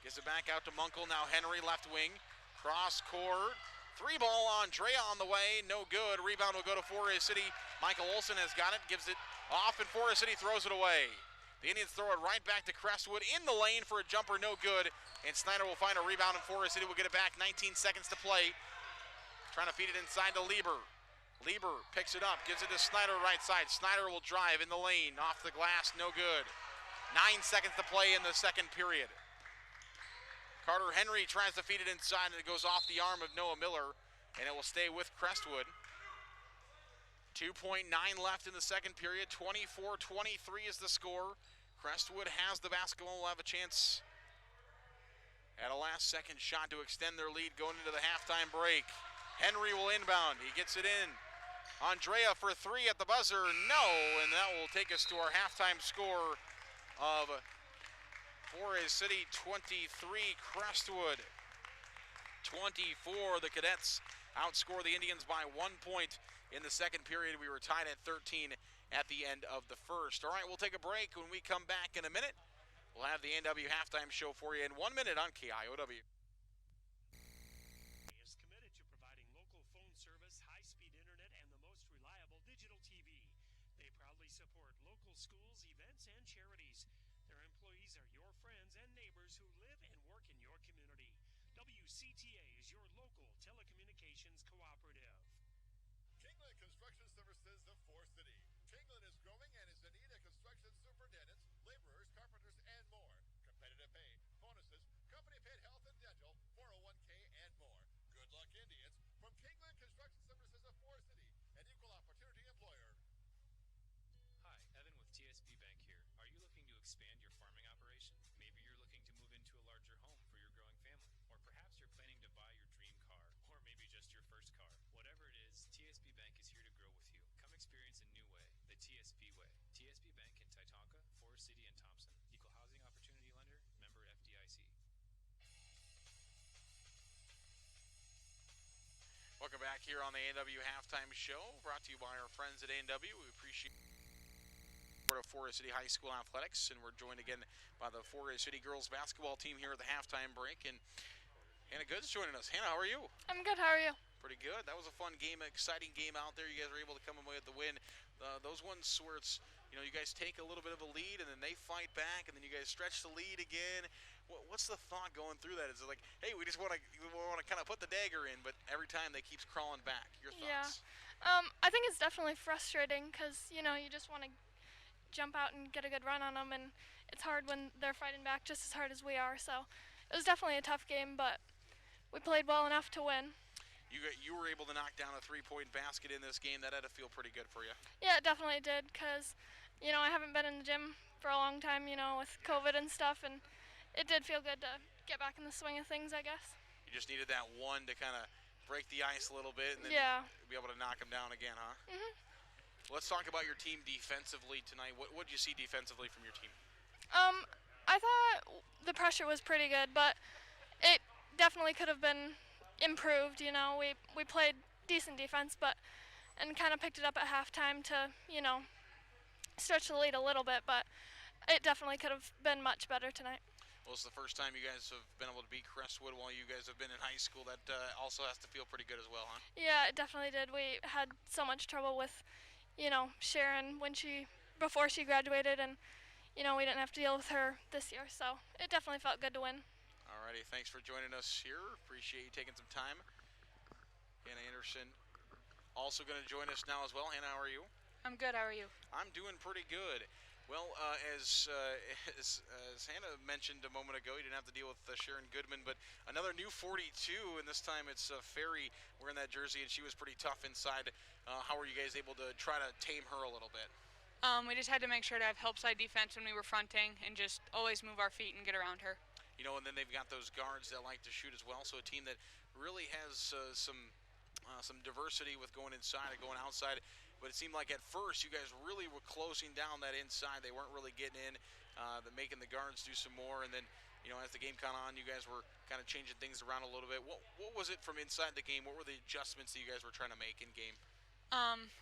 Gives it back out to Munkle. Now Henry left wing. Cross court. 3-ball Andrea on the way. No good. Rebound will go to Forest City. Michael Olson has got it. Gives it off, and Forest City throws it away. The Indians throw it right back to Crestwood in the lane for a jumper. No good. And Snyder will find a rebound, and Forest City will get it back. 19 seconds to play. Trying to feed it inside to Lieber. Lieber picks it up, gives it to Snyder right side. Snyder will drive in the lane, off the glass, no good. 9 seconds to play in the second period. Carter Henry tries to feed it inside, and it goes off the arm of Noah Miller, and it will stay with Crestwood. 2.9 left in the second period. 24-23 is the score. Crestwood has the basketball, will have a chance at a last-second shot to extend their lead going into the halftime break. Henry will inbound. He gets it in. Andrea for 3 at the buzzer. No, and that will take us to our halftime score of Forest City 23, Crestwood 24. The Cadets outscore the Indians by 1 point in the second period. We were tied at 13 at the end of the first. All right, we'll take a break. When we come back in a minute, we'll have the A&W halftime show for you in 1 minute on KIOW. Is committed to providing local phone service, high-speed internet, and the most reliable digital TV. They proudly support local schools, events, and charities. Their employees are your friends and neighbors who live and work in your community. WCTA is your local telecommunications cooperative. Kingland Construction Services of Forest City. Kingland is growing and is in need of construction superintendents, laborers, carpenters, and more. Competitive pay, bonuses, company-paid health and dental, 401k, and more. Good luck, Indians. From Kingland Construction Services of Forest City, an equal opportunity employer. Hi, Evan with TSB Bank here. Are you looking to expand your farming operation? Maybe you're looking to move into a larger home for your growing family. Or perhaps you're planning to buy your dream car. Or maybe just your first car. Whatever it is, TSB Bank is here to grow with you. Come experience a new way, the TSB way. TSB Bank in Titonka, Forest City, and Thompson. Equal housing opportunity lender, member FDIC. Welcome back here on the A&W halftime show, brought to you by our friends at A&W. We appreciate of Forest City High School Athletics, and we're joined again by the Forest City girls basketball team here at the halftime break. And Hannah Good's joining us. Hannah, how are you? I'm good. How are you? Pretty good. That was a fun game, exciting game out there. You guys were able to come away with the win. Those ones where it's, you know, you guys take a little bit of a lead and then they fight back and then you guys stretch the lead again. What's the thought going through that? Is it like, hey, we just want to kind of put the dagger in, but every time they keeps crawling back? Your thoughts? Yeah. I think it's definitely frustrating because, you know, you just want to jump out and get a good run on them, and it's hard when they're fighting back just as hard as we are. So it was definitely a tough game, but we played well enough to win. You were able to knock down a three-point basket in this game. That had to feel pretty good for you. Yeah, it definitely did because, you know, I haven't been in the gym for a long time, you know, with COVID and stuff, and it did feel good to get back in the swing of things, I guess. You just needed that one to kind of break the ice a little bit and then be able to knock them down again, huh? Mm-hmm. Let's talk about your team defensively tonight. What did you see defensively from your team? I thought the pressure was pretty good, but it definitely could have been improved. You know, we played decent defense, and kind of picked it up at halftime to, you know, stretch the lead a little bit, but it definitely could have been much better tonight. Well, it's the first time you guys have been able to beat Crestwood while you guys have been in high school. That also has to feel pretty good as well, huh? Yeah, it definitely did. We had so much trouble with, you know, Sharon before she graduated, and, you know, we didn't have to deal with her this year, so it definitely felt good to win. Alrighty, thanks for joining us here. Appreciate you taking some time. Hannah Anderson also going to join us now as well. Hannah, how are you? I'm good. How are you? I'm doing pretty good. Well, as Hannah mentioned a moment ago, you didn't have to deal with Sharon Goodman, but another new 42, and this time it's Ferry wearing that jersey, and she was pretty tough inside. How were you guys able to try to tame her a little bit? We just had to make sure to have help side defense when we were fronting and just always move our feet and get around her. You know, and then they've got those guards that like to shoot as well, so a team that really has some diversity with going inside and going outside. But it seemed like at first you guys really were closing down that inside. They weren't really getting in, making the guards do some more. And then, you know, as the game caught on, you guys were kind of changing things around a little bit. What was it from inside the game? What were the adjustments that you guys were trying to make in game?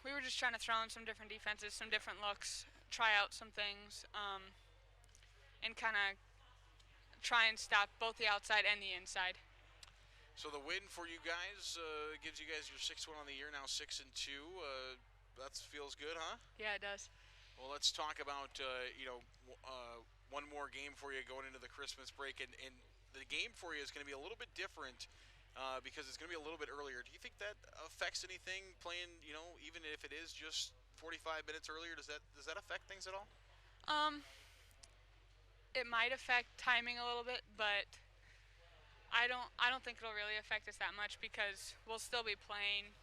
We were just trying to throw in some different defenses, some different looks, try out some things, and kind of try and stop both the outside and the inside. So the win for you guys gives you guys your 6th win on the year, now 6-2. That feels good, huh? Yeah, it does. Well, let's talk about one more game for you going into the Christmas break, and the game for you is going to be a little bit different because it's going to be a little bit earlier. Do you think that affects anything playing? You know, even if it is just 45 minutes earlier, does that affect things at all? It might affect timing a little bit, but I don't think it'll really affect us that much because we'll still be playing.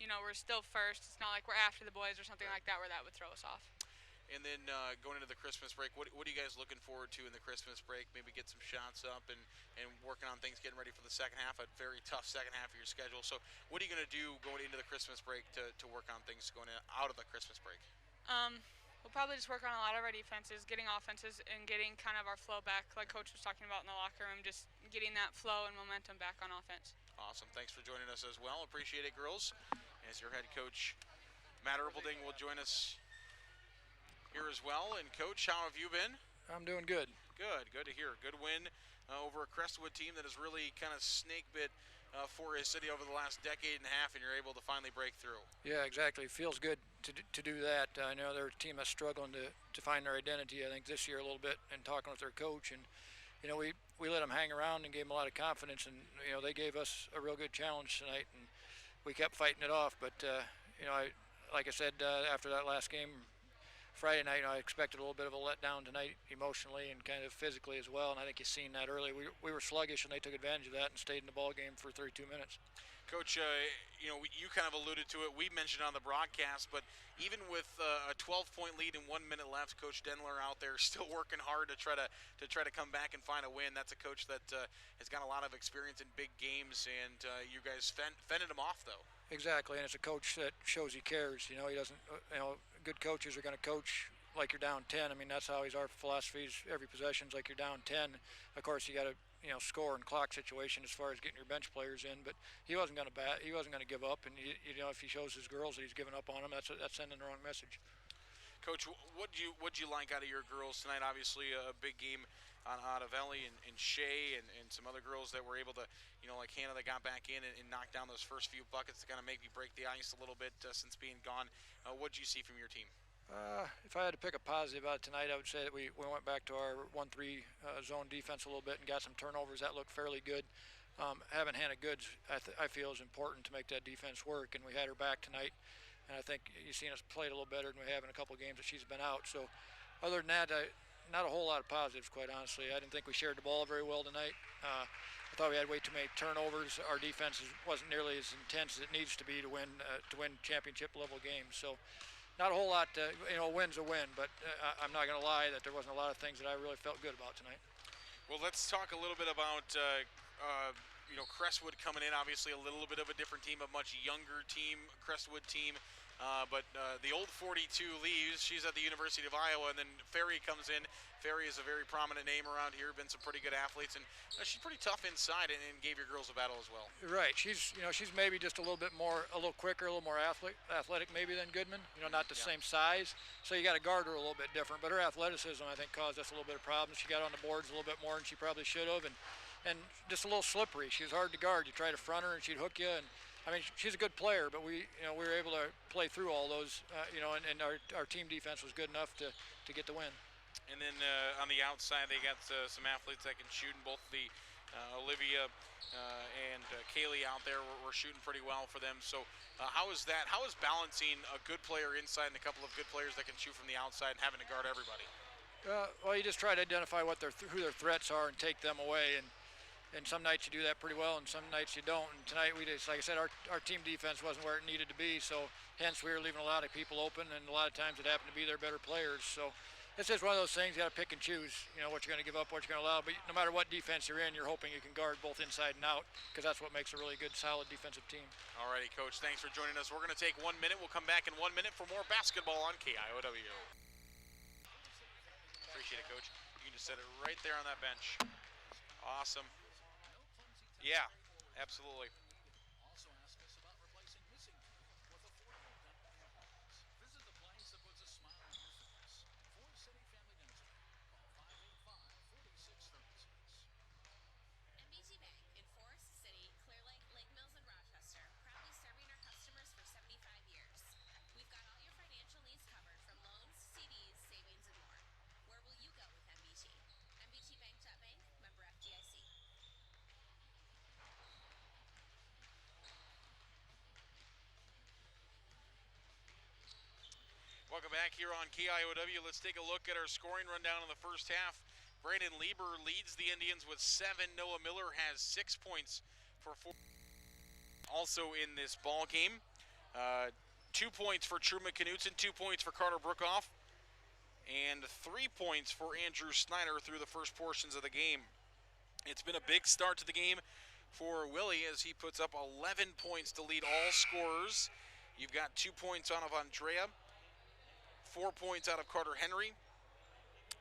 You know, we're still first. It's not like we're after the boys or something like that where that would throw us off. And then going into the Christmas break, what are you guys looking forward to in the Christmas break? Maybe get some shots up and working on things, getting ready for the second half, a very tough second half of your schedule. So what are you going to do going into the Christmas break to work on things going out of the Christmas break? We'll probably just work on a lot of our defenses, getting offenses, and getting kind of our flow back, like Coach was talking about in the locker room, just getting that flow and momentum back on offense. Awesome. Thanks for joining us as well. Appreciate it, girls. As your head coach, Matt Erpelding, will join us here as well. And, Coach, how have you been? I'm doing good. Good to hear. Good win over a Crestwood team that has really kind of snake bit Forest City over the last decade and a half, and you're able to finally break through. Yeah, exactly. It feels good to do that. I know they're a team that's struggling to find their identity, I think, this year a little bit, and talking with their coach. And, you know, we let them hang around and gave them a lot of confidence, and, you know, they gave us a real good challenge tonight, and we kept fighting it off. But, you know, like I said, after that last game Friday night, I expected a little bit of a letdown tonight emotionally and kind of physically as well, and I think you've seen that early. We were sluggish, and they took advantage of that and stayed in the ball game for 32 minutes. Coach, you know, you kind of alluded to it. We mentioned on the broadcast, but even with a 12-point lead and 1 minute left, Coach Denler out there still working hard to try to come back and find a win. That's a coach that has got a lot of experience in big games, and you guys fended him off, though. Exactly, and it's a coach that shows he cares. You know, he doesn't. You know, good coaches are going to coach like you're down 10. I mean, that's how our philosophy is. Every possession's like you're down 10. Of course, you got to, you know, score and clock situation as far as getting your bench players in. But he wasn't going to He wasn't going to give up. And you know, if he shows his girls that he's giving up on them, that's sending the wrong message. Coach, what'd you like out of your girls tonight? Obviously, a big game out of Ellie and Shay and some other girls that were able to, you know, like Hannah that got back in and knock down those first few buckets to kind of make me break the ice a little bit since being gone. What'd you see from your team? If I had to pick a positive out of tonight, I would say that we went back to our 1-3 zone defense a little bit and got some turnovers. That looked fairly good. Having Hannah Goods, I feel, is important to make that defense work, and we had her back tonight. And I think you've seen us play a little better than we have in a couple of games that she's been out. So other than that, not a whole lot of positives, quite honestly. I didn't think we shared the ball very well tonight. I thought we had way too many turnovers. Our defense wasn't nearly as intense as it needs to be to win championship level games. So not a whole lot. You know, a win's a win, but I'm not going to lie that there wasn't a lot of things that I really felt good about tonight. Well, let's talk a little bit about you know, Crestwood coming in. Obviously, a little bit of a different team, a much younger team, Crestwood team. But the old 42 leaves. She's at the University of Iowa, and then Ferry comes in. Ferry is a very prominent name around here. Been some pretty good athletes, and she's pretty tough inside, and gave your girls a battle as well. Right. She's maybe just a little quicker, a little more athletic maybe than Goodman. You know, not the same size, so you got to guard her a little bit different. But her athleticism, I think, caused us a little bit of problems. She got on the boards a little bit more than she probably should have, and just a little slippery. She was hard to guard. You try to front her, and she'd hook you. And I mean, she's a good player, but we were able to play through all those, and our team defense was good enough to get the win. And then on the outside, they got some athletes that can shoot, and both the Olivia and Kaylee out there were shooting pretty well for them. So how is that? How is balancing a good player inside and a couple of good players that can shoot from the outside and having to guard everybody? Well, you just try to identify who their threats are and take them away. And some nights you do that pretty well, and some nights you don't. And tonight we just, like I said, our team defense wasn't where it needed to be, so hence we were leaving a lot of people open, and a lot of times it happened to be their better players. So it's just one of those things, you got to pick and choose, you know, what you're going to give up, what you're going to allow. But no matter what defense you're in, you're hoping you can guard both inside and out, because that's what makes a really good, solid defensive team. All righty, Coach, thanks for joining us. We're going to take 1 minute. We'll come back in 1 minute for more basketball on KIOW. Appreciate it, Coach. You can just set it right there on that bench. Awesome. Yeah, absolutely. Also ask us about replacing missing teeth with affordable dental implants. Visit the place that puts a smile on your face. Forest City Family Dentistry. Call 585-4636. MBT Bank in Forest City, Clear Lake, Lake Mills, and Rochester, proudly serving our customers for 75 years. We've got all your financial needs covered, from loans, CDs, savings, and more. Where will you go with MBT? MBTBank.bank, member FDIC. Welcome back here on KIOW. Let's take a look at our scoring rundown in the first half. Brandon Lieber leads the Indians with 7. Noah Miller has 6 points for 4. Also in this ball game, 2 points for Truman Knutson, 2 points for Carter Brookoff, and 3 points for Andrew Snyder through the first portions of the game. It's been a big start to the game for Willie as he puts up 11 points to lead all scorers. You've got 2 points out of Andrea, 4 points out of Carter Henry,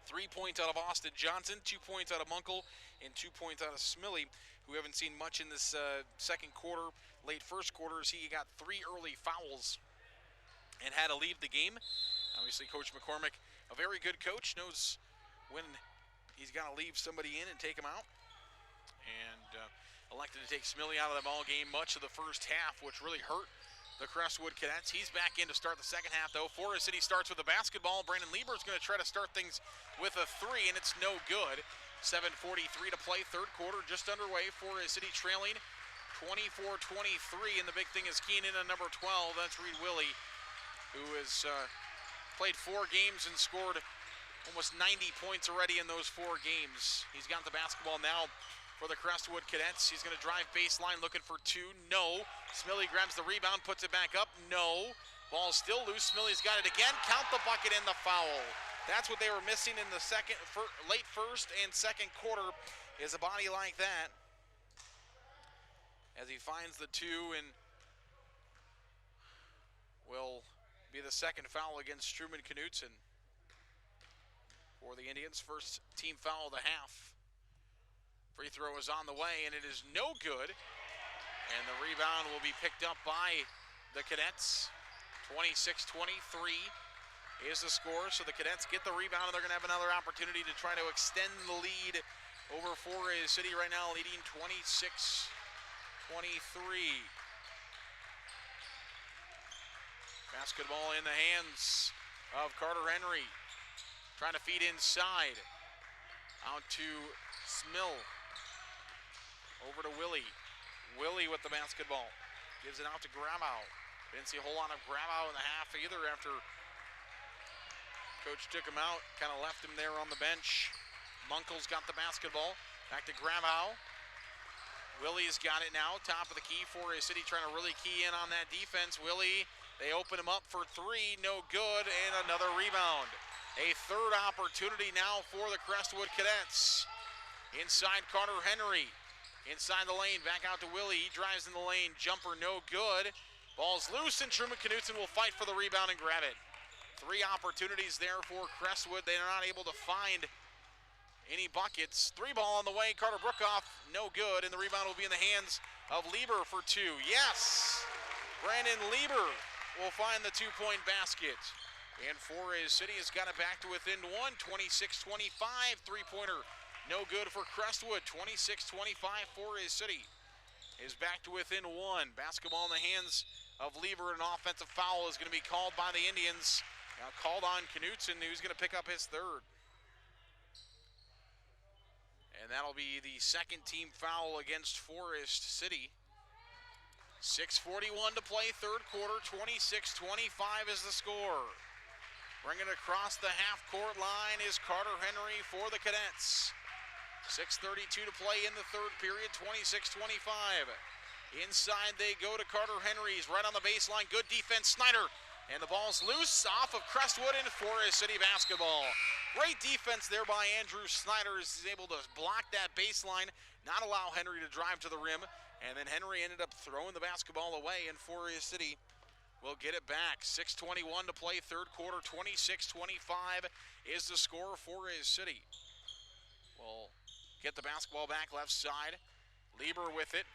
3 points out of Austin Johnson, 2 points out of Munkle, and 2 points out of Smiley, who haven't seen much in this second quarter. Late first quarter, he got 3 early fouls and had to leave the game. Obviously, Coach McCormick, a very good coach, knows when he's got to leave somebody in and take him out. And elected to take Smiley out of the ball game much of the first half, which really hurt the Crestwood Cadets. He's back in to start the second half, though. Forest City starts with the basketball. Brandon Lieber is going to try to start things with a 3, and it's no good. 7:43 to play, third quarter just underway. Forest City trailing 24-23, and the big thing is keying in on number 12. That's Reed Willie, who has played 4 games and scored almost 90 points already in those 4 games. He's got the basketball now for the Crestwood Cadets. He's going to drive baseline looking for 2. No. Smiley grabs the rebound, puts it back up. No. Ball still loose. Smiley's got it again. Count the bucket and the foul. That's what they were missing in the late first and second quarter, is a body like that. As he finds the 2, and will be the second foul against Truman Knutson for the Indians. First team foul of the half. Free throw is on the way, and it is no good. And the rebound will be picked up by the Cadets. 26-23 is the score. So the Cadets get the rebound, and they're going to have another opportunity to try to extend the lead over Forest City right now, leading 26-23. Basketball in the hands of Carter Henry. Trying to feed inside. Out to Smill. Over to Willie. Willie with the basketball. Gives it out to Grabow. Didn't see a whole lot of Grabow in the half either after Coach took him out. Kind of left him there on the bench. Munkle's got the basketball. Back to Grabow. Willie's got it now. Top of the key for his City, trying to really key in on that defense. Willie, they open him up for 3. No good. And another rebound. A third opportunity now for the Crestwood Cadets. Inside Carter Henry. Inside the lane, back out to Willie. He drives in the lane, jumper no good. Ball's loose, and Truman Knutson will fight for the rebound and grab it. 3 opportunities there for Crestwood. They are not able to find any buckets. 3 ball on the way, Carter Brookoff, no good, and the rebound will be in the hands of Lieber for 2. Yes! Brandon Lieber will find the 2-point basket. And Forest City has got it back to within 1, 26-25, 3-pointer. No good for Crestwood. 26-25 for his City is back to within 1. Basketball in the hands of Lieber. An offensive foul is going to be called by the Indians. Now called on Knutson, who's going to pick up his 3rd. And that'll be the second team foul against Forest City. 6:41 to play, third quarter. 26-25 is the score. Bringing it across the half-court line is Carter Henry for the Cadets. 6:32 to play in the third period, 26-25. Inside they go to Carter Henry. He's right on the baseline. Good defense, Snyder. And the ball's loose off of Crestwood and Forest City basketball. Great defense there by Andrew Snyder. He's able to block that baseline, not allow Henry to drive to the rim. And then Henry ended up throwing the basketball away, and Forest City will get it back. 6:21 to play, third quarter, 26-25 is the score for his City. Will get the basketball back left side. Lieber with it.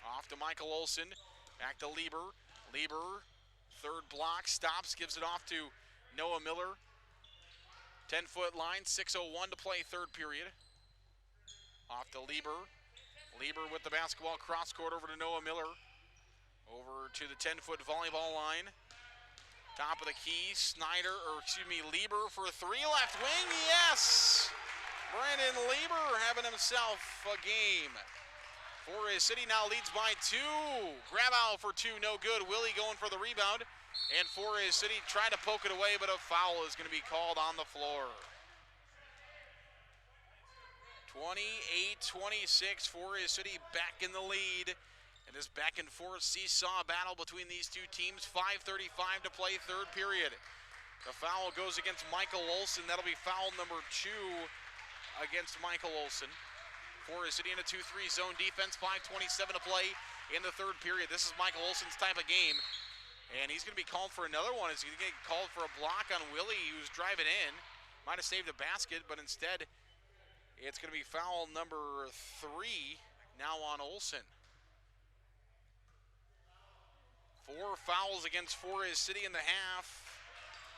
Off to Michael Olson. Back to Lieber. Lieber, third block, stops, gives it off to Noah Miller. 10-foot line, 6:01 to play, third period. Off to Lieber. Lieber with the basketball, cross court over to Noah Miller. Over to the 10-foot volleyball line. Top of the key, Lieber for 3, left wing, yes! Brandon Lieber having himself a game. Forest City now leads by 2. Grabow for 2, no good. Willie going for the rebound. And Forest City trying to poke it away, but a foul is going to be called on the floor. 28-26, Forest City back in the lead. And this back and forth seesaw battle between these two teams. 5:35 to play, third period. The foul goes against Michael Olson. That'll be foul number 2 against Michael Olson. Forest City in a 2-3 zone defense. 5:27 to play in the third period. This is Michael Olson's type of game. And he's going to be called for another one. He's going to get called for a block on Willie, who's driving in. Might have saved a basket, but instead it's going to be foul number 3 now on Olson. 4 fouls against Forest City in the half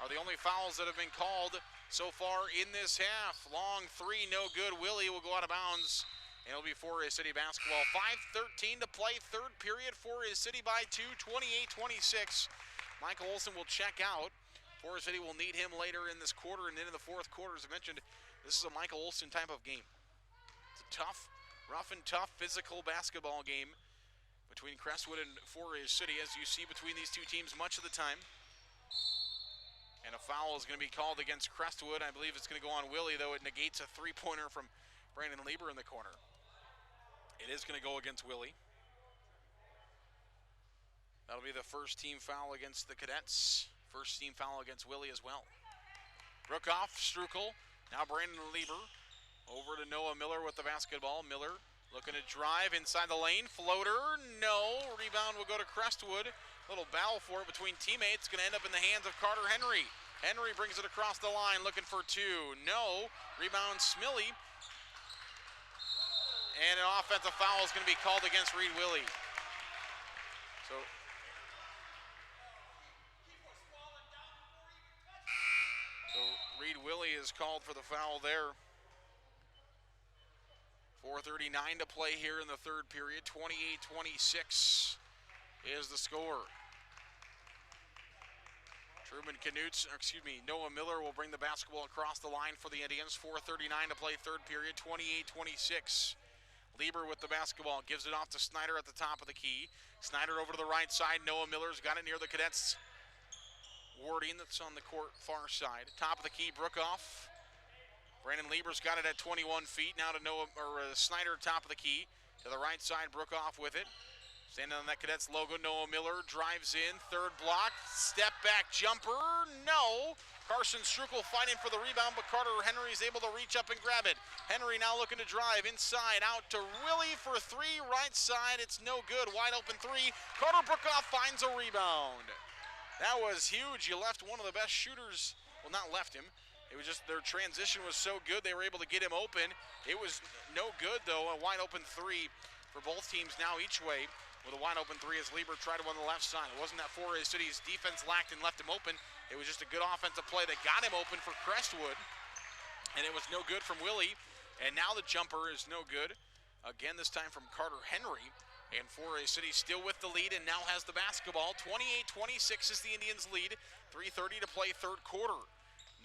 are the only fouls that have been called so far in this half. Long 3, no good. Willie will go out of bounds. And it'll be Forest City basketball. 5:13 to play, third period. Forest City by 2, 28-26. Michael Olson will check out. Forest City will need him later in this quarter and into the fourth quarter. As I mentioned, this is a Michael Olson type of game. It's a tough, rough and tough physical basketball game between Crestwood and Forest City, as you see between these two teams much of the time. And a foul is going to be called against Crestwood. I believe it's going to go on Willie, though it negates a three-pointer from Brandon Lieber in the corner. It is going to go against Willie. That'll be the first team foul against the Cadets. First team foul against Willie as well. Brookoff, Strukel, now Brandon Lieber. Over to Noah Miller with the basketball. Miller looking to drive inside the lane. Floater, no. Rebound will go to Crestwood. Little battle for it between teammates. Going to end up in the hands of Carter Henry. Henry brings it across the line, looking for 2. No. Rebound Smilly. And an offensive foul is going to be called against Reed Willie. So Reed Willie is called for the foul there. 4:39 to play here in the third period. 28-26 is the score. Noah Miller will bring the basketball across the line for the Indians. 4:39 to play, third period. 28-26. Lieber with the basketball, gives it off to Snyder at the top of the key. Snyder over to the right side. Noah Miller's got it near the Cadets. Warding, that's on the court far side. Top of the key, Brookoff. Brandon Lieber's got it at 21 feet. Now to Snyder, top of the key. To the right side, Brookoff with it. Standing on that Cadets logo, Noah Miller drives in. Third block, step back jumper, no. Carson Strukel fighting for the rebound, but Carter Henry is able to reach up and grab it. Henry now looking to drive inside, out to Willie for 3, right side. It's no good, wide open 3. Carter Brookoff finds a rebound. That was huge. You left one of the best shooters. Well, not left him. It was just their transition was so good they were able to get him open. It was no good, though. A wide open 3 for both teams now each way. With a wide open 3 as Lieber tried it on the left side. It wasn't that Forest City's defense lacked and left him open. It was just a good offensive play that got him open for Crestwood. And it was no good from Willie. And now the jumper is no good. Again, this time from Carter Henry. And Forest City still with the lead and now has the basketball. 28-26 is the Indians' lead. 3:30 to play, third quarter.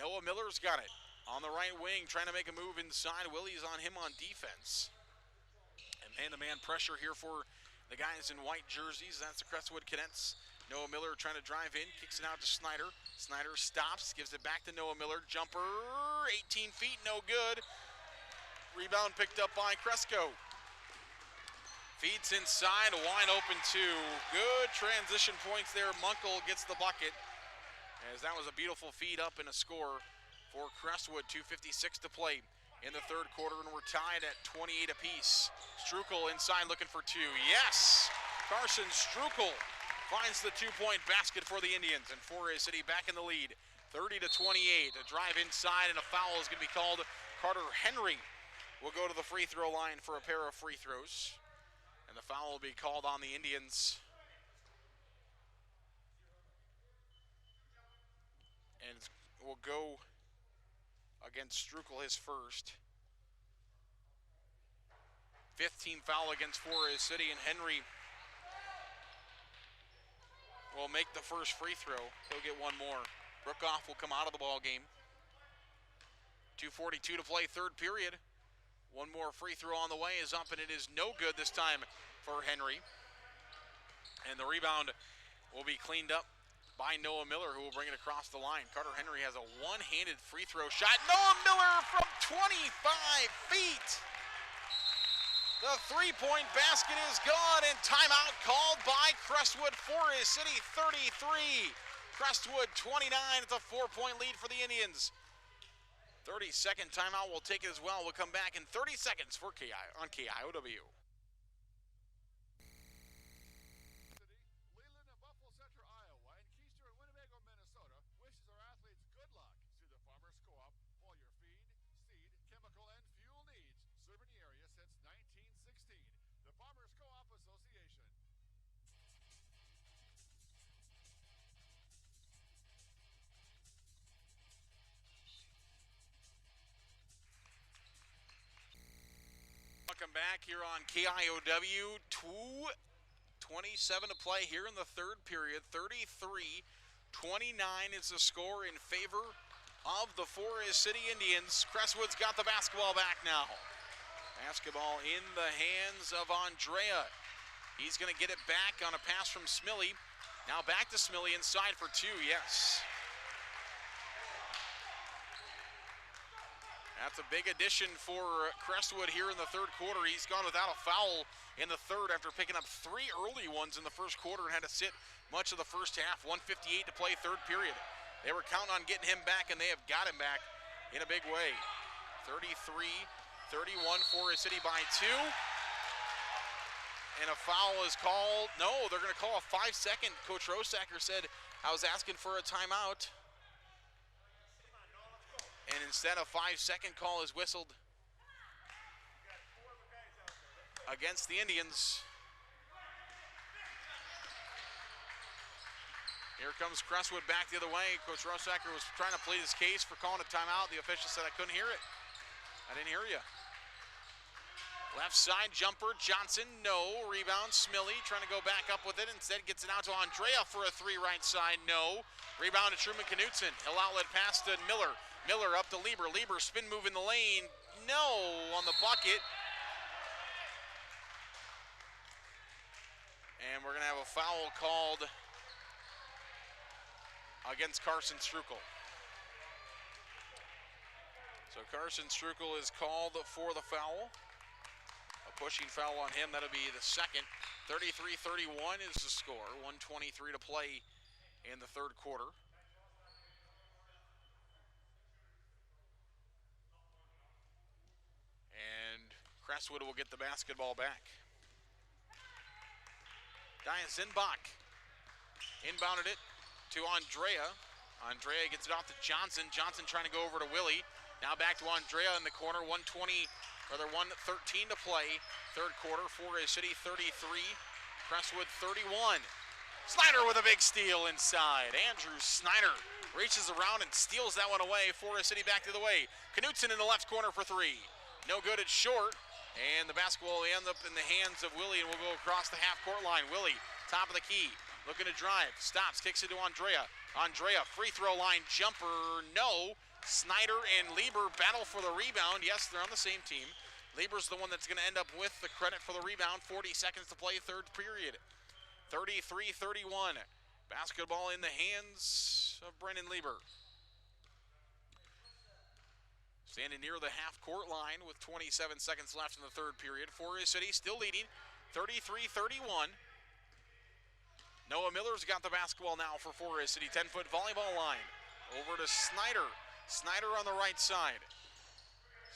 Noah Miller's got it on the right wing, trying to make a move inside. Willie's on him on defense. And man-to-man pressure here for the guys in white jerseys. That's the Crestwood Cadets. Noah Miller trying to drive in, kicks it out to Snyder. Snyder stops, gives it back to Noah Miller. Jumper, 18 feet, no good. Rebound picked up by Cresco. Feeds inside, wide open 2. Good transition points there. Munkle gets the bucket, as that was a beautiful feed up and a score for Crestwood. 2:56 to play in the third quarter, and we're tied at 28 apiece. Strukel inside looking for 2. Yes! Carson Strukel finds the 2-point basket for the Indians, and Forest City back in the lead. 30-28. A drive inside, and a foul is going to be called. Carter Henry will go to the free throw line for a pair of free throws. And the foul will be called on the Indians. And will go against Strukel, his first. 15 foul against Forest City, and Henry will make the first free throw. He'll get one more. Brookoff will come out of the ball game. 2:42 to play, third period. One more free throw on the way is up, and it is no good this time for Henry. And the rebound will be cleaned up by Noah Miller, who will bring it across the line. Carter Henry has a one-handed free throw shot. Noah Miller from 25 feet. The three-point basket is gone, and timeout called by Crestwood. Forest City 33, Crestwood 29. It's a 4-point lead for the Indians. 30-second timeout, we'll take it as well. We'll come back in 30 seconds for on KIOW. Leland and Buffalo Center, Iowa, Welcome back here on KIOW. 2:27 to play here in the third period. 33-29 is the score in favor of the Forest City Indians. Crestwood's got the basketball back now. Basketball in the hands of Andrea. He's going to get it back on a pass from Smilly. Now back to Smilly inside for two, yes. That's a big addition for Crestwood here in the third quarter. He's gone without a foul in the third after picking up 3 early ones in the first quarter and had to sit much of the first half. 1:58 to play, third period. They were counting on getting him back, and they have got him back in a big way. 33-31, Forest City by 2. And a foul is called. No, they're going to call a 5-second. Coach Rosacker said, I was asking for a timeout. And instead, a 5-second call is whistled against the Indians. Here comes Crestwood back the other way. Coach Rosacker was trying to plead his case for calling a timeout. The official said, I couldn't hear it. I didn't hear you. Left side jumper, Johnson, no. Rebound, Smilly trying to go back up with it. Instead gets it out to Andrea for a 3 right side, no. Rebound to Truman Knutson. He'll outlet pass to Miller. Miller up to Lieber. Lieber spin move in the lane, no on the bucket. And we're going to have a foul called against Carson Strukel. So Carson Strukel is called for the foul. A pushing foul on him, that'll be the second. 33-31 is the score. 1:23 to play in the third quarter. And Crestwood will get the basketball back. Dia Zinbach inbounded it to Andrea. Andrea gets it off to Johnson. Johnson trying to go over to Willie. Now back to Andrea in the corner. 1:13 to play. Third quarter. Forest City 33. Crestwood 31. Snyder with a big steal inside. Andrew Snyder reaches around and steals that one away. Forest City back the other way. Knutson in the left corner for 3. No good, it's short. And the basketball will end up in the hands of Willie and will go across the half-court line. Willie, top of the key, looking to drive. Stops, kicks it to Andrea. Andrea, free throw line jumper, no. Snyder and Lieber battle for the rebound. Yes, they're on the same team. Lieber's the one that's going to end up with the credit for the rebound. 40 seconds to play, third period. 33-31. Basketball in the hands of Brendan Lieber. Standing near the half-court line with 27 seconds left in the third period. Forest City still leading, 33-31. Noah Miller's got the basketball now for Forest City. 10-foot volleyball line. Over to Snyder. Snyder on the right side.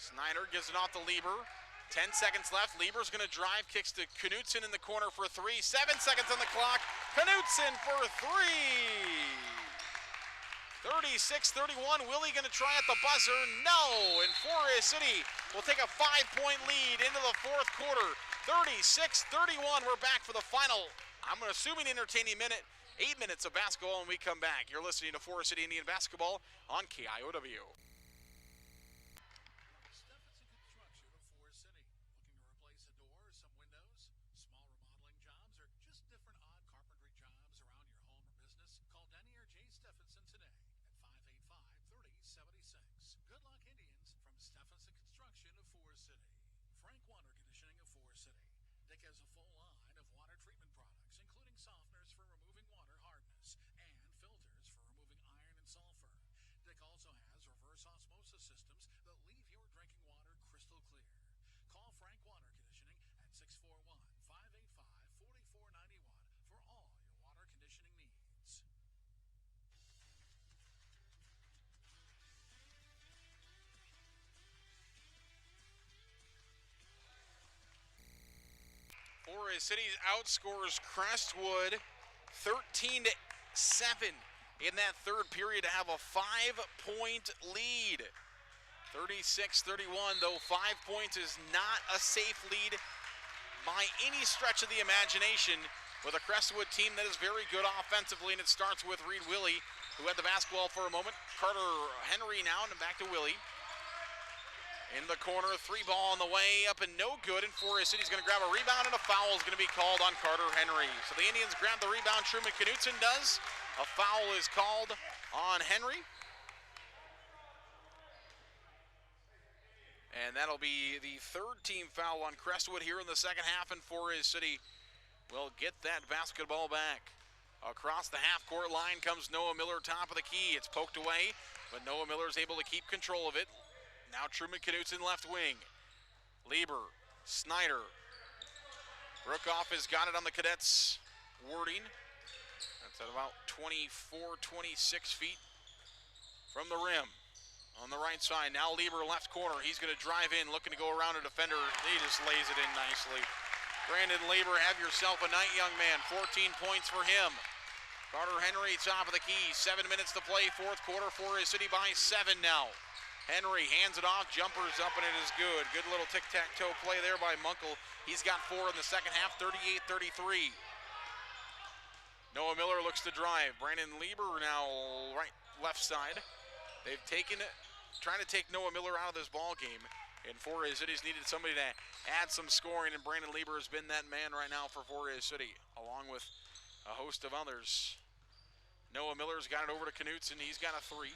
Snyder gives it off to Lieber. 10 seconds left. Lieber's going to drive, kicks to Knutson in the corner for 3. 7 seconds on the clock. Knutson for 3. 36-31. Willie going to try at the buzzer. No. And Forest City will take a 5-point lead into the fourth quarter. 36-31. We're back for the final, I'm assuming, entertaining minute. 8 minutes of basketball, and we come back. You're listening to Forest City Indian Basketball on KIOW. Forest City outscores Crestwood 13-7 in that third period to have a 5-point lead. 36-31, though 5 points is not a safe lead by any stretch of the imagination with a Crestwood team that is very good offensively, and it starts with Reed Willie, who had the basketball for a moment. Carter Henry now, and back to Willie. In the corner, 3-ball on the way, up and no good, and Forest City's going to grab a rebound, and a foul is going to be called on Carter Henry. So the Indians grab the rebound, Truman Knutson does. A foul is called on Henry. And that'll be the third team foul on Crestwood here in the second half, and Forest City will get that basketball back. Across the half-court line comes Noah Miller, top of the key. It's poked away, but Noah Miller is able to keep control of it. Now Truman Knutson left wing. Lieber, Snyder. Brookoff has got it on the Cadets' wording. That's at about 24, 26 feet from the rim. On the right side, now Lieber left corner. He's going to drive in, looking to go around a defender. He just lays it in nicely. Brandon Lieber, have yourself a night, young man. 14 points for him. Carter Henry, top of the key. 7 minutes to play, fourth quarter. Forest City by 7 now. Henry hands it off, jumpers up, and it is good. Good little tic-tac-toe play there by Munkel. He's got 4 in the second half, 38-33. Noah Miller looks to drive. Brandon Lieber now left side. They've taken it, trying to take Noah Miller out of this ball game. And Forest City's needed somebody to add some scoring, and Brandon Lieber has been that man right now for Forest City, along with a host of others. Noah Miller's got it over to Knutson. He's got a 3.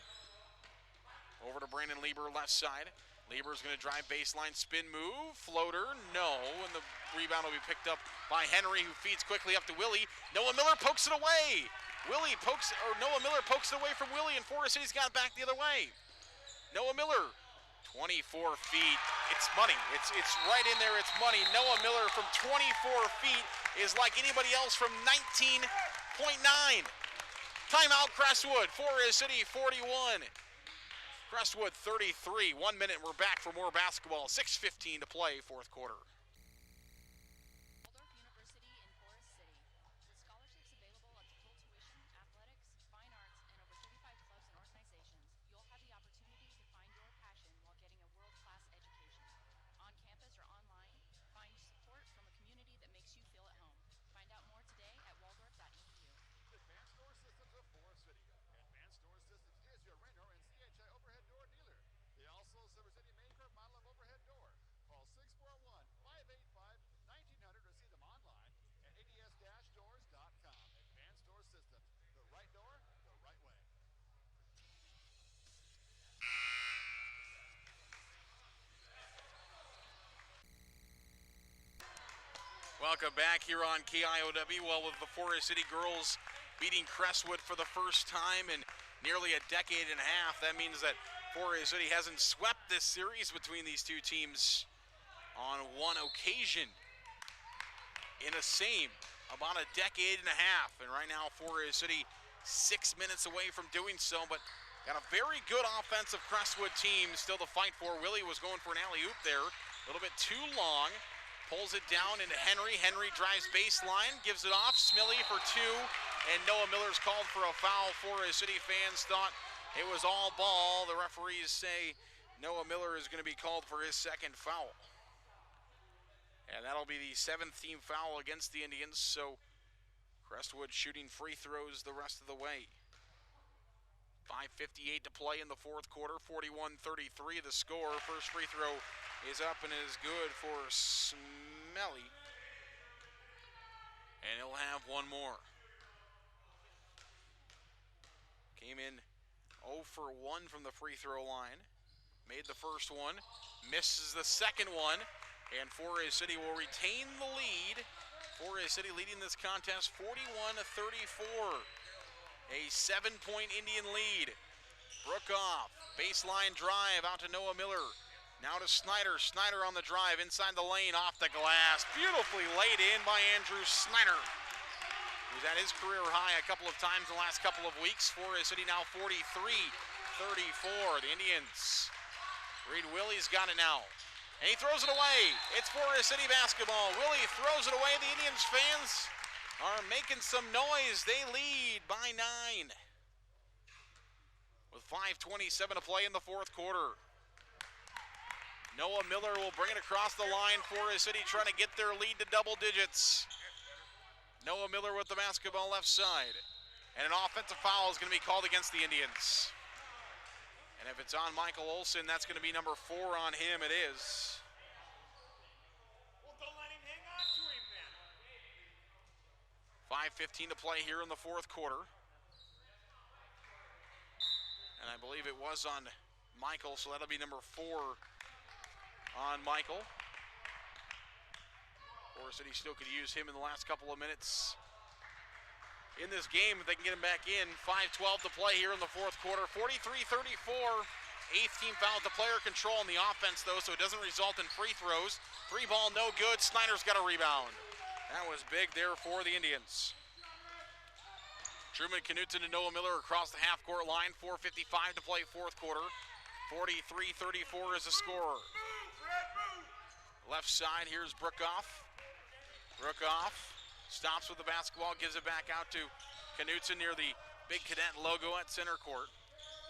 Over to Brandon Lieber, left side. Lieber's going to drive baseline, spin move, floater, no. And the rebound will be picked up by Henry, who feeds quickly up to Willie. Noah Miller pokes it away. Noah Miller pokes it away from Willie, and Forest City's got it back the other way. Noah Miller, 24 feet. It's money. It's right in there. It's money. Noah Miller from 24 feet is like anybody else from 19.9. Timeout, Crestwood. Forest City 41. Crestwood 33. 1 minute, we're back for more basketball. 6:15 to play, fourth quarter. Waldorf University in Forest City. With scholarships available up to full tuition, athletics, fine arts, and over 35 clubs and organizations, you'll have the opportunity to find your passion while getting a world-class education. On campus or online, find support from a community that makes you feel at home. Find out more today at waldorf.edu. Advanced Door Systems of Forest City. Advanced Door Systems is your Raynor and CHI overhead door dealer. They also service any maker model of overhead door. Call 641-585-1900 or see them online at ads-doors.com. Advanced Door Systems. The right door, the right way. Welcome back here on KIOW. Well, with the Forest City girls beating Crestwood for the first time in nearly a decade and a half, that means that Forest City hasn't swept this series between these two teams on one occasion in a same about a decade and a half. And right now, Forest City 6 minutes away from doing so, but got a very good offensive Crestwood team still to fight for. Willie was going for an alley-oop there, a little bit too long. Pulls it down into Henry. Henry drives baseline, gives it off. Smilly for 2, and Noah Miller's called for a foul. Forest City fans thought it was all ball. The referees say Noah Miller is going to be called for his second foul. And that'll be the 7th team foul against the Indians, so Crestwood shooting free throws the rest of the way. 5:58 to play in the fourth quarter, 41-33 the score. First free throw is up and is good for Smelly. And he'll have one more. Came in 0 for 1 from the free throw line. Made the first one, misses the second one, and Forest City will retain the lead. Forest City leading this contest 41-34. A 7-point Indian lead. Brookoff, baseline drive out to Noah Miller. Now to Snyder. Snyder on the drive inside the lane, off the glass. Beautifully laid in by Andrew Snyder, who's at his career high a couple of times in the last couple of weeks. Forest City now 43-34. The Indians. Reed Willie's got it now. And he throws it away. It's Forest City basketball. Willie throws it away. The Indians fans are making some noise. They lead by 9. With 5:27 to play in the fourth quarter. Noah Miller will bring it across the line. Forest City trying to get their lead to double digits. Noah Miller with the basketball left side. And an offensive foul is going to be called against the Indians. And if it's on Michael Olson, that's going to be number 4 on him. It is. Well, don't let him hang on to him then. 5:15 to play here in the fourth quarter. And I believe it was on Michael, so that'll be number 4 on Michael. Forest City still could use him in the last couple of minutes in this game if they can get him back in. 5:12 to play here in the fourth quarter. 43-34. 8th team foul at the player control on the offense, though, so it doesn't result in free throws. 3 ball, no good. Snyder's got a rebound. That was big there for the Indians. Truman Knutson and Noah Miller across the half-court line. 4:55 to play fourth quarter. 43-34 is the score. Left side, here's Brookoff. Brookoff stops with the basketball, gives it back out to Knutson near the Big Cadet logo at center court.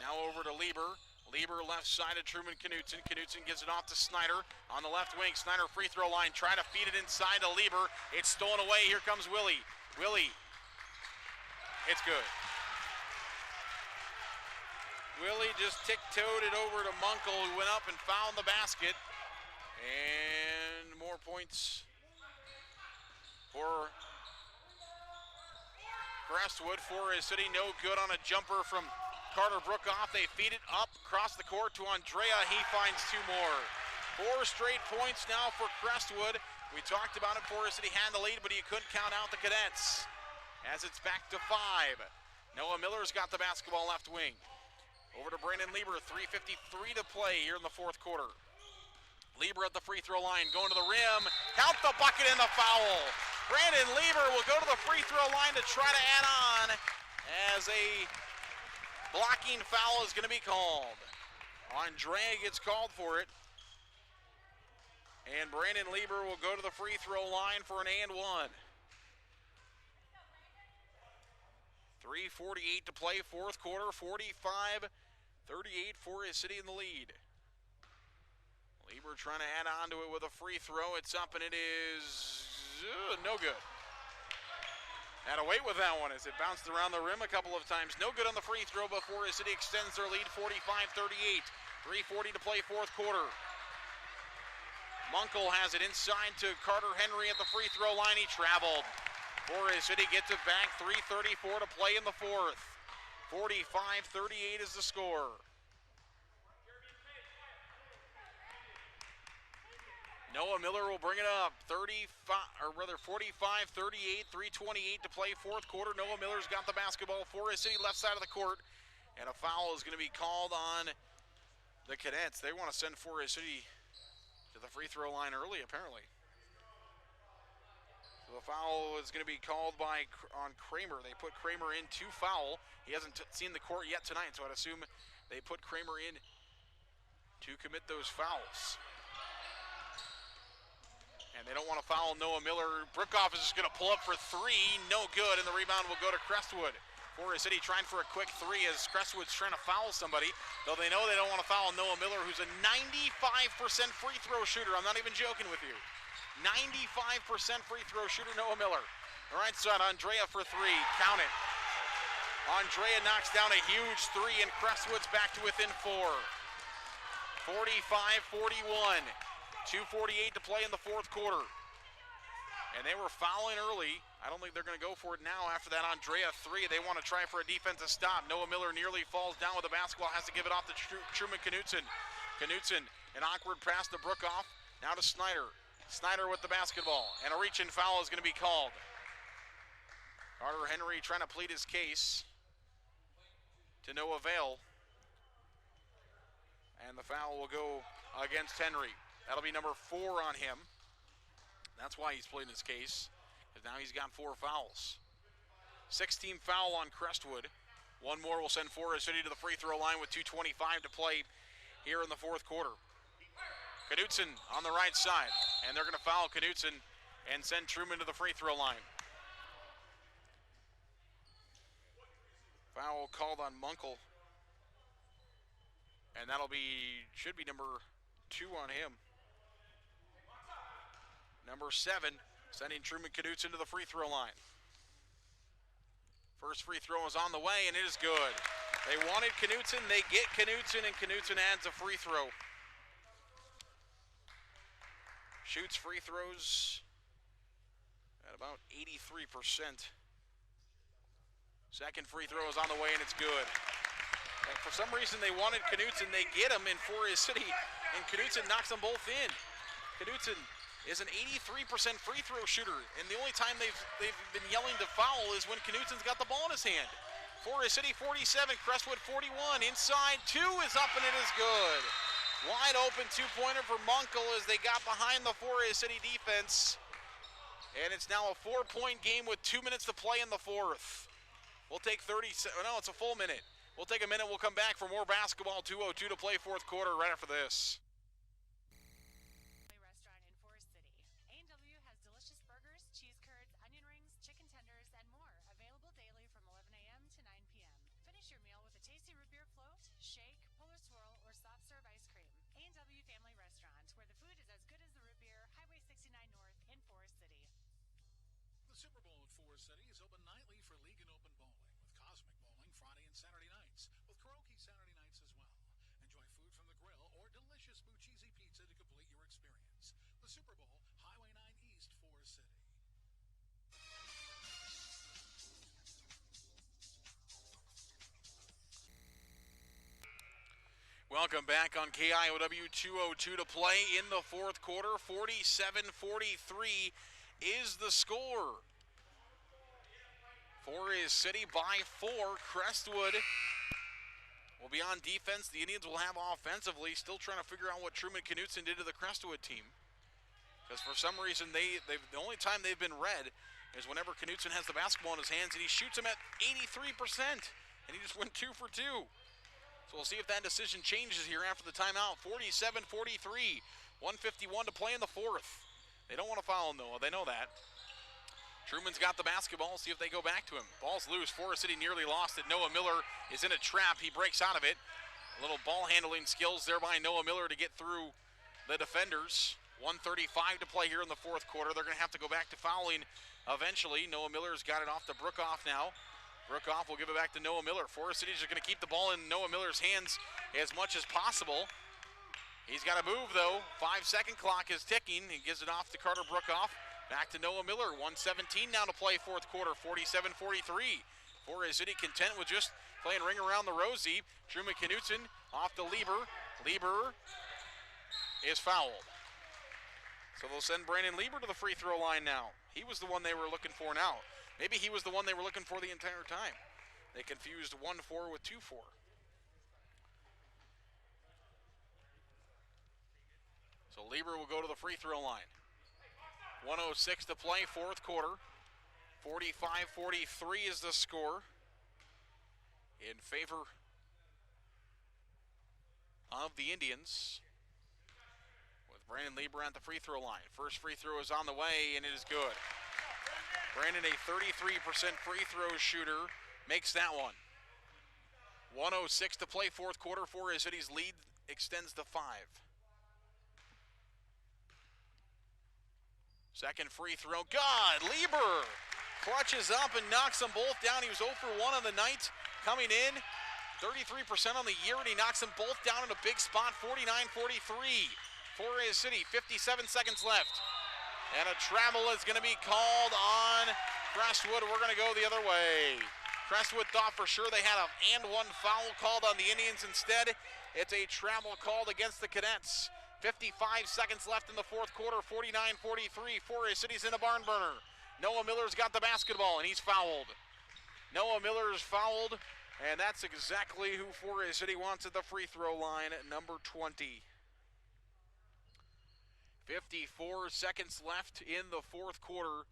Now over to Lieber. Lieber left side of Truman Knutson. Knutson gives it off to Snyder on the left wing. Snyder free throw line, trying to feed it inside to Lieber. It's stolen away. Here comes Willie. Willie. It's good. Willie just tick-toed it over to Munkel, who went up and found the basket. And more points for Crestwood. Forest City no good on a jumper from Carter Brookoff. They feed it up across the court to Andrea. He finds 2 more. 4 straight points now for Crestwood. We talked about it. Forest City had the lead, but you couldn't count out the Cadets. As it's back to 5. Noah Miller's got the basketball left wing. Over to Brandon Lieber. 3:53 to play here in the fourth quarter. Lieber at the free throw line, going to the rim. Count the bucket and the foul. Brandon Lieber will go to the free throw line to try to add on as a blocking foul is going to be called. Andrea gets called for it. And Brandon Lieber will go to the free throw line for an and 1. 3:48 to play, fourth quarter, 45-38 for his City in the lead. Lieber trying to add on to it with a free throw. It's up and it is no good. Had to wait with that one as it bounced around the rim a couple of times. No good on the free throw before his City extends their lead 45-38. 3:40 to play fourth quarter. Munkel has it inside to Carter Henry at the free throw line. He traveled. Forest City gets it back. 3:34 to play in the fourth. 45-38 is the score. Noah Miller will bring it up. 45-38. 3:28 to play fourth quarter. Noah Miller's got the basketball. Forest City left side of the court. And a foul is going to be called on the Cadets. They want to send Forest City to the free throw line early, apparently. So the foul is going to be called on Kramer. They put Kramer in to foul. He hasn't seen the court yet tonight, so I'd assume they put Kramer in to commit those fouls. And they don't want to foul Noah Miller. Brookoff is just going to pull up for 3. No good, and the rebound will go to Crestwood. Forest City trying for a quick 3 as Crestwood's trying to foul somebody, though they know they don't want to foul Noah Miller, who's a 95% free throw shooter. I'm not even joking with you. 95% free throw shooter, Noah Miller. All right side, Andrea for 3. Count it. Andrea knocks down a huge 3, and Crestwood's back to within 4. 45-41. 2:48 to play in the fourth quarter. And they were fouling early. I don't think they're going to go for it now after that Andrea 3. They want to try for a defensive stop. Noah Miller nearly falls down with the basketball. Has to give it off to Truman Knutson. Knutson, an awkward pass to Brookoff. Now to Snyder. Snyder with the basketball. And a reach-in foul is going to be called. Carter Henry trying to plead his case to no avail. And the foul will go against Henry. That'll be number 4 on him. That's why he's pleading his case, because now he's got 4 fouls. 6-team foul on Crestwood. One more will send Forest City to the free throw line with 2:25 to play here in the fourth quarter. Knutson on the right side, and they're going to foul Knutson and send Truman to the free throw line. Foul called on Munkel, and should be number 2 on him. Number 7, sending Truman Knutson to the free throw line. First free throw is on the way, and it is good. They wanted Knutson. They get Knutson, and Knutson adds a free throw. Shoots free throws at about 83%. Second free throw is on the way, and it's good. And for some reason, they wanted Knutson. They get him in Forest City, and Knutson knocks them both in. Knutson is an 83% free throw shooter, and the only time they've been yelling to foul is when Knutson's got the ball in his hand. Forest City 47, Crestwood 41. Inside, two is up, and it is good. Wide open two-pointer for Munkle as they got behind the Forest City defense. And it's now a 4-point game with 2 minutes to play in the fourth. We'll take it's a full minute. We'll take a minute, we'll come back for more basketball. 2:02 to play fourth quarter right after this. Restaurant in Forest City. A&W has delicious burgers, cheese curds, onion rings, chicken tenders, and more. Available daily from 11 a.m. to 9 p.m. Finish your meal with a tasty root beer float, shake, polar swirl, or soft serve ice cream. A&W Family Restaurant, where the food is as good as the root beer, Highway 69 North in Forest City. The Super Bowl at Forest City is open nightly for League and Open Bowling, with Cosmic Bowling Friday and Saturday nights, with karaoke Saturday nights as well. Enjoy food from the grill or delicious Bucchese pizza to complete your experience. The Super Bowl, Highway 9 East, Forest City. Welcome back on KIOW. 2:02 to play in the fourth quarter. 47-43 is the score. Forest City by 4. Crestwood will be on defense. The Indians will have offensively. Still trying to figure out what Truman Knutson did to the Crestwood team. Because for some reason, the only time they've been red is whenever Knutson has the basketball in his hands, and he shoots them at 83%. And he just went 2 for 2. So we'll see if that decision changes here after the timeout. 47-43, 1:51 to play in the fourth. They don't want to foul him, though. They know that. Truman's got the basketball. See if they go back to him. Ball's loose. Forest City nearly lost it. Noah Miller is in a trap. He breaks out of it. A little ball handling skills there by Noah Miller to get through the defenders. 1:35 to play here in the fourth quarter. They're going to have to go back to fouling eventually. Noah Miller's got it off to Brookoff now. Brookoff will give it back to Noah Miller. Forest City's going to keep the ball in Noah Miller's hands as much as possible. He's got to move, though. 5-second clock is ticking. He gives it off to Carter Brookoff. Back to Noah Miller. 1:17 now to play fourth quarter. 47-43. Forest City content with just playing ring around the rosy. Truman Knutson off to Lieber. Lieber is fouled. So they'll send Brandon Lieber to the free throw line now. He was the one they were looking for now. Maybe he was the one they were looking for the entire time. They confused 1-4 with 2-4. So Lieber will go to the free throw line. 1:06 to play, fourth quarter. 45-43 is the score in favor of the Indians, with Brandon Lieber at the free throw line. First free throw is on the way, and it is good. Brandon, a 33% free throw shooter, makes that one. 1:06 to play, fourth quarter. Forest City's lead extends to 5. Second free throw, good! Lieber clutches up and knocks them both down. He was 0 for 1 on the night, coming in 33% on the year, and he knocks them both down in a big spot. 49-43. Forest City, 57 seconds left. And a travel is going to be called on Crestwood. We're going to go the other way. Crestwood thought for sure they had a and-one foul called on the Indians. Instead, it's a travel called against the Cadets. 55 seconds left in the fourth quarter, 49-43. Forest City's in a barn burner. Noah Miller's got the basketball, and he's fouled. Noah Miller's fouled, and that's exactly who Forest City wants at the free throw line at number 20. 54 seconds left in the fourth quarter,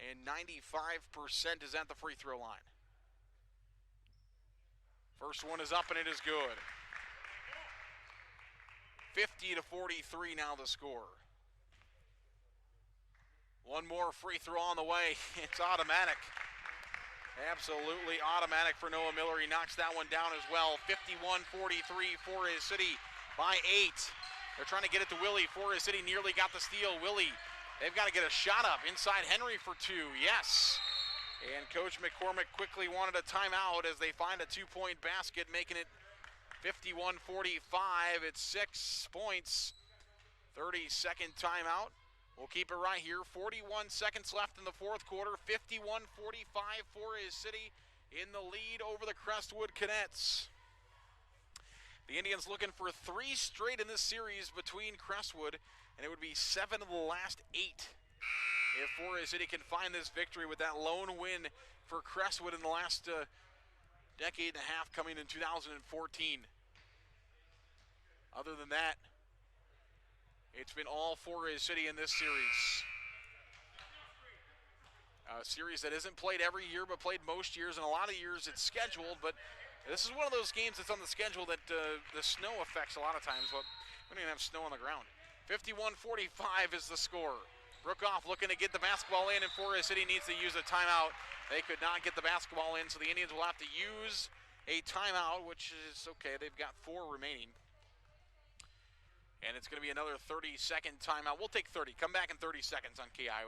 and 95% is at the free throw line. First one is up, and it is good. 50-43 now the score. One more free throw on the way. It's automatic. Absolutely automatic for Noah Miller. He knocks that one down as well. 51-43 Forest City by 8. They're trying to get it to Willie. Forest City nearly got the steal. Willie, they've got to get a shot up inside Henry for 2. Yes. And Coach McCormick quickly wanted a timeout as they find a 2-point basket, making it 51-45. It's 6 points. 30-second timeout. We'll keep it right here. 41 seconds left in the fourth quarter. 51-45 Forest City in the lead over the Crestwood Cadets. The Indians looking for 3 straight in this series between Crestwood, and it would be 7 of the last 8 if Forest City can find this victory with that lone win for Crestwood in the last decade and a half coming in 2014. Other than that, it's been all Forest City in this series. A series that isn't played every year but played most years, and a lot of years it's scheduled, but this is one of those games that's on the schedule that the snow affects a lot of times, but we don't even have snow on the ground. 51-45 is the score. Brookoff looking to get the basketball in, and Forest City needs to use a timeout. They could not get the basketball in, so the Indians will have to use a timeout, which is okay. They've got 4 remaining. And it's going to be another 30-second timeout. We'll take 30. Come back in 30 seconds on KIOW.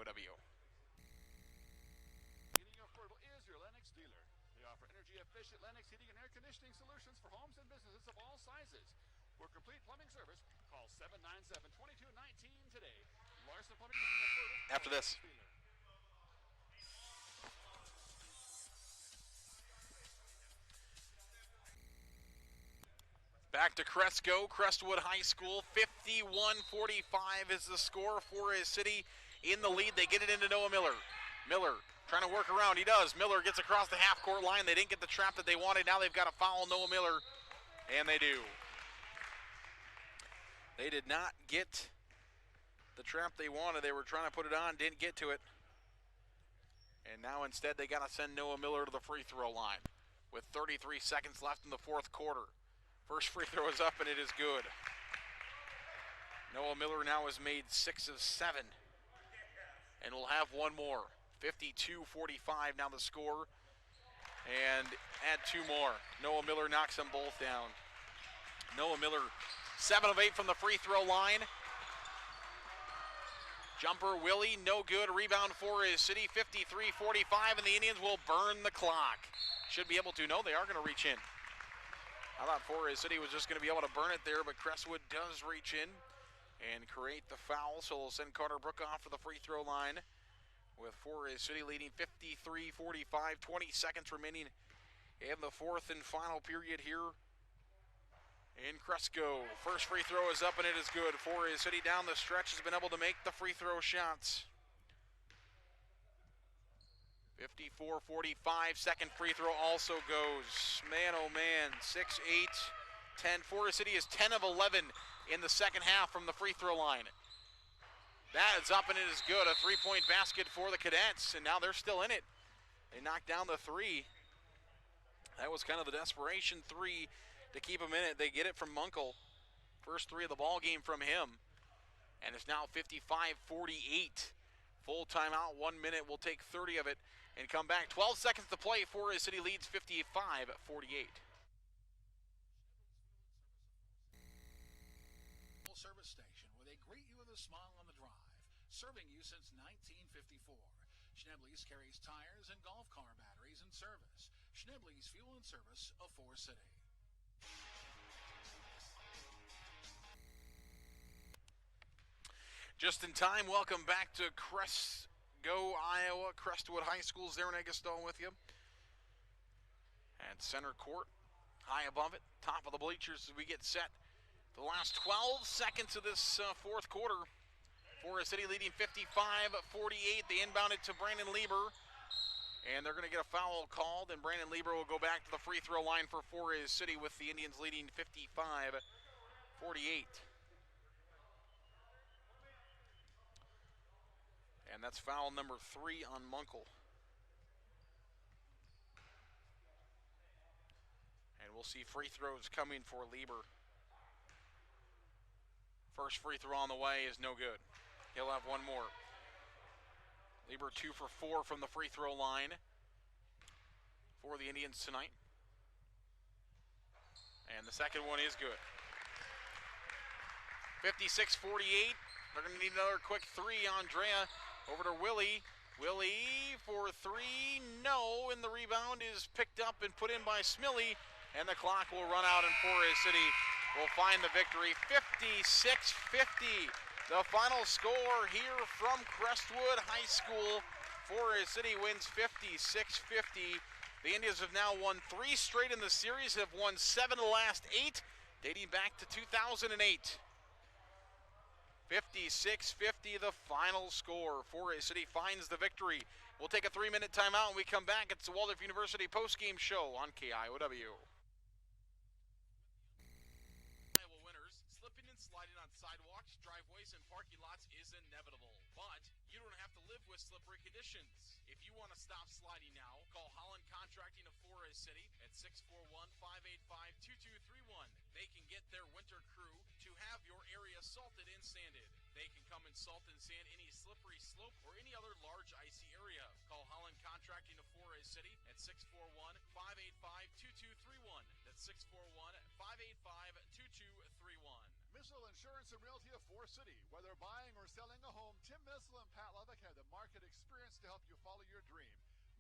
Heating Affordable is your Lennox dealer. They offer energy-efficient Lennox heating and air conditioning solutions for homes and businesses of all sizes. For complete plumbing service, call 797-2219 today. Larson Plumbing Heating Affordable. After this. Back to Crestwood High School. 51-45 is the score. Forest City in the lead. They get it into Noah Miller. Miller trying to work around. He does. Miller gets across the half-court line. They didn't get the trap that they wanted. Now they've got to foul Noah Miller, and they do. They did not get the trap they wanted. They were trying to put it on, didn't get to it. And now instead they got to send Noah Miller to the free throw line with 33 seconds left in the fourth quarter. First free throw is up, and it is good. Noah Miller now has made 6 of 7, and will have one more. 52-45 now the score, and add 2 more. Noah Miller knocks them both down. Noah Miller, 7 of 8 from the free throw line. Jumper Willie, no good. Rebound for his City, 53-45, and the Indians will burn the clock. Should be able to. No, they are going to reach in. I thought Forest City was just going to be able to burn it there, but Crestwood does reach in and create the foul, so they'll send Carter Brookoff for the free throw line with Forest City leading 53-45, 20 seconds remaining in the fourth and final period here in Cresco. First free throw is up, and it is good. Forest City down the stretch has been able to make the free throw shots. 54-45, second free throw also goes. Man, oh man, 6, 8, 10. Forest City is 10 of 11 in the second half from the free throw line. That is up, and it is good. A 3-point basket for the Cadets, and now they're still in it. They knocked down the 3. That was kind of the desperation 3 to keep them in it. They get it from Munkle. First 3 of the ball game from him. And it's now 55-48. Full timeout, 1 minute. We'll take 30 of it and come back. 12 seconds to play. Forest City leads 55-48. Full service station where they greet you with a smile on the drive, serving you since 1954. Schnebley's carries tires and golf car batteries in service. Schnebley's Fuel and Service of Forest City. Just in time, welcome back to Cresco, Iowa. Crestwood High School's there in Eggleston with you. And center court, high above it, top of the bleachers as we get set. The last 12 seconds of this fourth quarter. Forest City leading 55-48. They inbound it to Brandon Lieber. And they're going to get a foul called, and Brandon Lieber will go back to the free throw line for Forest City with the Indians leading 55-48. And that's foul number 3 on Munkle. And we'll see free throws coming for Lieber. First free throw on the way is no good. He'll have one more. Lieber 2 for 4 from the free throw line for the Indians tonight. And the second one is good. 56-48. They're going to need another quick 3. Andrea over to Willie. Willie for three, no, and the rebound is picked up and put in by Smilly, and the clock will run out and Forest City will find the victory, 56-50. The final score here from Crestwood High School. Forest City wins 56-50. The Indians have now won 3 straight in the series, have won 7 of the last 8, dating back to 2008. 56-50 the final score. Forest City finds the victory. We'll take a 3-minute timeout when we come back. It's the Waldorf University postgame show on KIOW. Iowa winners, slipping and sliding on sidewalks, driveways, and parking lots is inevitable. But you don't have to live with slippery conditions. If you want to stop sliding now, call Holland Contracting of Forest City at 641-585-2231. They can get their winter crew to have your area salted and sanded. They can come and salt and sand any slippery slope or any other large icy area. Call Holland Contracting of Forest City at 641-585-2231. That's 641-585-2231. Missile Insurance and Realty of Forest City. Whether buying or selling a home, Tim Missile and Pat Levick have the market experience to help you follow your dream.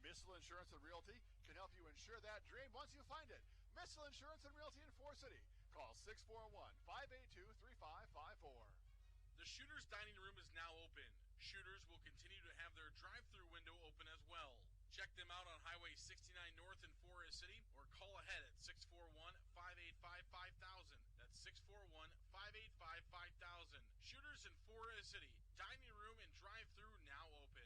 Missile Insurance and Realty can help you insure that dream once you find it. Missile Insurance and Realty in Forest City. Call 641-582-3554. The Shooters Dining Room is now open. Shooters will continue to have their drive-through window open as well. Check them out on Highway 69 North in Forest City or call ahead at 641-585-5000. That's 641-585-5000. Shooters in Forest City. Dining room and drive-through now open.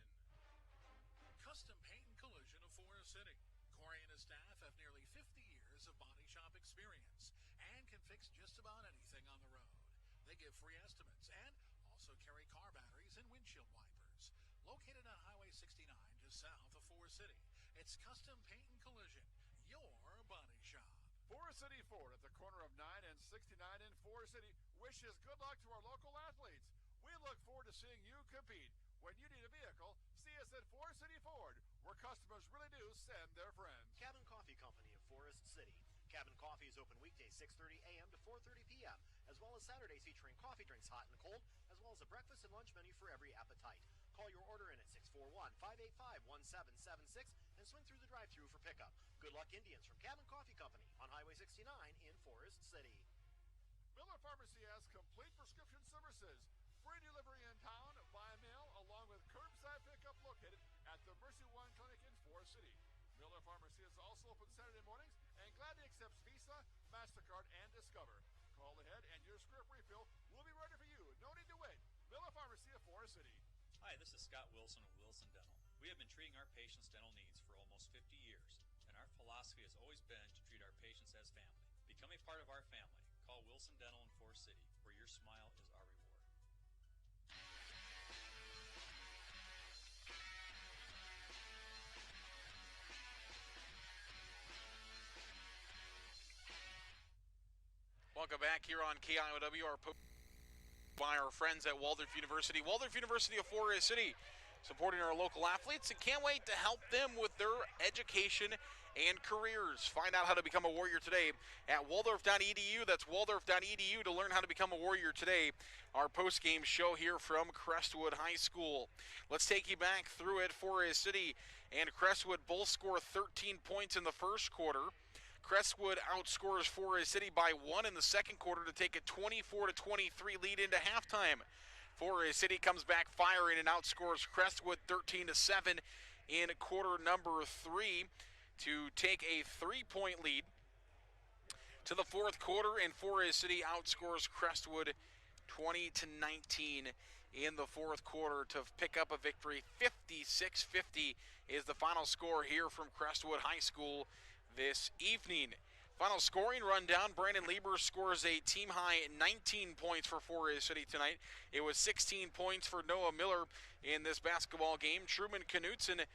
Custom Paint and Collision of Forest City. Corey and his staff have nearly 50 years of body shop experience and can fix just about anything on the road. They give free estimates and also carry car batteries and windshield wipers. Located on Highway 69 just south of Forest City, it's Custom Paint and Collision, your body shop. Forest City Ford at the corner of 9 and 69 in Forest City wishes good luck to our local athletes. We look forward to seeing you compete. When you need a vehicle, see us at Forest City Ford, where customers really do send their friends. Cabin Coffee Company of Forest City. Cabin Coffee is open weekdays 6:30 a.m. to 4:30 p.m., as well as Saturdays featuring coffee drinks hot and cold, as well as a breakfast and lunch menu for every appetite. Call your order in at 641-585-1776 and swing through the drive-thru for pickup. Good luck, Indians, from Cabin Coffee Company on Highway 69 in Forest City. Miller Pharmacy has complete prescription services. Free delivery in town, by mail, along with curbside pickup located at the Mercy One Clinic in Forest City. Miller Pharmacy is also open Saturday mornings and gladly accepts Visa, MasterCard, and Discover. Call ahead and your script refill will be ready for you. No need to wait. Miller Pharmacy of Forest City. Hi, this is Scott Wilson of Wilson Dental. We have been treating our patients' dental needs for almost 50 years, and our philosophy has always been to treat our patients as family. Become a part of our family. Call Wilson Dental in Forest City, where your smile is our reward. Welcome back here on KIOW, by our friends at Waldorf University. Waldorf University of Forest City, supporting our local athletes, and can't wait to help them with their education and careers. Find out how to become a Warrior today at waldorf.edu. That's waldorf.edu to learn how to become a Warrior today. Our post-game show here from Crestwood High School. Let's take you back through it. Forest City and Crestwood both score 13 points in the first quarter. Crestwood outscores Forest City by 1 in the second quarter to take a 24-23 lead into halftime. Forest City comes back firing and outscores Crestwood 13-7 in quarter number 3 to take a 3-point lead to the fourth quarter, and Forest City outscores Crestwood 20-19 in the fourth quarter to pick up a victory. 56-50 is the final score here from Crestwood High School this evening. Final scoring rundown: Brandon Lieber scores a team-high 19 points for Forest City tonight. It was 16 points for Noah Miller in this basketball game. Truman Knutson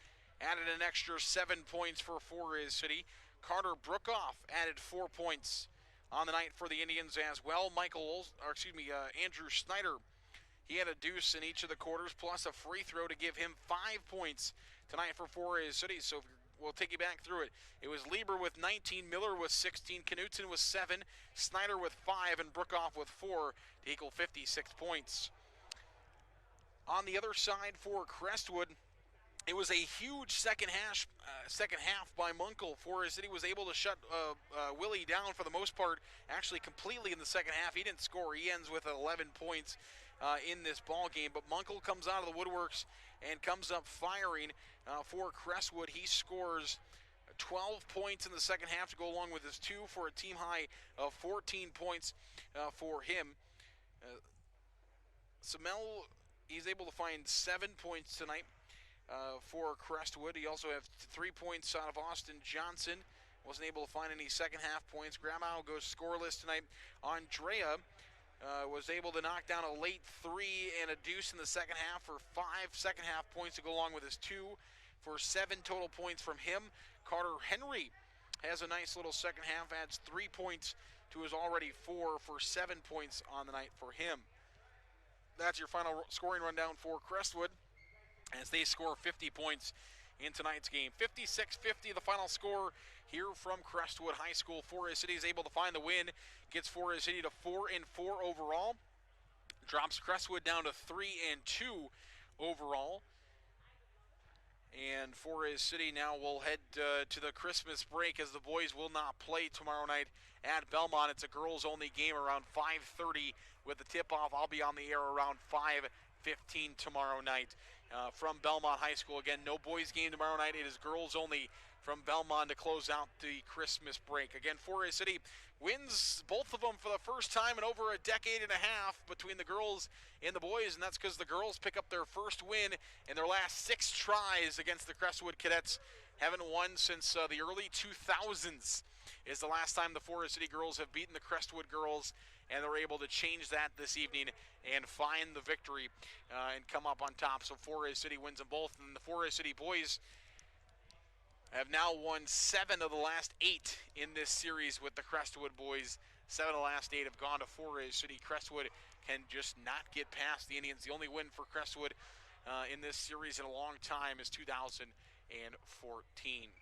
added an extra 7 points for Forest City. Carter Brookoff added 4 points on the night for the Indians as well. Andrew Snyder, he had a deuce in each of the quarters, plus a free throw to give him 5 points tonight for Forest City. So we'll take you back through it. It was Lieber with 19, Miller with 16, Knutson with 7, Snyder with 5, and Brookoff with 4 to equal 56 points. On the other side for Crestwood, it was a huge second half by Munkle. Forest City was able to shut Willie down for the most part, actually completely in the second half. He didn't score. He ends with 11 points in this ball game. But Munkle comes out of the woodworks and comes up firing for Crestwood. He scores 12 points in the second half to go along with his 2 for a team high of 14 points for him. Samel, he's able to find 7 points tonight for Crestwood. He also has 3 points out of Austin Johnson. Wasn't able to find any second half points. Grandma goes scoreless tonight. Andrea was able to knock down a late 3 and a deuce in the second half for 5 second half points to go along with his 2 for 7 total points from him. Carter Henry has a nice little second half, adds 3 points to his already 4 for 7 points on the night for him. That's your final scoring rundown for Crestwood as they score 50 points in tonight's game. 56-50 the final score here from Crestwood High School. Forest City is able to find the win, gets Forest City to 4-4 overall, drops Crestwood down to 3-2 overall. And Forest City now will head to the Christmas break as the boys will not play tomorrow night at Belmont. It's a girls-only game around 5:30 with the tip-off. I'll be on the air around 5:15 tomorrow night from Belmont High School. Again, no boys game tomorrow night. It is girls only from Belmont to close out the Christmas break. Again, Forest City wins both of them for the first time in over a decade and a half between the girls and the boys, and that's because the girls pick up their first win in their last 6 tries against the Crestwood Cadets. Haven't won since the early 2000s is the last time the Forest City girls have beaten the Crestwood girls, and they're able to change that this evening and find the victory and come up on top. So Forest City wins them both, and the Forest City boys have now won 7 of the last 8 in this series with the Crestwood boys. 7 of the last 8 have gone to Forest City. Crestwood can just not get past the Indians. The only win for Crestwood in this series in a long time is 2014.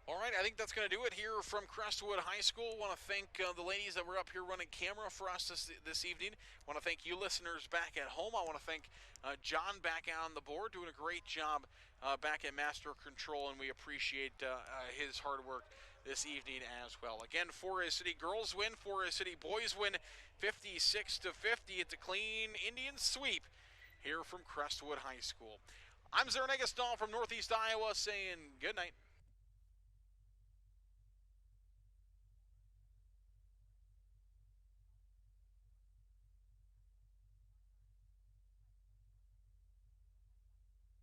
All right, I think that's going to do it here from Crestwood High School. Want to thank the ladies that were up here running camera for us this evening. Want to thank you listeners back at home. I want to thank John back on the board, doing a great job back at Master Control, and we appreciate his hard work this evening as well. Again, Forest City girls win, Forest City boys win 56-50. It's a clean Indian sweep here from Crestwood High School. I'm Zernegastal from Northeast Iowa saying good night.